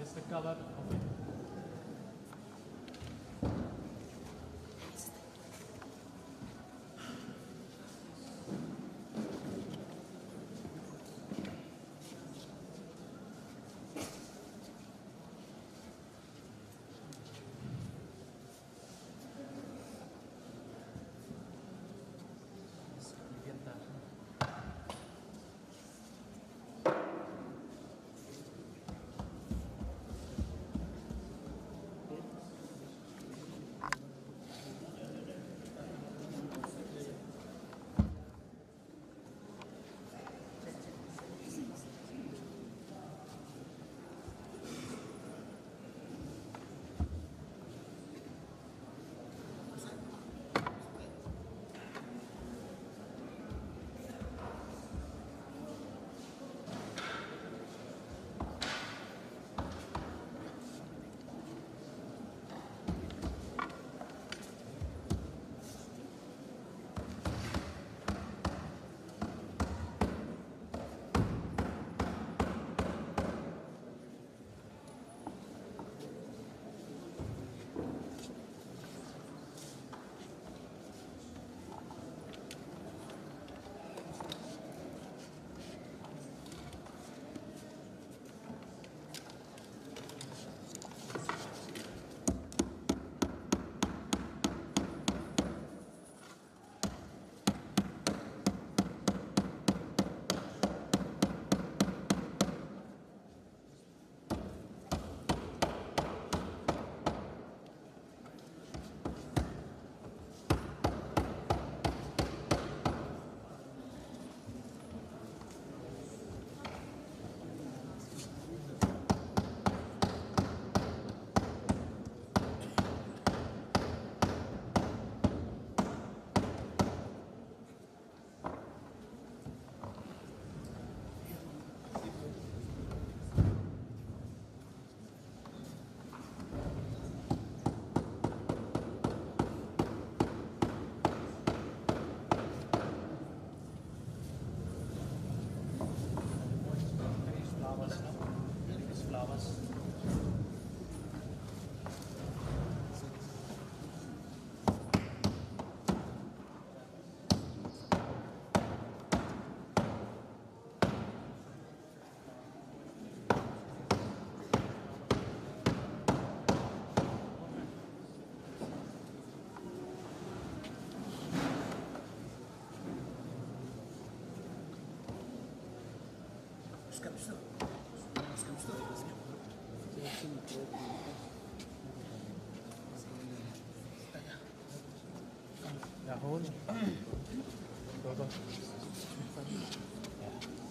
is the cover of it.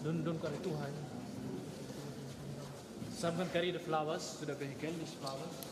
Don't carry too high. Someone carry the flowers to the vehicle, these flowers.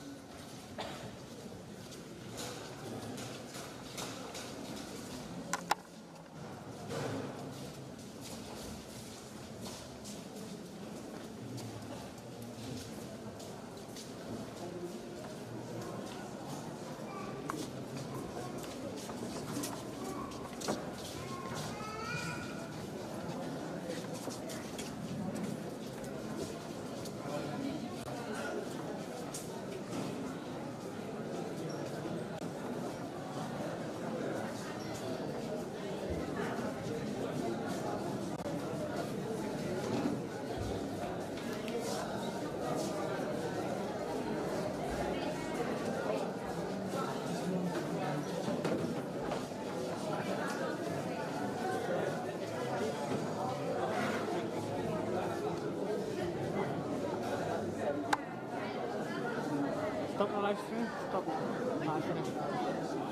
Stop the live stream. Stop.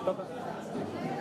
Stop it.